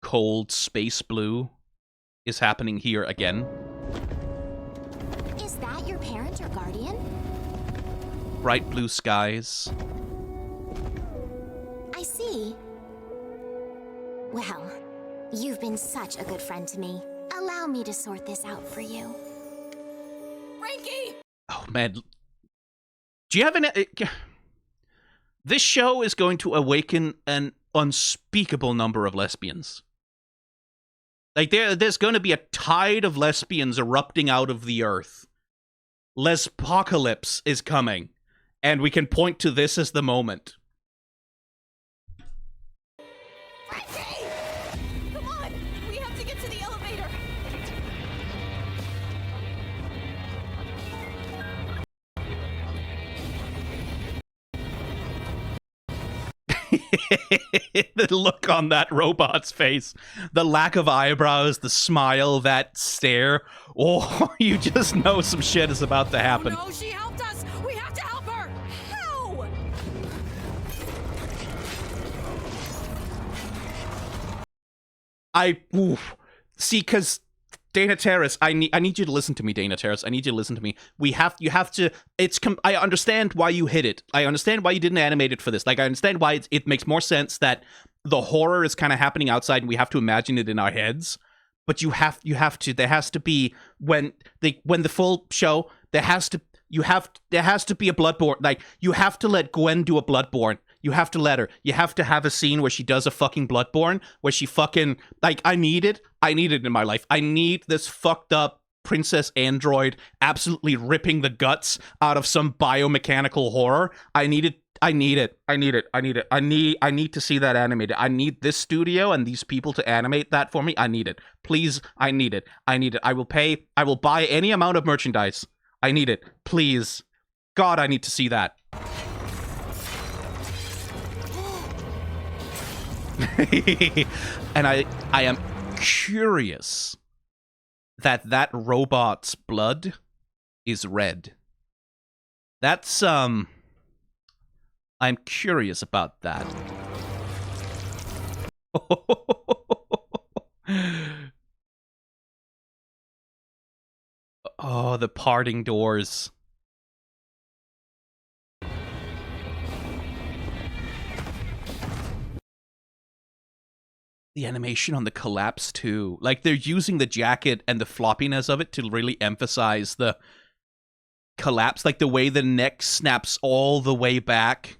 cold space blue is happening here again. Is that your parent or guardian? Bright blue skies. I see. Well, you've been such a good friend to me. Allow me to sort this out for you. Frankie! Oh, man. Do you have any... This show is going to awaken an unspeakable number of lesbians. Like, there's going to be a tide of lesbians erupting out of the earth. Lespocalypse is coming. And we can point to this as the moment. Frankie! Come on! We have to get to the elevator! The look on that robot's face, the lack of eyebrows, the smile, that stare. Oh, you just know some shit is about to happen. Oh no, she helped us! We have to help her! How? See, because Dana Terrace, I need you to listen to me, Dana Terrace. I need you to listen to me. You have to. I understand why you hit it. I understand why you didn't animate it for this. Like, I understand why it makes more sense that the horror is kind of happening outside and we have to imagine it in our heads. But you have to. There has to be when the full show. There has to be a Bloodborne. Like, you have to let Gwen do a Bloodborne. You have to let her. You have to have a scene where she does a fucking Bloodborne, where she fucking, like, I need it in my life. I need this fucked up princess android absolutely ripping the guts out of some biomechanical horror. I need it. I need to see that animated. I need this studio and these people to animate that for me. I need it. Please, I need it. I will buy any amount of merchandise. I need it. Please. God, I need to see that. And I am curious that robot's blood is red. That's I'm curious about that. Oh, the parting doors. The animation on the collapse, too. Like, they're using the jacket and the floppiness of it to really emphasize the collapse. Like, the way the neck snaps all the way back.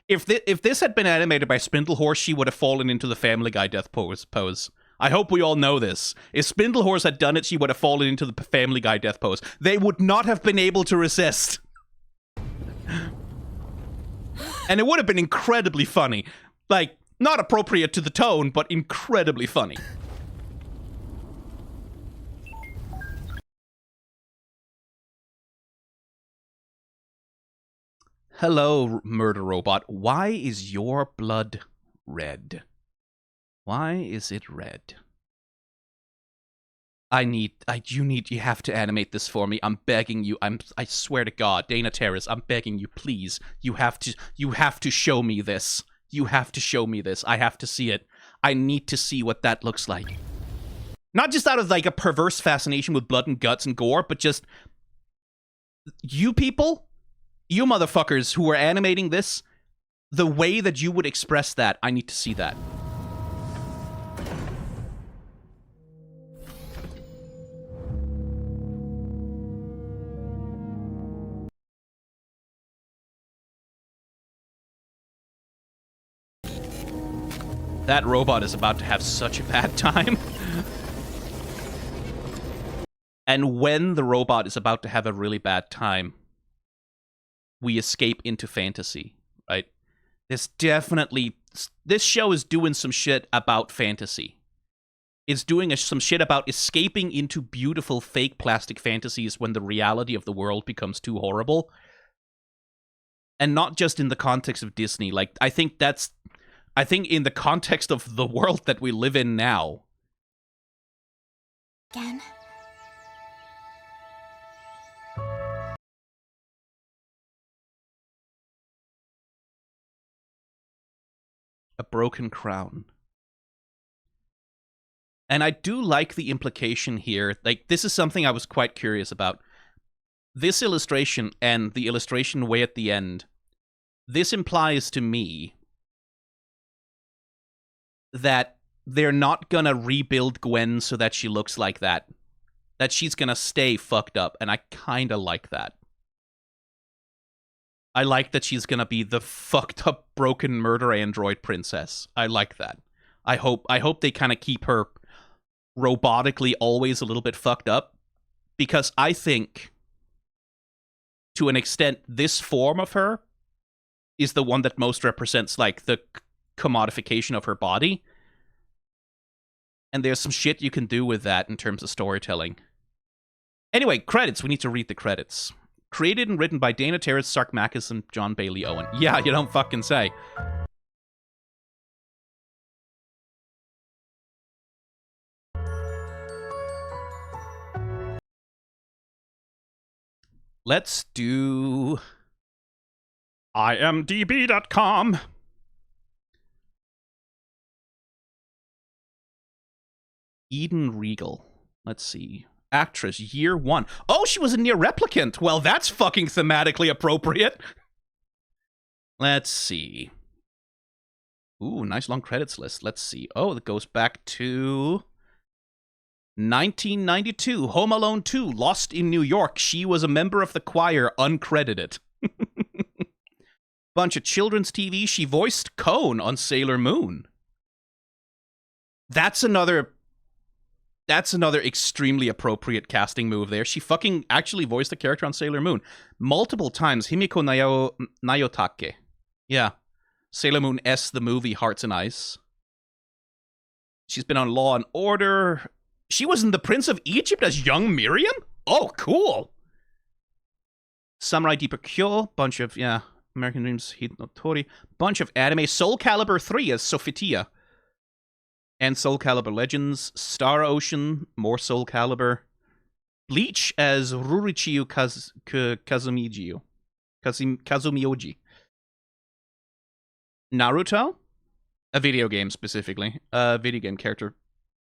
If this had been animated by Spindlehorse, she would have fallen into the Family Guy death pose. I hope we all know this. If Spindlehorse had done it, she would have fallen into the Family Guy death pose. They would not have been able to resist. And it would have been incredibly funny. Like, not appropriate to the tone, but incredibly funny. Hello, murder robot. Why is your blood red? Why is it red? You have to animate this for me. I'm begging you. I swear to God, Dana Terrace, I'm begging you, please. You have to show me this. You have to show me this. I have to see it. I need to see what that looks like. Not just out of, like, a perverse fascination with blood and guts and gore, but just you people, you motherfuckers who are animating this, the way that you would express that, I need to see that. That robot is about to have such a bad time. And when the robot is about to have a really bad time, we escape into fantasy, right? This show is doing some shit about fantasy. It's doing some shit about escaping into beautiful fake plastic fantasies when the reality of the world becomes too horrible. And not just in the context of Disney. Like, I think in the context of the world that we live in now. Again. A broken crown. And I do like the implication here. Like, this is something I was quite curious about. This illustration and the illustration way at the end, this implies to me that they're not gonna rebuild Gwen so that she looks like that. That she's gonna stay fucked up, and I kinda like that. I like that she's gonna be the fucked up, broken murder android princess. I like that. I hope they kind of keep her robotically always a little bit fucked up, because I think, to an extent, this form of her is the one that most represents, like, the commodification of her body. And there's some shit you can do with that in terms of storytelling. Anyway, credits. We need to read the credits. Created and written by Dana Terrace, Sark Makis, and John Bailey Owen. Yeah, you don't fucking say. Let's do imdb.com. Eden Regal. Let's see. Actress, year 1. Oh, she was a near replicant. Well, that's fucking thematically appropriate. Let's see. Ooh, nice long credits list. Let's see. Oh, that goes back to 1992. Home Alone 2, Lost in New York. She was a member of the choir, uncredited. Bunch of children's TV. She voiced Cone on Sailor Moon. That's another extremely appropriate casting move there. She fucking actually voiced the character on Sailor Moon multiple times. Himiko Nayotake. Yeah. Sailor Moon S, the movie, Hearts and Ice. She's been on Law and Order. She was in The Prince of Egypt as young Miriam? Oh, cool. Samurai Deeper Kyo. Bunch of, yeah. American Dreams, Hit no Tori. Bunch of anime. Soul Calibur 3 as Sophitia. And Soul Calibur Legends, Star Ocean, more Soul Calibur. Bleach as Rurichiyu Kazumioji. Naruto, a video game specifically, a video game character.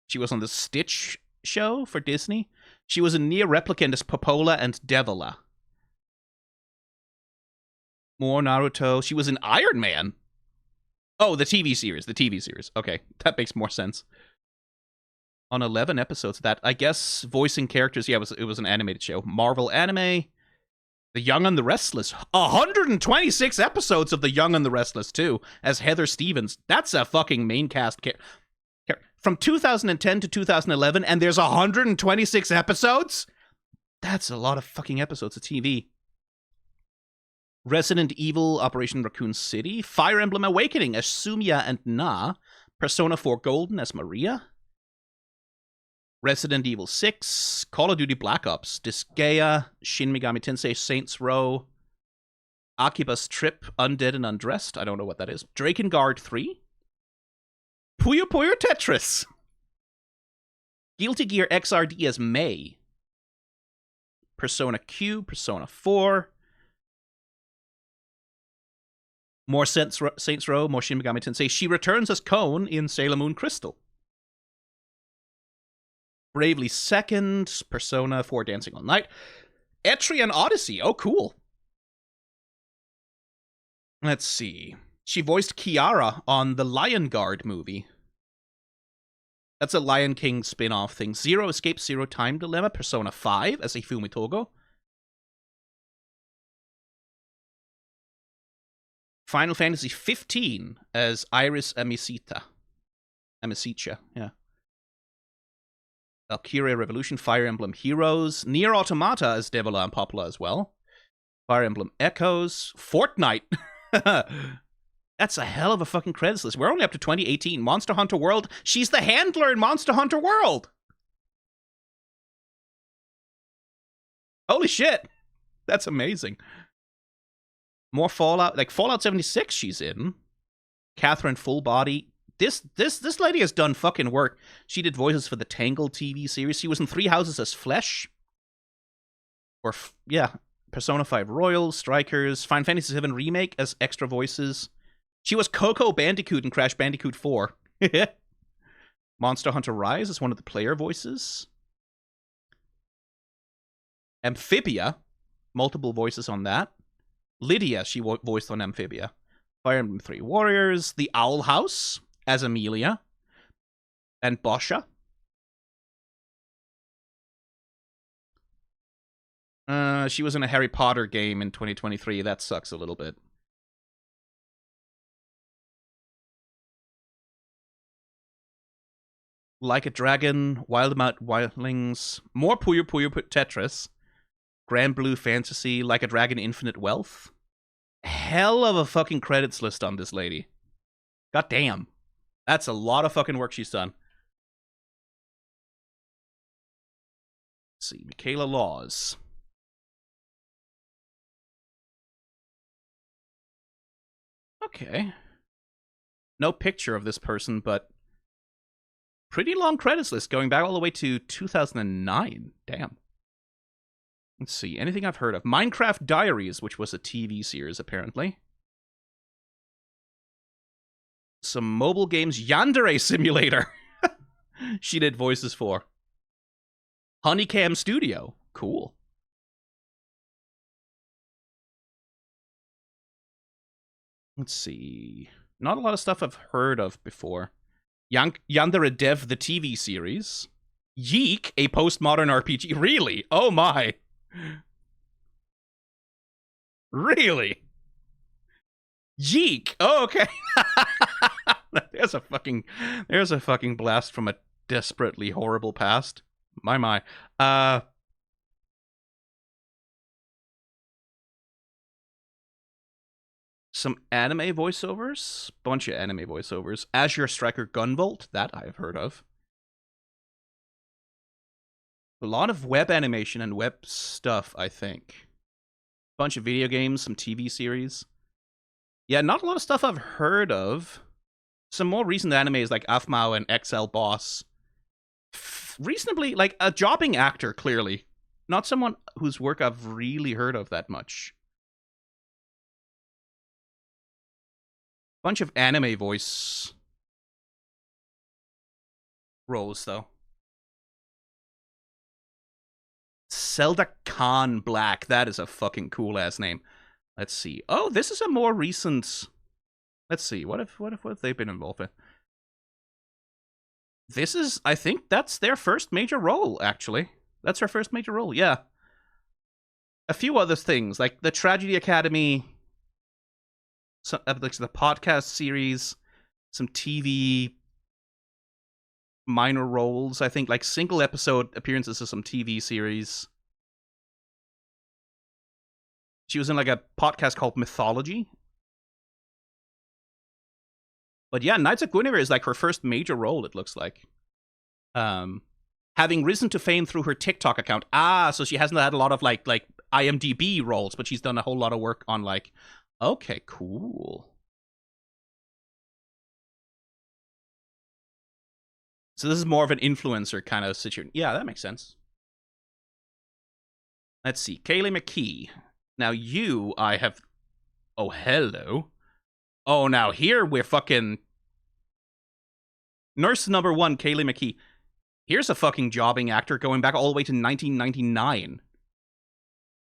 She was on the Stitch show for Disney. She was a near replicant as Popola and Devila. More Naruto. She was in Iron Man. Oh, the TV series. Okay, that makes more sense. On 11 episodes of that, I guess voicing characters, yeah, it was an animated show. Marvel anime, The Young and the Restless. 126 episodes of The Young and the Restless, too, as Heather Stevens. That's a fucking main cast from 2010 to 2011, and there's 126 episodes? That's a lot of fucking episodes of TV. Resident Evil Operation Raccoon City, Fire Emblem Awakening as Sumia and Na, Persona 4 Golden as Maria, Resident Evil 6, Call of Duty Black Ops, Disgaea, Shin Megami Tensei Saints Row, Akiba's Trip, Undead and Undressed, I don't know what that is, Drakengard 3, Puyo Puyo Tetris, Guilty Gear XRD as May, Persona Q, Persona 4, more Saints Row, more Shin Megami Tensei. She returns as Cone in Sailor Moon Crystal. Bravely Second, Persona 4 Dancing All Night. Etrian Odyssey, oh cool. Let's see. She voiced Kiara on the Lion Guard movie. That's a Lion King spin-off thing. Zero Escape, Zero Time Dilemma, Persona 5 as Ifumi Togo. Final Fantasy 15 as Iris Amisita. Amicitia, yeah. Valkyria Revolution, Fire Emblem Heroes. Nier Automata as Devila and Popula as well. Fire Emblem Echoes. Fortnite. That's a hell of a fucking credits list. We're only up to 2018. Monster Hunter World. She's the handler in Monster Hunter World. Holy shit. That's amazing. More Fallout, like Fallout 76 she's in. Catherine Full Body. This lady has done fucking work. She did voices for the Tangled TV series. She was in Three Houses as Flesh. Or, yeah, Persona 5 Royal, Strikers, Final Fantasy 7 Remake as extra voices. She was Coco Bandicoot in Crash Bandicoot 4. Monster Hunter Rise is one of the player voices. Amphibia, multiple voices on that. Lydia, she voiced on Amphibia. Fire Emblem 3 Warriors. The Owl House as Amelia. And Boscha. She was in a Harry Potter game in 2023. That sucks a little bit. Like a Dragon, Wildemount Wildlings, more Puyo Puyo Tetris, Grand Blue Fantasy, Like a Dragon Infinite Wealth. Hell of a fucking credits list on this lady. God damn. That's a lot of fucking work she's done. Let's see, Michaela Laws. Okay. No picture of this person, but pretty long credits list going back all the way to 2009. Damn. Let's see, anything I've heard of. Minecraft Diaries, which was a TV series, apparently. Some mobile games. Yandere Simulator. She did voices for. Honeycam Studio. Cool. Let's see. Not a lot of stuff I've heard of before. Yandere Dev, the TV series. Yeek, a postmodern RPG. Really? Oh my. Really? Yeek. Oh, okay. There's a fucking blast from a desperately horrible past. My. Some anime voiceovers. Bunch of anime voiceovers. Azure Striker Gunvolt. That I've heard of. A lot of web animation and web stuff, I think. Bunch of video games, some TV series. Yeah, not a lot of stuff I've heard of. Some more recent animes like Afmao and XL Boss. Reasonably, like, a jobbing actor, clearly. Not someone whose work I've really heard of that much. Bunch of anime voice roles, though. Zelda Khan Black. That is a fucking cool-ass name. Let's see. Oh, this is a more recent... Let's see. What have they been involved in? This is... I think that's their first major role, actually. That's her first major role, yeah. A few other things, like the Tragedy Academy... Some, like the podcast series... Some TV... minor roles, I think, like single episode appearances of some TV series. She was in like a podcast called Mythology. But yeah, Knights of Guinevere is like her first major role, it looks like. Having risen to fame through her TikTok account. Ah, so she hasn't had a lot of like IMDb roles, but she's done a whole lot of work on like... Okay, cool. So this is more of an influencer kind of situation. Yeah, that makes sense. Let's see. Kaylee McKee. Now you, I have... Oh, hello. Oh, now here we're fucking... Nurse number 1, Kaylee McKee. Here's a fucking jobbing actor going back all the way to 1999.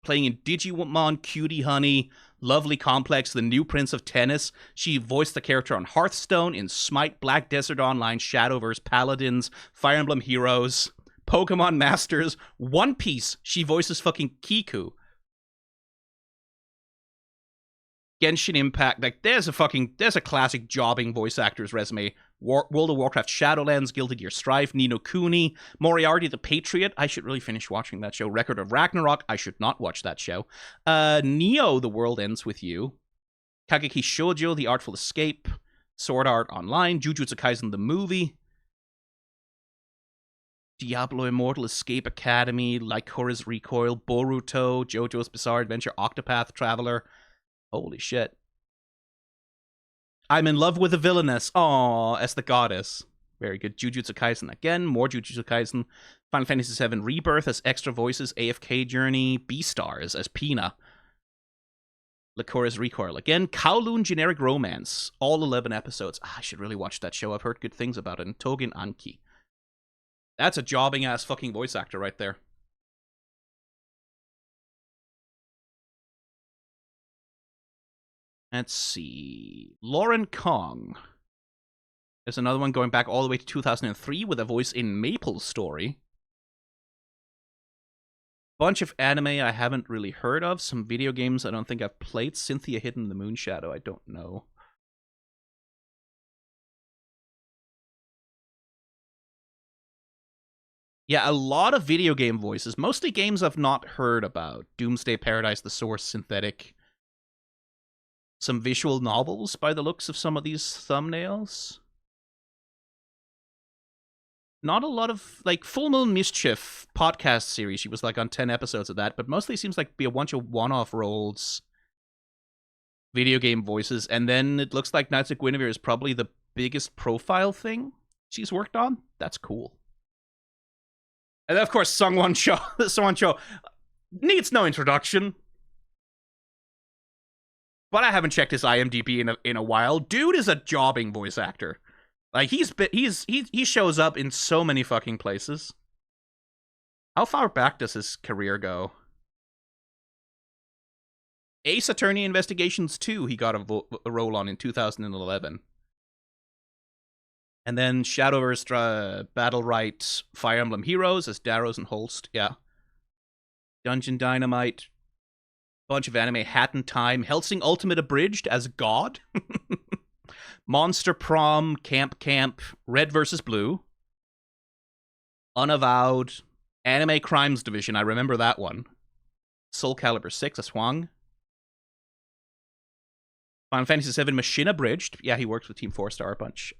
Playing in Digimon, Cutie Honey, Lovely Complex, The New Prince of Tennis. She voiced the character on Hearthstone, in Smite, Black Desert Online, Shadowverse, Paladins, Fire Emblem Heroes, Pokemon Masters, One Piece. She voices fucking Kiku. Genshin Impact. Like, there's a classic jobbing voice actor's resume. World of Warcraft Shadowlands, Guilty Gear Strive, Ni no Kuni, Moriarty the Patriot. I should really finish watching that show. Record of Ragnarok. I should not watch that show. Neo, The World Ends With You. Kageki Shoujo, The Artful Escape. Sword Art Online. Jujutsu Kaisen the Movie. Diablo Immortal, Escape Academy, Lycora's Recoil, Boruto, JoJo's Bizarre Adventure, Octopath Traveler. Holy shit. I'm in love with the villainess. Aww, as the goddess. Very good. Jujutsu Kaisen again. More Jujutsu Kaisen. Final Fantasy VII Rebirth as extra voices. AFK Journey. Beastars as Pina. Lycora's Recoil again. Kowloon Generic Romance. All 11 episodes. I should really watch that show. I've heard good things about it. And Togin Anki. That's a jobbing ass fucking voice actor right there. Let's see. Lauren Kong. There's another one going back all the way to 2003 with a voice in Maple Story. Bunch of anime I haven't really heard of. Some video games I don't think I've played. Cynthia Hidden in the Moonshadow. I don't know. Yeah, a lot of video game voices. Mostly games I've not heard about. Doomsday Paradise, The Source, Synthetic. Some visual novels by the looks of some of these thumbnails. Not a lot of, like, Full Moon Mischief podcast series. She was, like, on 10 episodes of that, but mostly seems like be a bunch of one-off roles. Video game voices, and then it looks like Knights of Guinevere is probably the biggest profile thing she's worked on. That's cool. And then, of course, Sungwon Cho. Sungwon Cho. Needs no introduction. But I haven't checked his IMDb in a while. Dude is a jobbing voice actor. Like, he shows up in so many fucking places. How far back does his career go? Ace Attorney Investigations 2, he got a role on in 2011. And then Shadowverse Battle Right Fire Emblem Heroes as Darrows and Holst, yeah. Dungeon Dynamite, bunch of anime, Hat in Time, Hellsing Ultimate Abridged as God. Monster Prom, Camp, Red vs. Blue. Unavowed, Anime Crimes Division, I remember that one. Soul Calibur 6 as Huang. Final Fantasy VII Machine Abridged. Yeah, he works with Team 4-Star a bunch.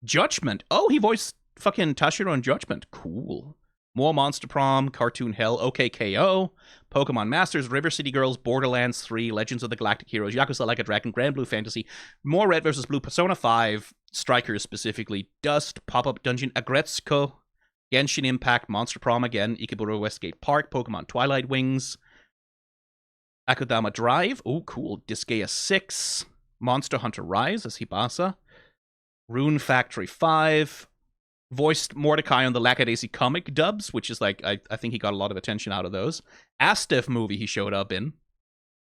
Judgment. Oh, he voiced fucking Tashiro in Judgment. Cool. More Monster Prom, Cartoon Hell, OKKO, Pokemon Masters, River City Girls, Borderlands 3, Legends of the Galactic Heroes, Yakuza Like a Dragon, Grand Blue Fantasy, more Red vs. Blue, Persona 5, Strikers specifically, Dust, Pop-Up Dungeon, Agretsuko, Genshin Impact, Monster Prom again, Ikeburo Westgate Park, Pokemon Twilight Wings, Akudama Drive, oh cool, Disgaea 6, Monster Hunter Rise as Hibasa, Rune Factory 5, voiced Mordecai on the Lackadaisy comic dubs, which is like, I think he got a lot of attention out of those. Astef movie he showed up in.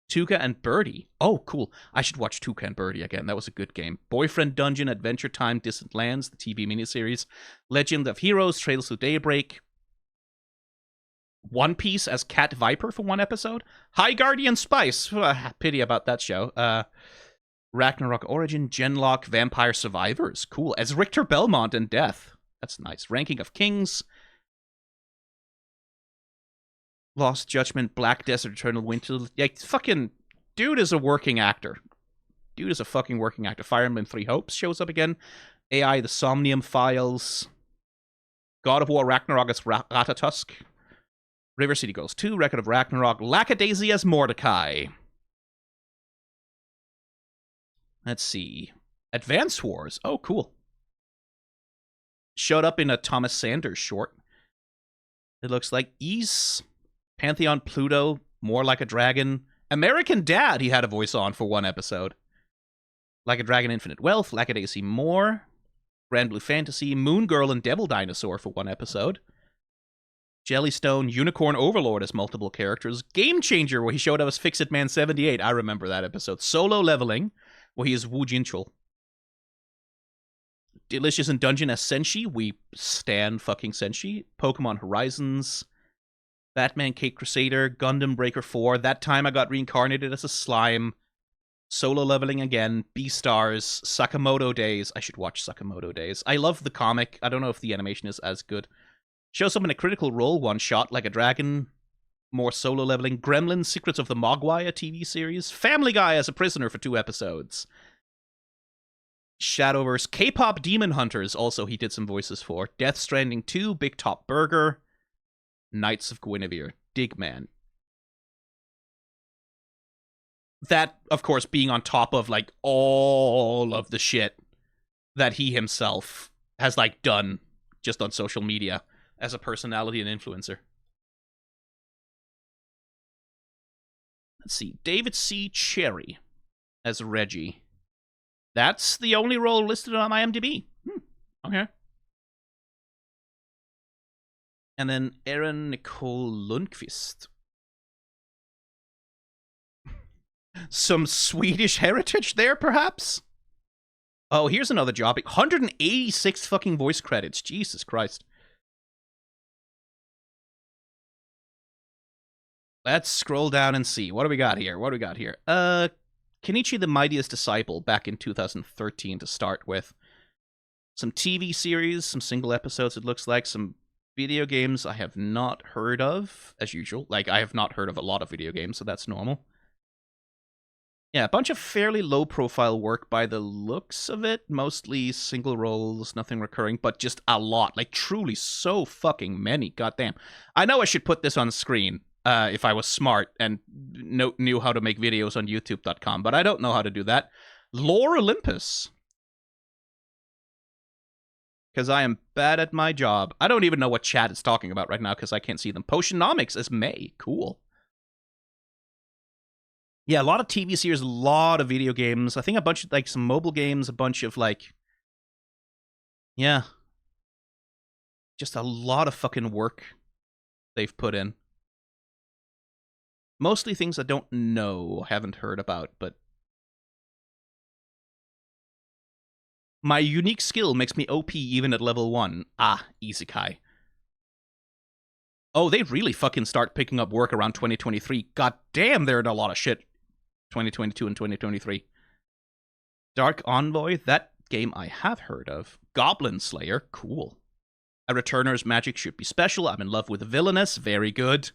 Tuca and Birdie. Oh, cool. I should watch Tuca and Birdie again. That was a good game. Boyfriend Dungeon, Adventure Time, Distant Lands, the TV miniseries. Legend of Heroes, Trails to Daybreak. One Piece as Cat Viper for one episode. High Guardian Spice. Pity about that show. Ragnarok Origin, Genlock, Vampire Survivors. Cool. As Richter Belmont in Death. That's nice. Ranking of Kings. Lost Judgment, Black Desert, Eternal Winter. Yeah, fucking dude is a working actor. Dude is a fucking working actor. Fire Emblem Three Hopes shows up again. AI, The Somnium Files. God of War Ragnarok as Ratatusk. River City Girls 2, Record of Ragnarok. Lackadaisy as Mordecai. Let's see. Advance Wars. Oh, cool. Showed up in a Thomas Sanders short. It looks like Ease, Pantheon Pluto, More Like a Dragon. American Dad he had a voice on for one episode. Like a Dragon Infinite Wealth, Lackadaisy More, Grand Blue Fantasy, Moon Girl and Devil Dinosaur for one episode. Jellystone, Unicorn Overlord as multiple characters. Game Changer, where he showed up as Fix-It Man 78. I remember that episode. Solo Leveling, where he is Wu Jinchul. Delicious in Dungeon as Senshi. We stan fucking Senshi. Pokemon Horizons. Batman Caped Crusader. Gundam Breaker 4. That time I got reincarnated as a slime. Solo Leveling again. Beastars. Sakamoto Days. I should watch Sakamoto Days. I love the comic. I don't know if the animation is as good. Shows up in a Critical Role one-shot Like a Dragon. More Solo Leveling. Gremlins Secrets of the Mogwai, a TV series. Family Guy as a prisoner for 2 episodes. Shadowverse, K-Pop Demon Hunters, also he did some voices for. Death Stranding 2, Big Top Burger, Knights of Guinevere, Digman. That, of course, being on top of, like, all of the shit that he himself has, like, done just on social media as a personality and influencer. Let's see, David C. Cherry as Reggie. That's the only role listed on IMDb. Okay. And then Erin Nicole Lundqvist. Some Swedish heritage there, perhaps? Oh, here's another job. 186 fucking voice credits. Jesus Christ. Let's scroll down and see. What do we got here? Kenichi the Mightiest Disciple back in 2013 to start with. Some TV series, some single episodes it looks like, some video games I have not heard of, as usual. Like, I have not heard of a lot of video games, so that's normal. Yeah, a bunch of fairly low-profile work by the looks of it. Mostly single roles, nothing recurring, but just a lot. Like, truly so fucking many, goddamn. I know I should put this on screen. If I was smart and knew how to make videos on YouTube.com, but I don't know how to do that. Lore Olympus. because I am bad at my job. I don't even know what chat is talking about right now because I can't see them. Potionomics is May. Cool. Yeah, a lot of TV series, a lot of video games. I think a bunch of, like, some mobile games, a bunch of, like... Yeah. Just a lot of fucking work they've put in. Mostly things I don't know, haven't heard about, but... My unique skill makes me OP even at level 1. Ah, Isekai. Oh, they really fucking start picking up work around 2023. God damn, they're in a lot of shit. 2022 and 2023. Dark Envoy, that game I have heard of. Goblin Slayer, cool. A Returner's magic should be special. I'm in love with the Villainous, very good.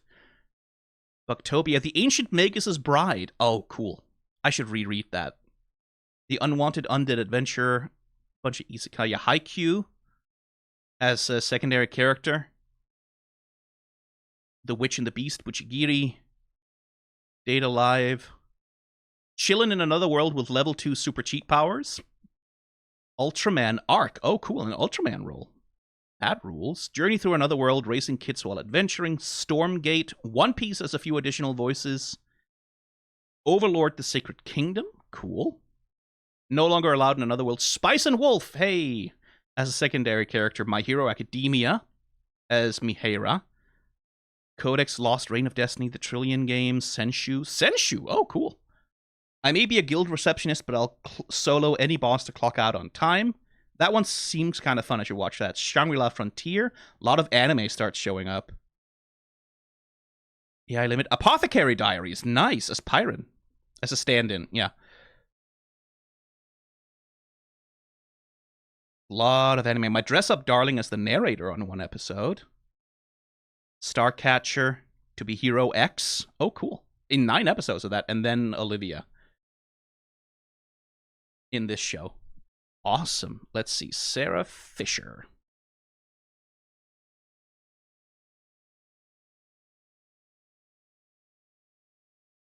Bucktopia, The Ancient Magus's Bride. Oh, cool. I should reread that. The Unwanted Undead Adventure. Bunch of Isekai. Haikyuu as a secondary character. The Witch and the Beast, Buchigiri. Data Live. Chillin' in Another World with level 2 super cheat powers. Ultraman Arc. Oh, cool. An Ultraman role. That rules. Journey Through Another World, raising kids while adventuring. Stormgate. One Piece has a few additional voices. Overlord, The Sacred Kingdom. Cool. No Longer Allowed in Another World. Spice and Wolf. Hey. As a secondary character. My Hero Academia as Miheira. Codex Lost Reign of Destiny. The Trillion Games. Senshu. Senshu. Oh, cool. I may be a guild receptionist, but I'll solo any boss to clock out on time. That one seems kind of fun. I should watch that. Shangri-La Frontier. A lot of anime starts showing up. Yeah, I limit. Apothecary Diaries. Nice. As Pyron. As a stand-in. Yeah. A lot of anime. My dress-up darling as the narrator on one episode. Starcatcher. To be Hero X. Oh, cool. In 9 episodes of that. And then Olivia. In this show. Awesome. Let's see. Sarah Fisher.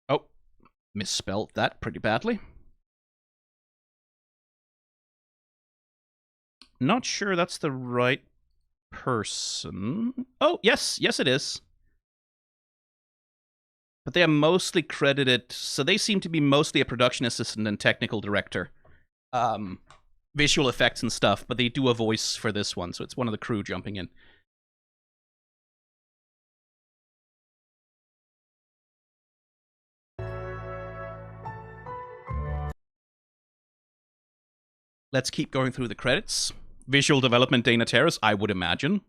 Oh, misspelled that pretty badly. Not sure that's the right person. Oh, yes. Yes, it is. But they are mostly credited... So they seem to be mostly a production assistant and technical director. Visual effects and stuff, but they do a voice for this one, so it's one of the crew jumping in. Let's keep going through the credits. Visual development, Dana Terrace, I would imagine.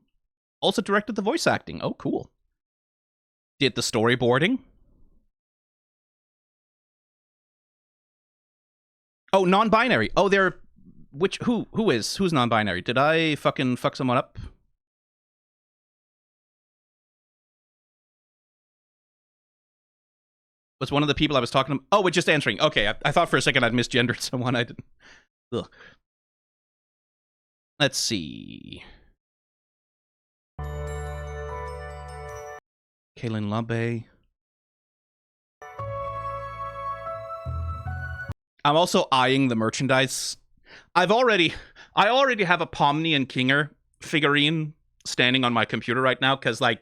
Also directed the voice acting. Oh, cool. Did the storyboarding. Oh, non-binary. Oh, they're... Who's non-binary? Did I fucking fuck someone up? Was one of the people I was talking to... Oh, we're just answering. Okay, I thought for a second I'd misgendered someone. I didn't... Ugh. Let's see. Kaylin Labe. I'm also eyeing the merchandise. I already have a Pomni and Kinger figurine standing on my computer right now, because, like,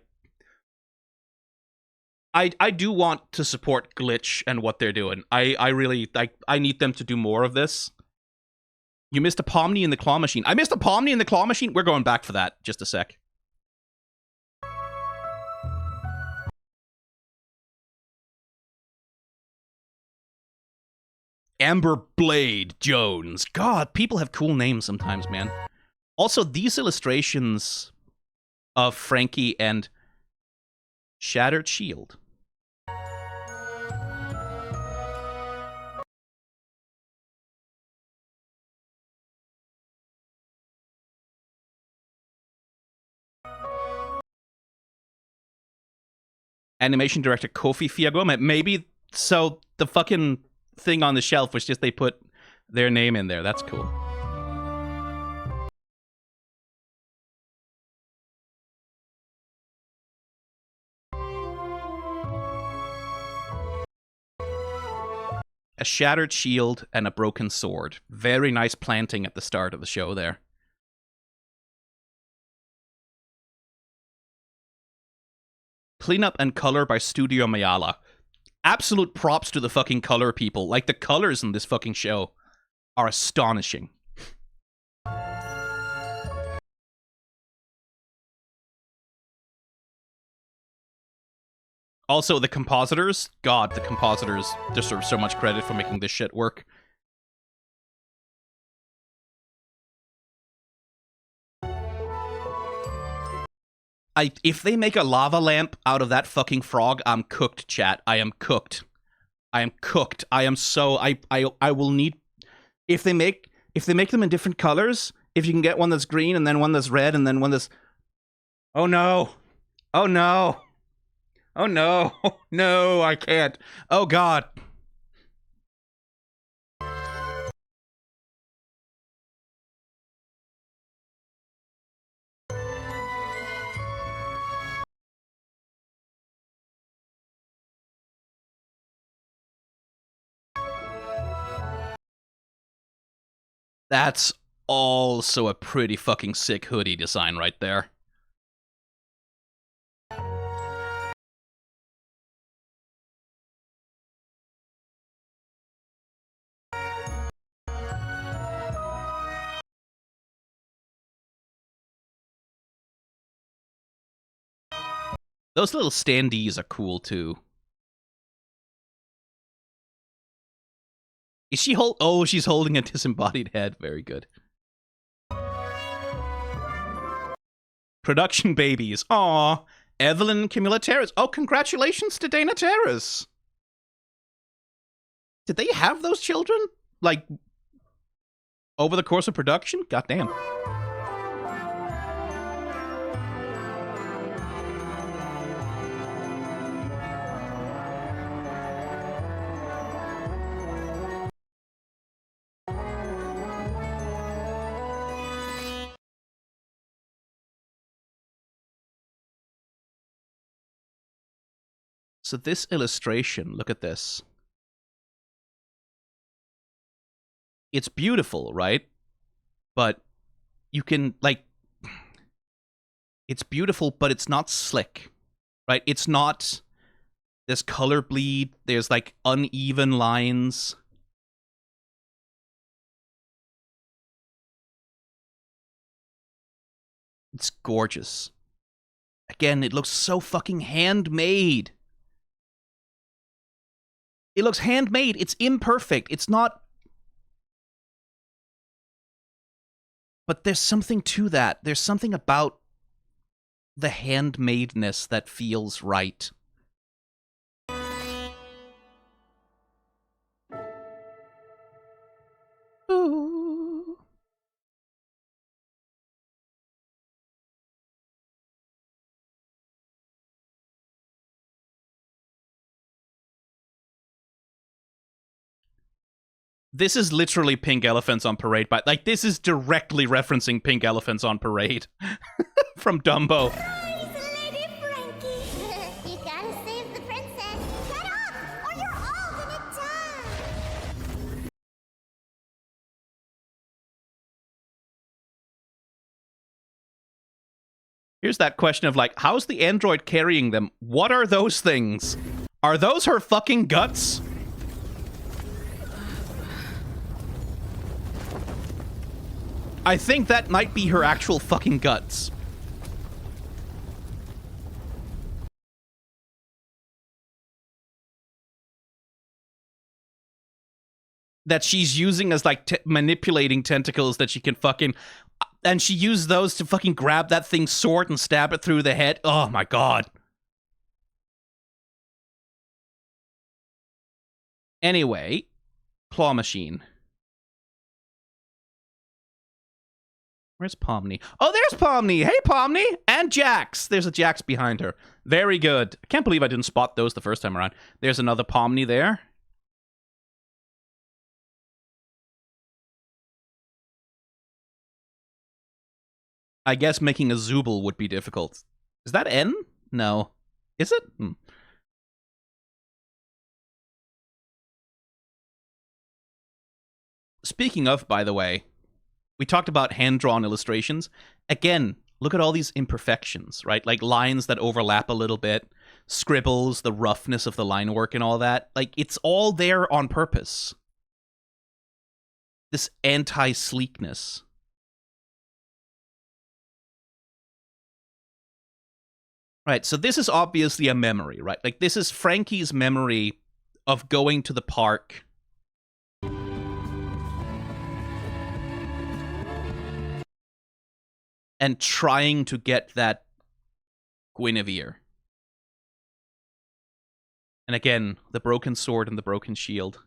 I do want to support Glitch and what they're doing. I really, like, I need them to do more of this. You missed a Pomni in the Claw Machine. I missed a Pomni in the Claw Machine? We're going back for that. Just a sec. Amber Blade Jones. God, people have cool names sometimes, man. Also, these illustrations of Frankie and Shattered Shield. Animation director Kofi Fiago. Maybe, so the fucking thing on the shelf was just they put their name in there. That's cool. A shattered shield and a broken sword. Very nice planting at the start of the show there. Cleanup and color by Studio Mayala. Absolute props to the fucking color people. Like, the colors in this fucking show are astonishing. Also, the compositors. God, the compositors deserve so much credit for making this shit work. If they make a lava lamp out of that fucking frog, I'm cooked, chat. I am cooked. I am cooked. I am so... I will need... If they make them in different colors, if you can get one that's green and then one that's red and then one that's... Oh no. Oh no. Oh no. No, I can't. Oh god. That's also a pretty fucking sick hoodie design right there. Those little standees are cool too. Is she Oh, she's holding a disembodied head. Very good. Production babies. Aw. Evelyn and Camilla Terrace. Oh, congratulations to Dana Terrace. Did they have those children? Like, over the course of production? Goddamn. So this illustration, look at this. It's beautiful, right? But you can, like... It's beautiful, but it's not slick, right? It's not... There's color bleed, there's, like, uneven lines. It's gorgeous. Again, it looks so fucking handmade. It looks handmade. It's imperfect. It's not... But there's something to that. There's something about the handmadeness that feels right. Ooh. This is literally Pink Elephants on Parade, but like this is directly referencing Pink Elephants on Parade from Dumbo. Lady Frankie! You gotta save the princess! Get up, or you're all gonna die! Here's that question of like, how's the android carrying them? What are those things? Are those her fucking guts? I think that might be her actual fucking guts. That she's using as like manipulating tentacles that she can fucking... And she used those to fucking grab that thing's sword and stab it through the head. Oh my god. Anyway, claw machine. Where's Pomni? Oh, there's Pomni! Hey, Pomni! And Jax! There's a Jax behind her. Very good. I can't believe I didn't spot those the first time around. There's another Pomni there. I guess making a Zooble would be difficult. Is that N? No. Is it? Speaking of, by the way, we talked about hand-drawn illustrations. Again, Look at all these imperfections, right? Like lines that overlap a little bit, scribbles, the roughness of the line work and all that. Like, it's all there on purpose. This anti-sleekness. Right, so this is obviously a memory, right? Like, this is Frankie's memory of going to the park and trying to get that Guinevere. And again, the broken sword and the broken shield.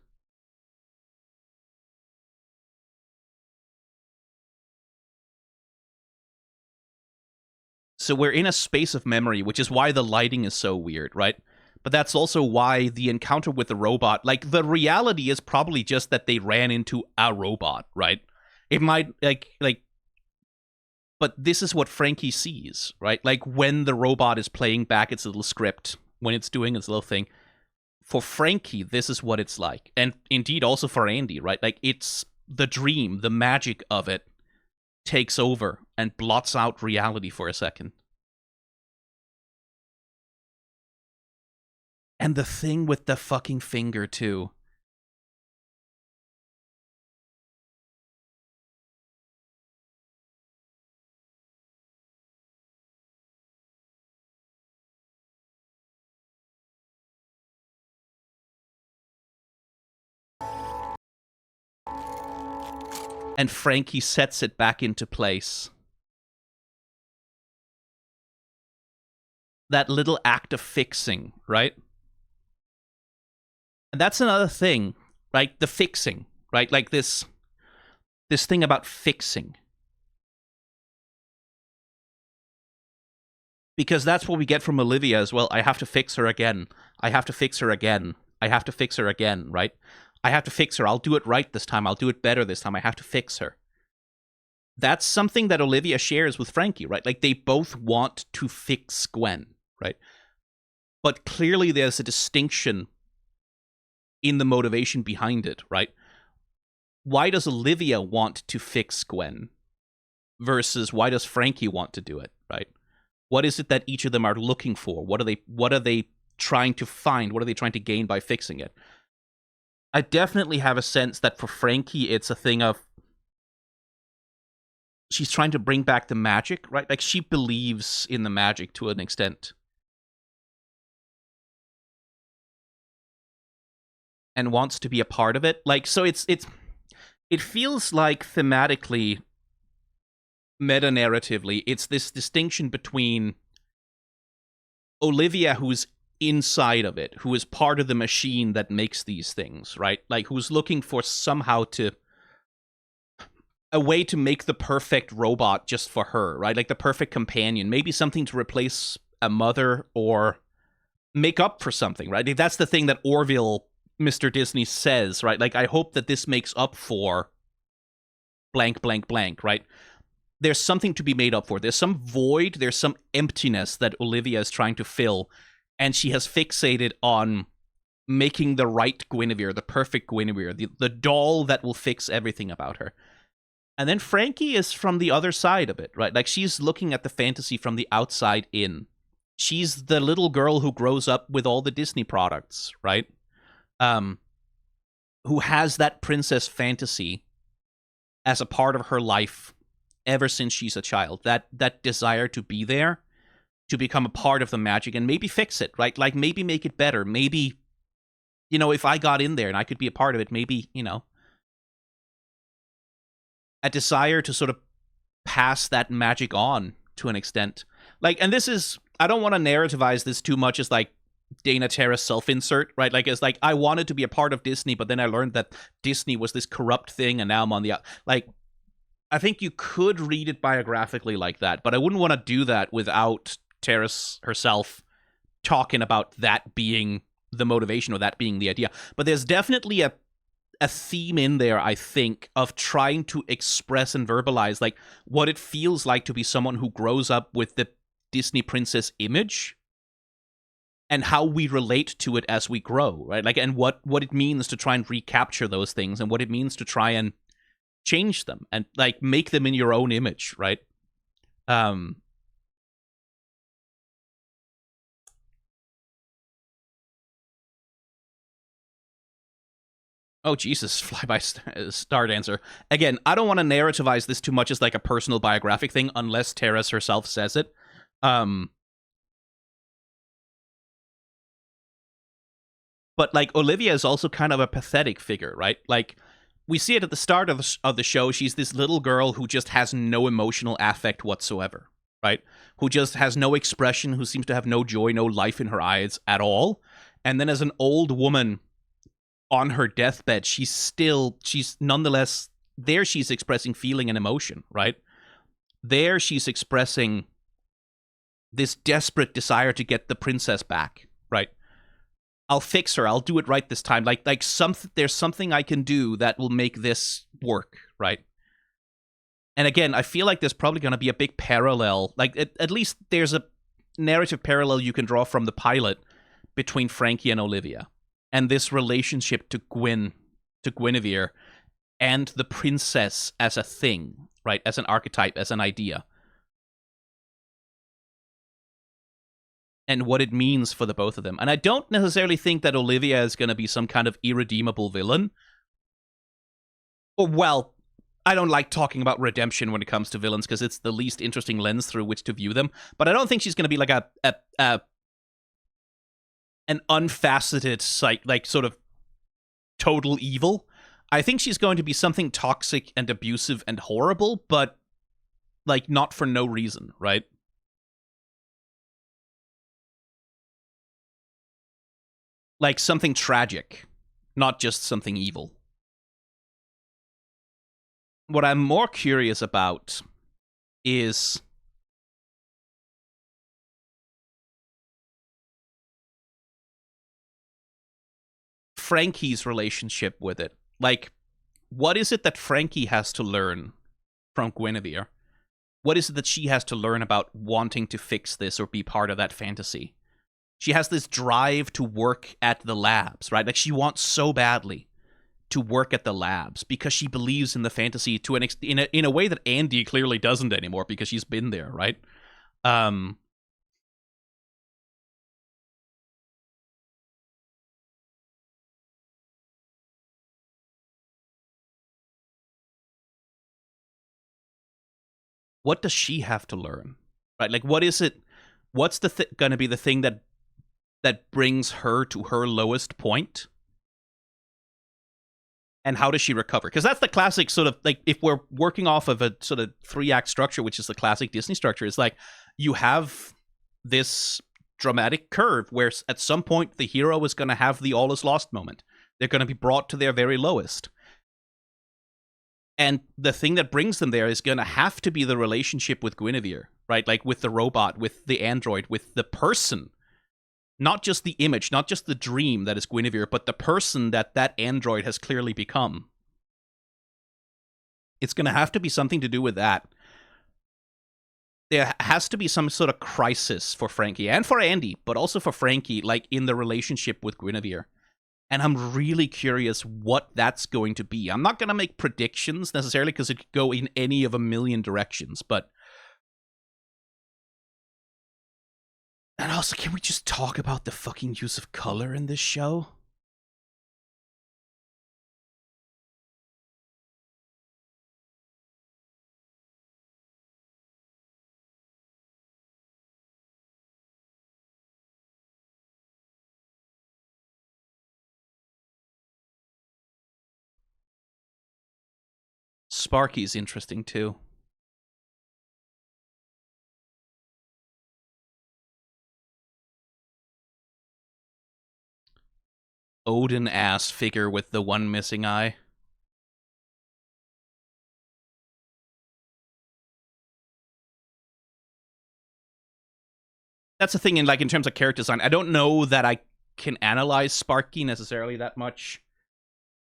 So we're in a space of memory, which is why the lighting is so weird, right? But that's also why the encounter with the robot, like, the reality is probably just that they ran into a robot, right? It might, but this is what Frankie sees, right? Like, when the robot is playing back its little script, when it's doing its little thing, for Frankie, this is what it's like. And indeed also for Andy, right? Like, it's the dream, the magic of it takes over and blots out reality for a second. And the thing with the fucking finger, too. And Frankie sets it back into place. That little act of fixing, right? And that's another thing, right? The fixing, right? Like this thing about fixing. Because that's what we get from Olivia as well. I have to fix her again. I have to fix her again. I have to fix her again, right? I have to fix her. I'll do it right this time. I'll do it better this time. I have to fix her. That's something that Olivia shares with Frankie, right? Like, they both want to fix Gwen, right? But clearly there's a distinction in the motivation behind it, right? Why does Olivia want to fix Gwen versus why does Frankie want to do it, right? What is it that each of them are looking for? What are they trying to find? What are they trying to gain by fixing it? I definitely have a sense that for Frankie, it's a thing of she's trying to bring back the magic, right? Like, she believes in the magic to an extent. And wants to be a part of it. Like, so it feels like thematically, meta-narratively, it's this distinction between Olivia, who's inside of it, who is part of the machine that makes these things, right? Like, who's looking for somehow a way to make the perfect robot just for her, right? Like the perfect companion, maybe something to replace a mother or make up for something, right? Like, that's the thing that Orville, Mr. Disney, says, right? Like, I hope that this makes up for blank, blank, blank, right? There's something to be made up for. There's some void, there's some emptiness that Olivia is trying to fill, and she has fixated on making the right Guinevere, the perfect Guinevere, the doll that will fix everything about her. And then Frankie is from the other side of it, right? Like, she's looking at the fantasy from the outside in. She's the little girl who grows up with all the Disney products, right? Who has that princess fantasy as a part of her life ever since she's a child. That desire to be there, to become a part of the magic and maybe fix it, right? Like, maybe make it better. Maybe, if I got in there and I could be a part of it, maybe, a desire to sort of pass that magic on to an extent. Like, and this is, I don't want to narrativize this too much as like Dana Terrace self-insert, right? Like, it's like, I wanted to be a part of Disney, but then I learned that Disney was this corrupt thing and now I'm on the, like, I think you could read it biographically like that, but I wouldn't want to do that without Terrace herself talking about that being the motivation or that being the idea. But there's definitely a theme in there, I think, of trying to express and verbalize like what it feels like to be someone who grows up with the Disney princess image and how we relate to it as we grow, right? Like, and what it means to try and recapture those things and what it means to try and change them and like make them in your own image, right? Oh, Jesus, Star Dancer. Again, I don't want to narrativize this too much as like a personal biographic thing unless Teres herself says it. But, like, Olivia is also kind of a pathetic figure, right? Like, we see it at the start of the show. She's this little girl who just has no emotional affect whatsoever, right? Who just has no expression, who seems to have no joy, no life in her eyes at all. And then as an old woman on her deathbed, she's nonetheless, there she's expressing feeling and emotion, right? There she's expressing this desperate desire to get the princess back, right? I'll fix her. I'll do it right this time. There's something I can do that will make this work, right? And again, I feel like there's probably going to be a big parallel. Like, at least there's a narrative parallel you can draw from the pilot between Frankie and Olivia. And this relationship to Guinevere, and the princess as a thing, right? As an archetype, as an idea. And what it means for the both of them. And I don't necessarily think that Olivia is going to be some kind of irredeemable villain. Or, well, I don't like talking about redemption when it comes to villains because it's the least interesting lens through which to view them. But I don't think she's going to be like an unfaceted, like, sort of total evil. I think she's going to be something toxic and abusive and horrible, but, like, not for no reason, right? Like something tragic, not just something evil. What I'm more curious about is Frankie's relationship with it. Like, what is it that Frankie has to learn from Guinevere? What is it that she has to learn about wanting to fix this or be part of that fantasy? She has this drive to work at the labs, right? Like, she wants so badly to work at the labs because she believes in the fantasy to in a way that Andy clearly doesn't anymore because she's been there, right? What does she have to learn, right? Like, what is it? What's going to be the thing that brings her to her lowest point? And how does she recover? Because that's the classic sort of, like, if we're working off of a sort of 3-act structure, which is the classic Disney structure, it's like you have this dramatic curve where at some point the hero is going to have the all is lost moment. They're going to be brought to their very lowest. And the thing that brings them there is going to have to be the relationship with Guinevere, right? Like with the robot, with the android, with the person. Not just the image, not just the dream that is Guinevere, but the person that android has clearly become. It's going to have to be something to do with that. There has to be some sort of crisis for Frankie and for Andy, but also for Frankie, like in the relationship with Guinevere. And I'm really curious what that's going to be. I'm not going to make predictions necessarily because it could go in any of a million directions, but... And also, can we just talk about the fucking use of color in this show? Sparky's interesting too. Odin-ass figure with the one missing eye. That's the thing in terms of character design. I don't know that I can analyze Sparky necessarily that much.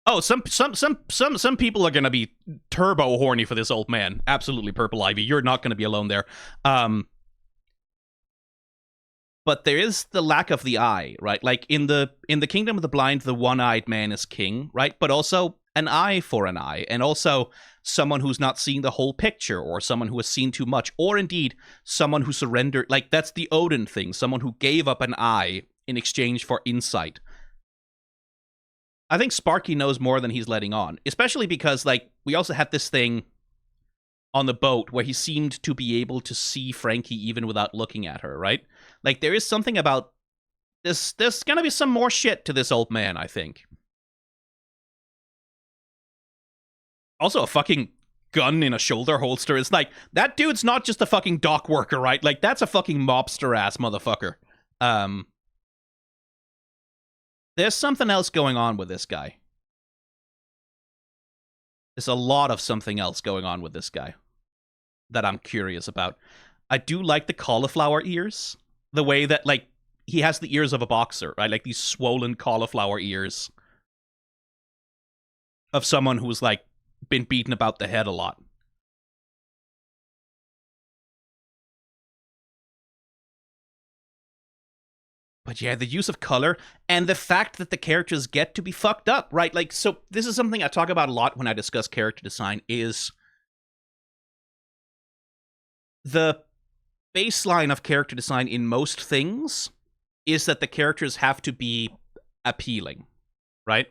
Oh, some people are gonna be turbo horny for this old man. Absolutely, Purple Ivy. You're not gonna be alone there. But there is the lack of the eye, right? Like in the Kingdom of the Blind, the one-eyed man is king, right? But also an eye for an eye, and also someone who's not seeing the whole picture, or someone who has seen too much, or indeed someone who surrendered. Like, that's the Odin thing, someone who gave up an eye in exchange for insight. I think Sparky knows more than he's letting on, especially because, like, we also had this thing on the boat where he seemed to be able to see Frankie even without looking at her, right? Like, there is something about this. There's gonna be some more shit to this old man, I think. Also, a fucking gun in a shoulder holster. It's like, that dude's not just a fucking dock worker, right? Like, that's a fucking mobster-ass motherfucker. There's something else going on with this guy. There's a lot of something else going on with this guy that I'm curious about. I do like the cauliflower ears. The way that, like, he has the ears of a boxer, right? Like, these swollen cauliflower ears of someone who's, like, been beaten about the head a lot. But yeah, the use of color and the fact that the characters get to be fucked up, right? Like, so this is something I talk about a lot when I discuss character design, is the baseline of character design in most things is that the characters have to be appealing, right?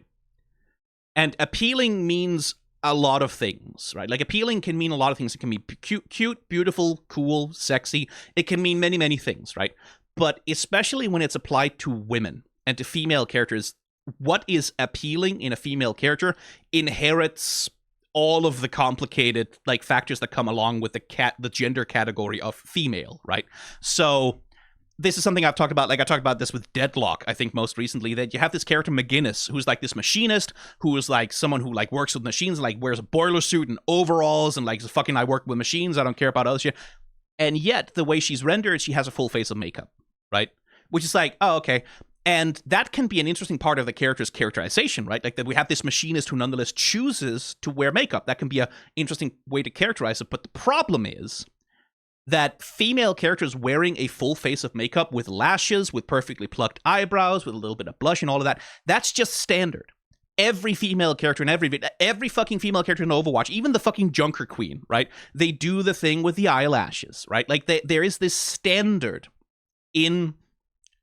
And appealing means a lot of things, right? Like, appealing can mean a lot of things. It can be cute, beautiful, cool, sexy. It can mean many, many things, right? But especially when it's applied to women and to female characters, what is appealing in a female character inherits all of the complicated, like, factors that come along with the gender category of female, right? So this is something I've talked about. Like, I talked about this with Deadlock, I think, most recently, that you have this character McGinnis, who's like this machinist, who is like someone who, like, works with machines, like, wears a boiler suit and overalls, and, like, fucking, I work with machines, I don't care about other shit. And yet, the way she's rendered, she has a full face of makeup, right? Which is like, oh, okay. And that can be an interesting part of the character's characterization, right? Like, that we have this machinist who nonetheless chooses to wear makeup. That can be an interesting way to characterize it. But the problem is that female characters wearing a full face of makeup with lashes, with perfectly plucked eyebrows, with a little bit of blush and all of that, that's just standard. Every female character in every fucking female character in Overwatch, even the fucking Junker Queen, right? They do the thing with the eyelashes, right? Like, there is this standard in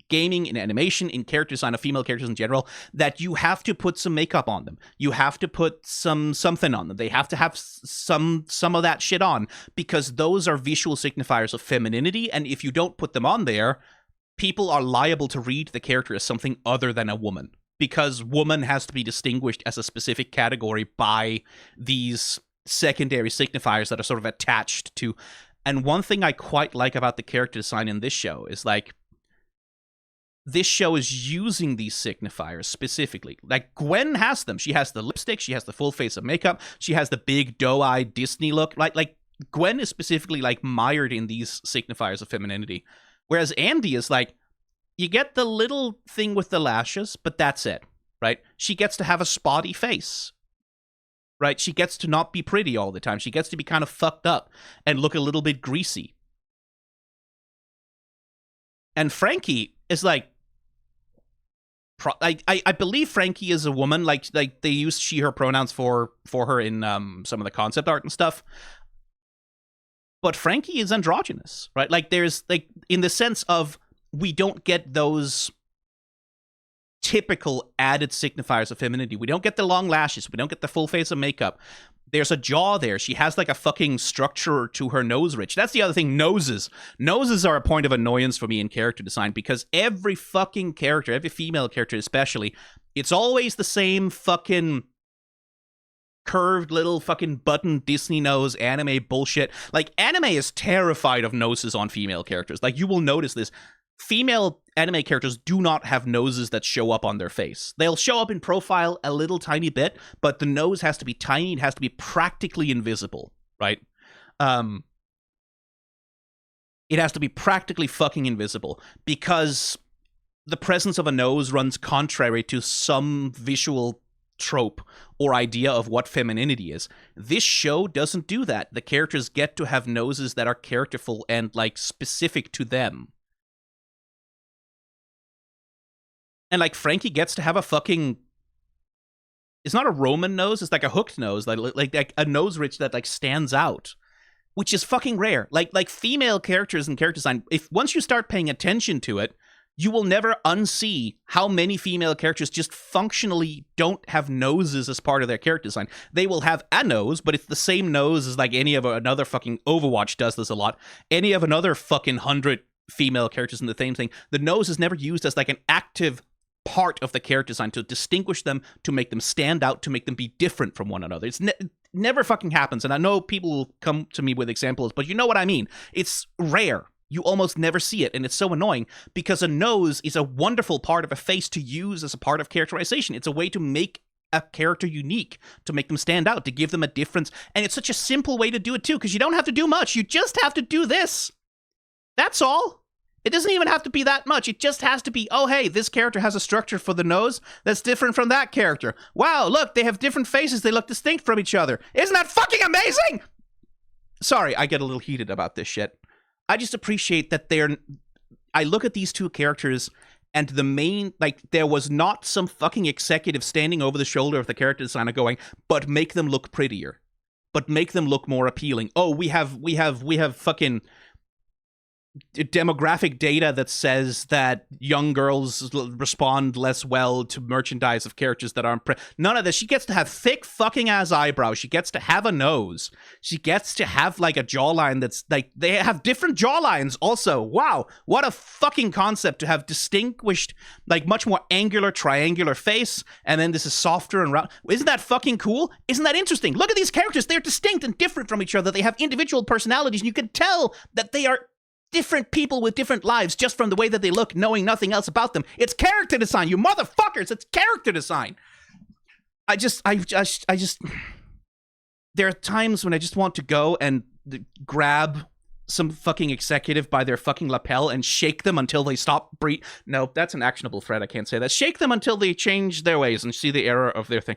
gaming, in animation, in character design of female characters in general, that you have to put some makeup on them. You have to put something on them. They have to have some of that shit on, because those are visual signifiers of femininity, and if you don't put them on there, people are liable to read the character as something other than a woman, because woman has to be distinguished as a specific category by these secondary signifiers that are sort of attached to. And one thing I quite like about the character design in this show is, like, this show is using these signifiers specifically. Like, Gwen has them. She has the lipstick. She has the full face of makeup. She has the big doe-eyed Disney look. Like Gwen is specifically, like, mired in these signifiers of femininity. Whereas Andy is like, you get the little thing with the lashes, but that's it, right? She gets to have a spotty face, right? She gets to not be pretty all the time. She gets to be kind of fucked up and look a little bit greasy. And Frankie is like, I believe Frankie is a woman. Like they use she, her pronouns for her in some of the concept art and stuff. But Frankie is androgynous, right? Like, there's, like, in the sense of, we don't get those typical added signifiers of femininity. We don't get the long lashes. We don't get the full face of makeup. There's a jaw there. She has, like, a fucking structure to her nose ridge. That's the other thing, noses. Noses are a point of annoyance for me in character design, because every fucking character, every female character especially, it's always the same fucking curved little fucking button Disney nose anime bullshit. Like, anime is terrified of noses on female characters. Like, you will notice this. Female anime characters do not have noses that show up on their face. They'll show up in profile a little tiny bit, but the nose has to be tiny. It has to be practically invisible, right? It has to be practically fucking invisible, because the presence of a nose runs contrary to some visual trope or idea of what femininity is. This show doesn't do that. The characters get to have noses that are characterful and, like, specific to them. And, like, Frankie gets to have a fucking, it's not a Roman nose, it's like a hooked nose, like a nose ridge that, like, stands out, which is fucking rare. Like female characters in character design, if once you start paying attention to it, You will never unsee how many female characters just functionally don't have noses as part of their character design. They will have a nose, but it's the same nose as like any of another fucking Overwatch does this a lot. Any of another fucking 100 female characters in the same thing. The nose is never used as like an active part of the character design to distinguish them, to make them stand out, to make them be different from one another. It's never fucking happens. And I know people will come to me with examples, but you know what I mean. It's rare. You almost never see it, and it's so annoying because a nose is a wonderful part of a face to use as a part of characterization. It's a way to make a character unique, to make them stand out, to give them a difference, and it's such a simple way to do it too, because you don't have to do much. You just have to do this. That's all. It doesn't even have to be that much. It just has to be, oh, hey, this character has a structure for the nose that's different from that character. Wow, look, they have different faces. They look distinct from each other. Isn't that fucking amazing? Sorry, I get a little heated about this shit. I just appreciate that I look at these two characters and the main, like, there was not some fucking executive standing over the shoulder of the character designer going, but make them look prettier. But make them look more appealing. Oh, we have fucking demographic data that says that young girls respond less well to merchandise of characters that aren't none of this. She gets to have thick fucking ass eyebrows. She gets to have a nose. She gets to have like a jawline that's like, they have different jawlines also. Wow, what a fucking concept to have distinguished, like much more angular, triangular face, and then this is softer and round. Isn't that fucking cool? Isn't that interesting? Look at these characters. They're distinct and different from each other. They have individual personalities, and you can tell that they are different people with different lives just from the way that they look, knowing nothing else about them. It's character design, you motherfuckers. It's character design. I just, there are times when I just want to go and grab some fucking executive by their fucking lapel and shake them until they stop breathing. No, that's an actionable threat. I can't say that. Shake them until they change their ways and see the error of their thing.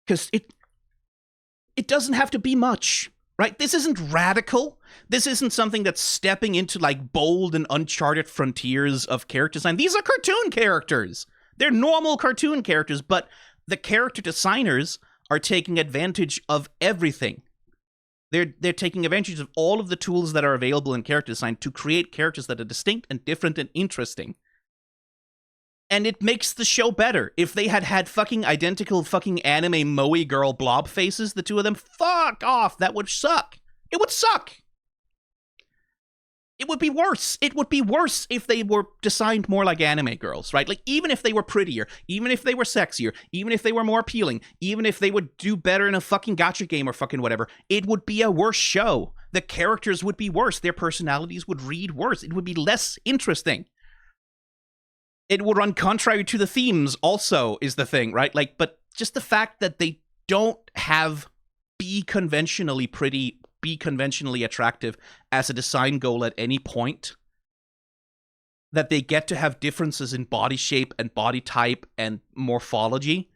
Because it doesn't have to be much. Right? This isn't radical. This isn't something that's stepping into like bold and uncharted frontiers of character design. These are cartoon characters. They're normal cartoon characters, but the character designers are taking advantage of everything. They're taking advantage of all of the tools that are available in character design to create characters that are distinct and different and interesting. And it makes the show better. If they had fucking identical fucking anime moe girl blob faces, the two of them, fuck off. That would suck. It would suck. It would be worse. It would be worse if they were designed more like anime girls, right? Like, even if they were prettier, even if they were sexier, even if they were more appealing, even if they would do better in a fucking gacha game or fucking whatever, it would be a worse show. The characters would be worse. Their personalities would read worse. It would be less interesting. It would run contrary to the themes also is the thing, right? Like, but just the fact that they don't have be conventionally pretty, be conventionally attractive as a design goal at any point, that they get to have differences in body shape and body type and morphology,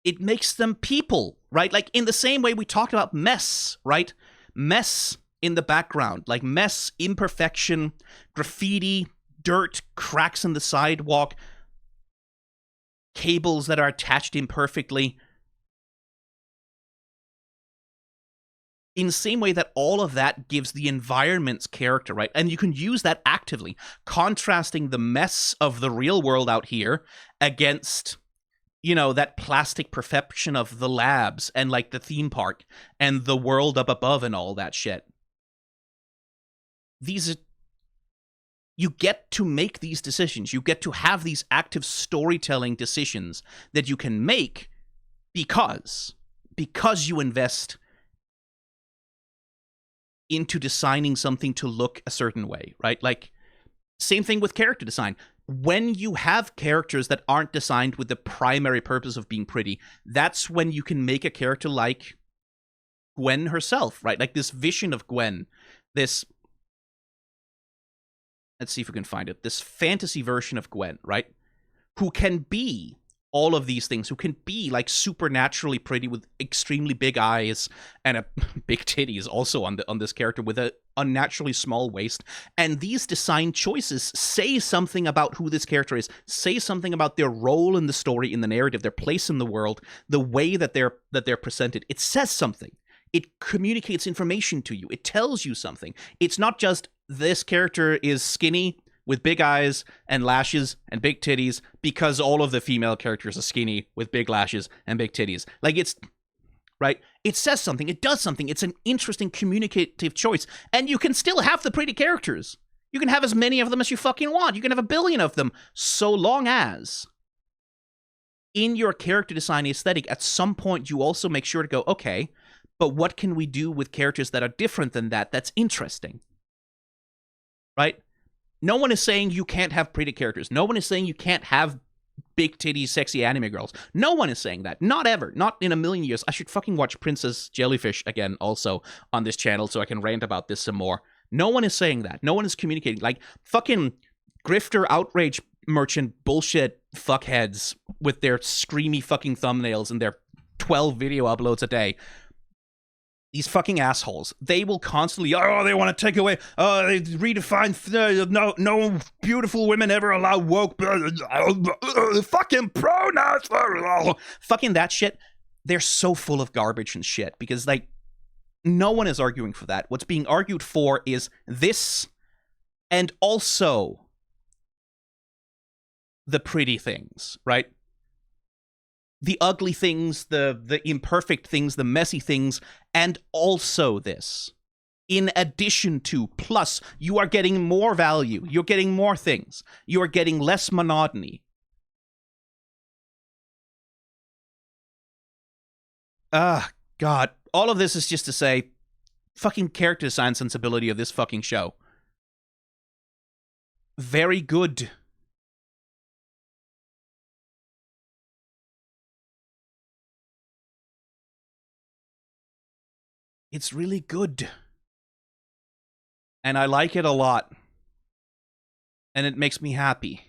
it makes them people, right? Like, in the same way we talked about mess, right? Mess in the background, like mess, imperfection, graffiti, dirt, cracks in the sidewalk, cables that are attached imperfectly. In the same way that all of that gives the environment's character, right? And you can use that actively, contrasting the mess of the real world out here against, you know, that plastic perfection of the labs and like the theme park and the world up above and all that shit. You get to make these decisions. You get to have these active storytelling decisions that you can make because you invest into designing something to look a certain way, right? Like, same thing with character design. When you have characters that aren't designed with the primary purpose of being pretty, that's when you can make a character like Gwen herself, right? Like this vision of Gwen, this... Let's see if we can find it. This fantasy version of Gwen, right? Who can be all of these things, who can be like supernaturally pretty with extremely big eyes and a big titties also on this character with a unnaturally small waist. And these design choices say something about who this character is, say something about their role in the story, in the narrative, their place in the world, the way that they're presented. It says something. it communicates information to you. It tells you something. It's not just this character is skinny with big eyes and lashes and big titties because all of the female characters are skinny with big lashes and big titties. Like, it's, right? It says something. It does something. It's an interesting communicative choice. And you can still have the pretty characters. You can have as many of them as you fucking want. You can have a billion of them, so long as in your character design aesthetic, at some point you also make sure to go, okay, but what can we do with characters that are different than that that's interesting? Right? No one is saying you can't have pretty characters. No one is saying you can't have big titty, sexy anime girls. No one is saying that. Not ever. Not in a million years. I should fucking watch Princess Jellyfish again also on this channel so I can rant about this some more. No one is saying that. No one is communicating. Like, fucking grifter outrage merchant bullshit fuckheads with their screamy fucking thumbnails and their 12 video uploads a day. These fucking assholes. They will constantly, oh, they want to take away, they redefine, no beautiful women ever allowed woke, fucking pronouns, fucking that shit. They're so full of garbage and shit because, like, no one is arguing for that. What's being argued for is this, and also the pretty things, right? The ugly things, the imperfect things, the messy things, and also this. In addition to, plus, you are getting more value. You're getting more things. You are getting less monotony. God. All of this is just to say, fucking character design sensibility of this fucking show. Very good. It's really good. And I like it a lot. And it makes me happy.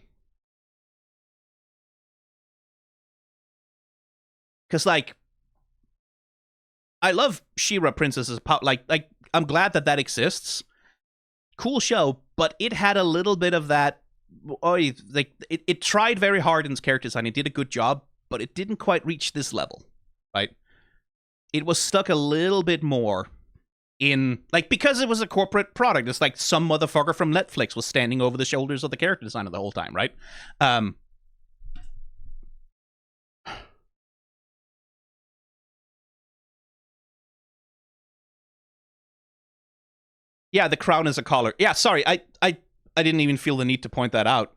Because, like, I love She-Ra Princess's Power. Like, I'm glad that exists. Cool show, but it had a little bit of that. It tried very hard in its character design. It did a good job, but it didn't quite reach this level, right? It was stuck a little bit more in, like, because it was a corporate product. It's like some motherfucker from Netflix was standing over the shoulders of the character designer the whole time, right? Yeah, the crown is a collar. Yeah, sorry, I didn't even feel the need to point that out.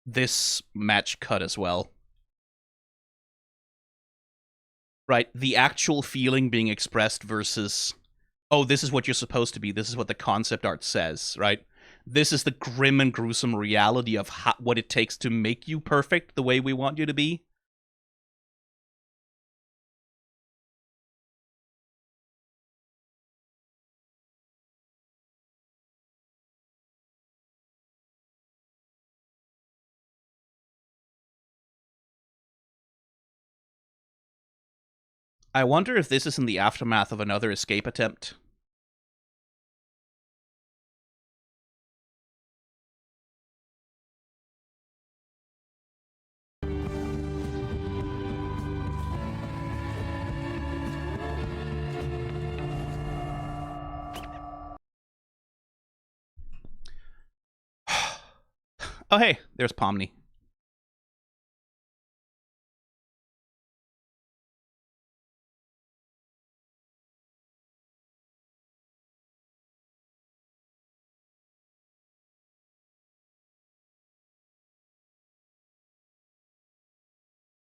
This match cut as well. Right, the actual feeling being expressed versus, oh, this is what you're supposed to be. This is what the concept art says, right? This is the grim and gruesome reality of what it takes to make you perfect the way we want you to be. I wonder if this is in the aftermath of another escape attempt. Oh, hey, there's Pomni.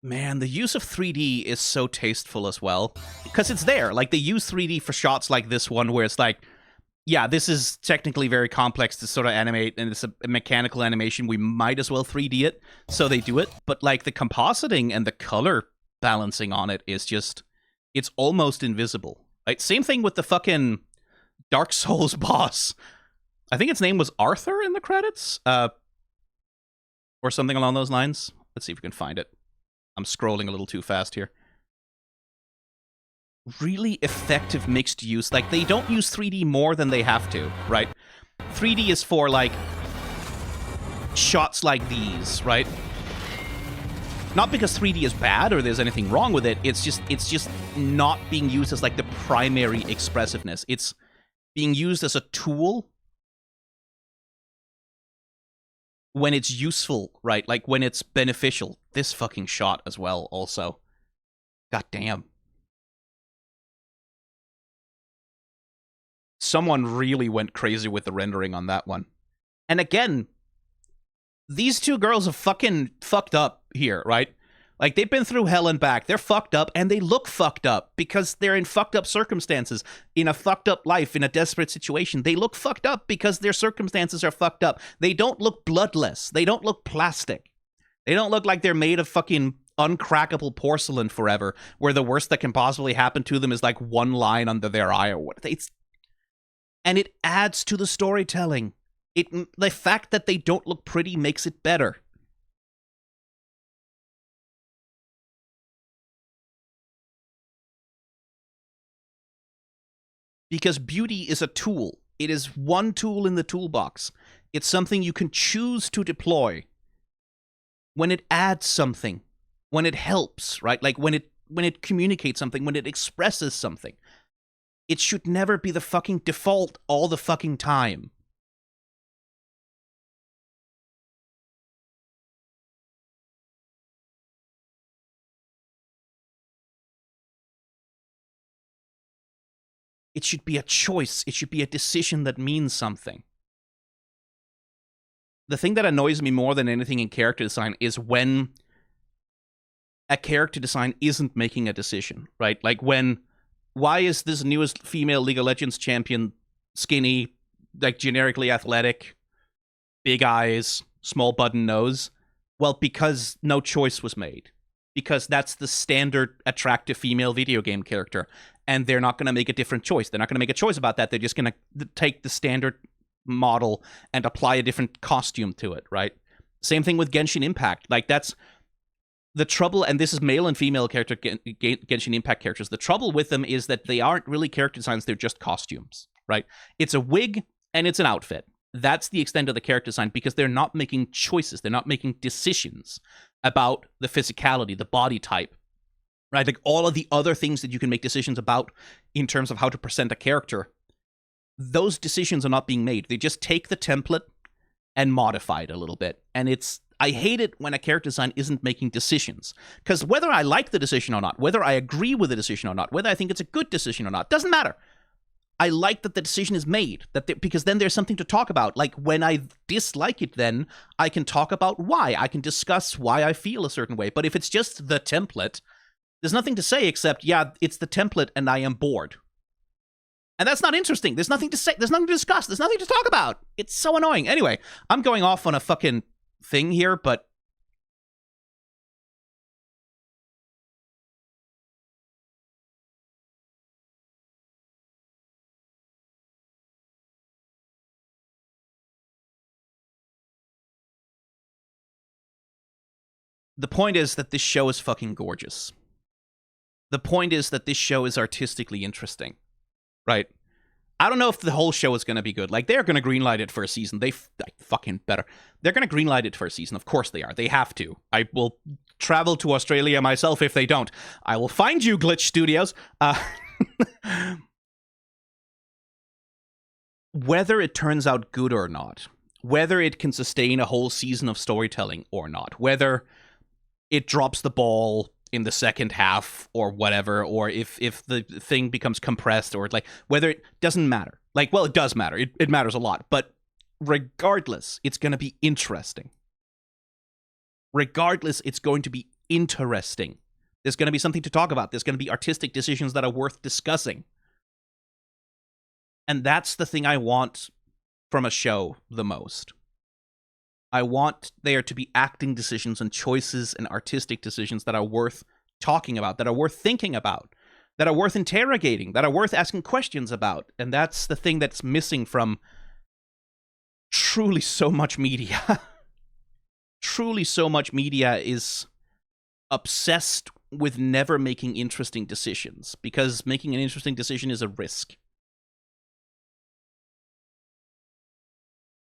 Man, the use of 3D is so tasteful as well. Because it's there. Like, they use 3D for shots like this one where it's like, yeah, this is technically very complex to sort of animate, and it's a mechanical animation. We might as well 3D it, so they do it. But, like, the compositing and the color balancing on it is just, it's almost invisible. Right? Same thing with the fucking Dark Souls boss. I think its name was Arthur in the credits? Or something along those lines. Let's see if we can find it. I'm scrolling a little too fast here. Really effective mixed use. Like, they don't use 3D more than they have to, right? 3D is for, like, shots like these, right? Not because 3D is bad or there's anything wrong with it. It's just not being used as, like, the primary expressiveness. It's being used as a tool when it's useful, right? Like, when it's beneficial. This fucking shot as well, also. God damn. Someone really went crazy with the rendering on that one. And again, these two girls are fucking fucked up here, right? Like, they've been through hell and back. They're fucked up, and they look fucked up because they're in fucked up circumstances, in a fucked up life, in a desperate situation. They look fucked up because their circumstances are fucked up. They don't look bloodless. They don't look plastic. They don't look like they're made of fucking uncrackable porcelain forever, where the worst that can possibly happen to them is, like, one line under their eye or what. And it adds to the storytelling. The fact that they don't look pretty makes it better. Because beauty is a tool. It is one tool in the toolbox. It's something you can choose to deploy when it adds something, when it helps, right? Like when it communicates something, when it expresses something. It should never be the fucking default all the fucking time. It should be a choice. It should be a decision that means something. The thing that annoys me more than anything in character design is when a character design isn't making a decision, right? Like when, why is this newest female League of Legends champion skinny, like generically athletic, big eyes, small button nose? Well, because no choice was made. Because that's the standard attractive female video game character. And they're not going to make a different choice. They're not going to make a choice about that. They're just going to take the standard model and apply a different costume to it, right? Same thing with Genshin Impact. Like, that's the trouble, and this is male and female character Genshin Impact characters. The trouble with them is that they aren't really character designs. They're just costumes, right? It's a wig and it's an outfit. That's the extent of the character design because they're not making choices. They're not making decisions about the physicality, the body type, right? Like all of the other things that you can make decisions about in terms of how to present a character, those decisions are not being made. They just take the template and modify it a little bit. And I hate it when a character design isn't making decisions. Because whether I like the decision or not, whether I agree with the decision or not, whether I think it's a good decision or not, doesn't matter. I like that the decision is made, because then there's something to talk about. Like, when I dislike it, then I can talk about why. I can discuss why I feel a certain way. But if it's just the template, there's nothing to say except, yeah, it's the template and I am bored. And that's not interesting. There's nothing to say. There's nothing to discuss. There's nothing to talk about. It's so annoying. Anyway, I'm going off on a fucking thing here, but the point is that this show is fucking gorgeous. The point is that this show is artistically interesting, right? I don't know if the whole show is going to be good. Like, they're going to greenlight it for a season. They fucking better. They're going to greenlight it for a season. Of course they are. They have to. I will travel to Australia myself if they don't. I will find you, Glitch Studios. Whether it turns out good or not, whether it can sustain a whole season of storytelling or not, whether it drops the ball in the second half or whatever, or if the thing becomes compressed, or like whether it doesn't matter. Like, well, it does matter. It matters a lot. But regardless, it's going to be interesting. Regardless, it's going to be interesting. There's going to be something to talk about. There's going to be artistic decisions that are worth discussing. And that's the thing I want from a show the most. I want there to be acting decisions and choices and artistic decisions that are worth talking about, that are worth thinking about, that are worth interrogating, that are worth asking questions about. And that's the thing that's missing from truly so much media. truly so much media is obsessed with never making interesting decisions, because making an interesting decision is a risk.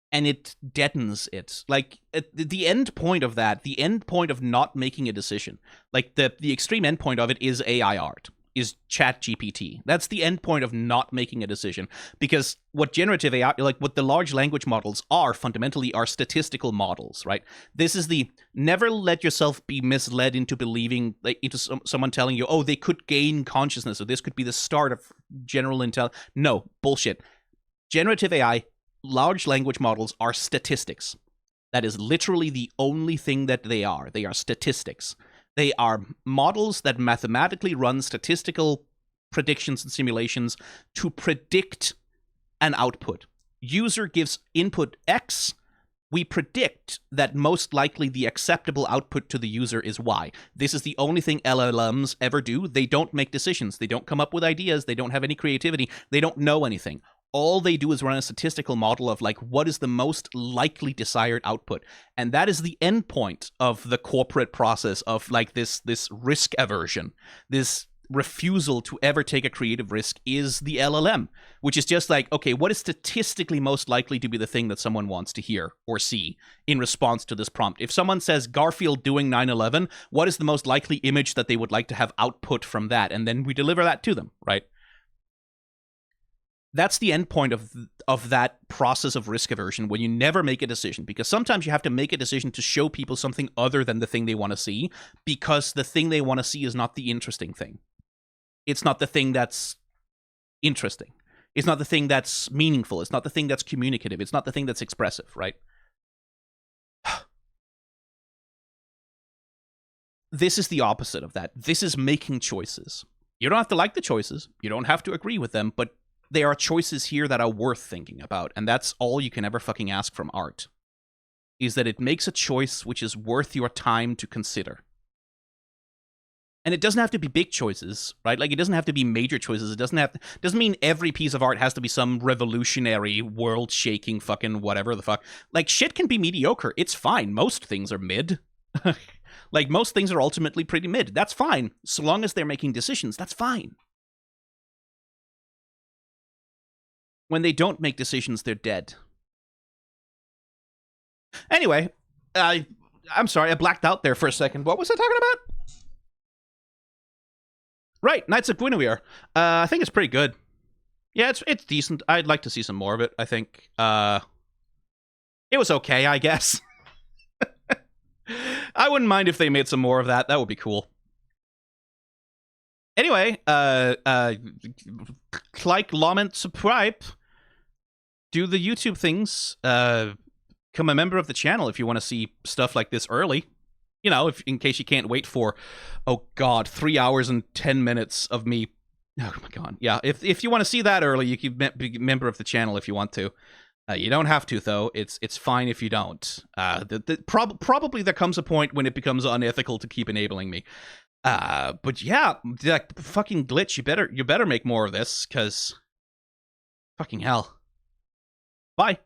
And it deadens it. Like, the end point of that, the end point of not making a decision, like the extreme end point of it is AI art, is ChatGPT. That's the end point of not making a decision. Because what generative AI, like what the large language models are fundamentally, are statistical models, right? This is the, never let yourself be misled into believing, like, into someone telling you, oh, they could gain consciousness, or this could be the start of general intelligence. No, bullshit. Generative AI, large language models, are statistics. That is literally the only thing that they are. They are statistics. They are models that mathematically run statistical predictions and simulations to predict an output. User gives input X. We predict that most likely the acceptable output to the user is Y. This is the only thing LLMs ever do. They don't make decisions. They don't come up with ideas. They don't have any creativity. They don't know anything. All they do is run a statistical model of, like, what is the most likely desired output. And that is the end point of the corporate process of, like, this risk aversion, this refusal to ever take a creative risk, is the LLM, which is just like, okay, what is statistically most likely to be the thing that someone wants to hear or see in response to this prompt? If someone says Garfield doing 9/11, what is the most likely image that they would like to have output from that? And then we deliver that to them, right? That's the end point of that process of risk aversion, when you never make a decision, because sometimes you have to make a decision to show people something other than the thing they want to see, because the thing they want to see is not the interesting thing. It's not the thing that's interesting. It's not the thing that's meaningful. It's not the thing that's communicative. It's not the thing that's expressive, right? This is the opposite of that. This is making choices. You don't have to like the choices. You don't have to agree with them, but there are choices here that are worth thinking about, and that's all you can ever fucking ask from art, is that it makes a choice which is worth your time to consider. And it doesn't have to be big choices, right? Like, it doesn't have to be major choices. It doesn't mean every piece of art has to be some revolutionary, world-shaking fucking whatever the fuck. Like, shit can be mediocre. It's fine. Most things are mid. Like, most things are ultimately pretty mid. That's fine. So long as they're making decisions, that's fine. When they don't make decisions, they're dead. Anyway, I'm sorry, I blacked out there for a second. What was I talking about? Right, Knights of Guinevere. I think it's pretty good. Yeah, it's decent. I'd like to see some more of it, I think. It was okay, I guess. I wouldn't mind if they made some more of that. That would be cool. Anyway, like, comment, subscribe, do the YouTube things, become a member of the channel if you want to see stuff like this early. You know, in case you can't wait for, oh god, 3 hours and 10 minutes of me. Oh my god, yeah. If you want to see that early, you can be a member of the channel if you want to. You don't have to, though. It's fine if you don't. Probably there comes a point when it becomes unethical to keep enabling me. But yeah, that fucking glitch, you better make more of this, because fucking hell. Bye.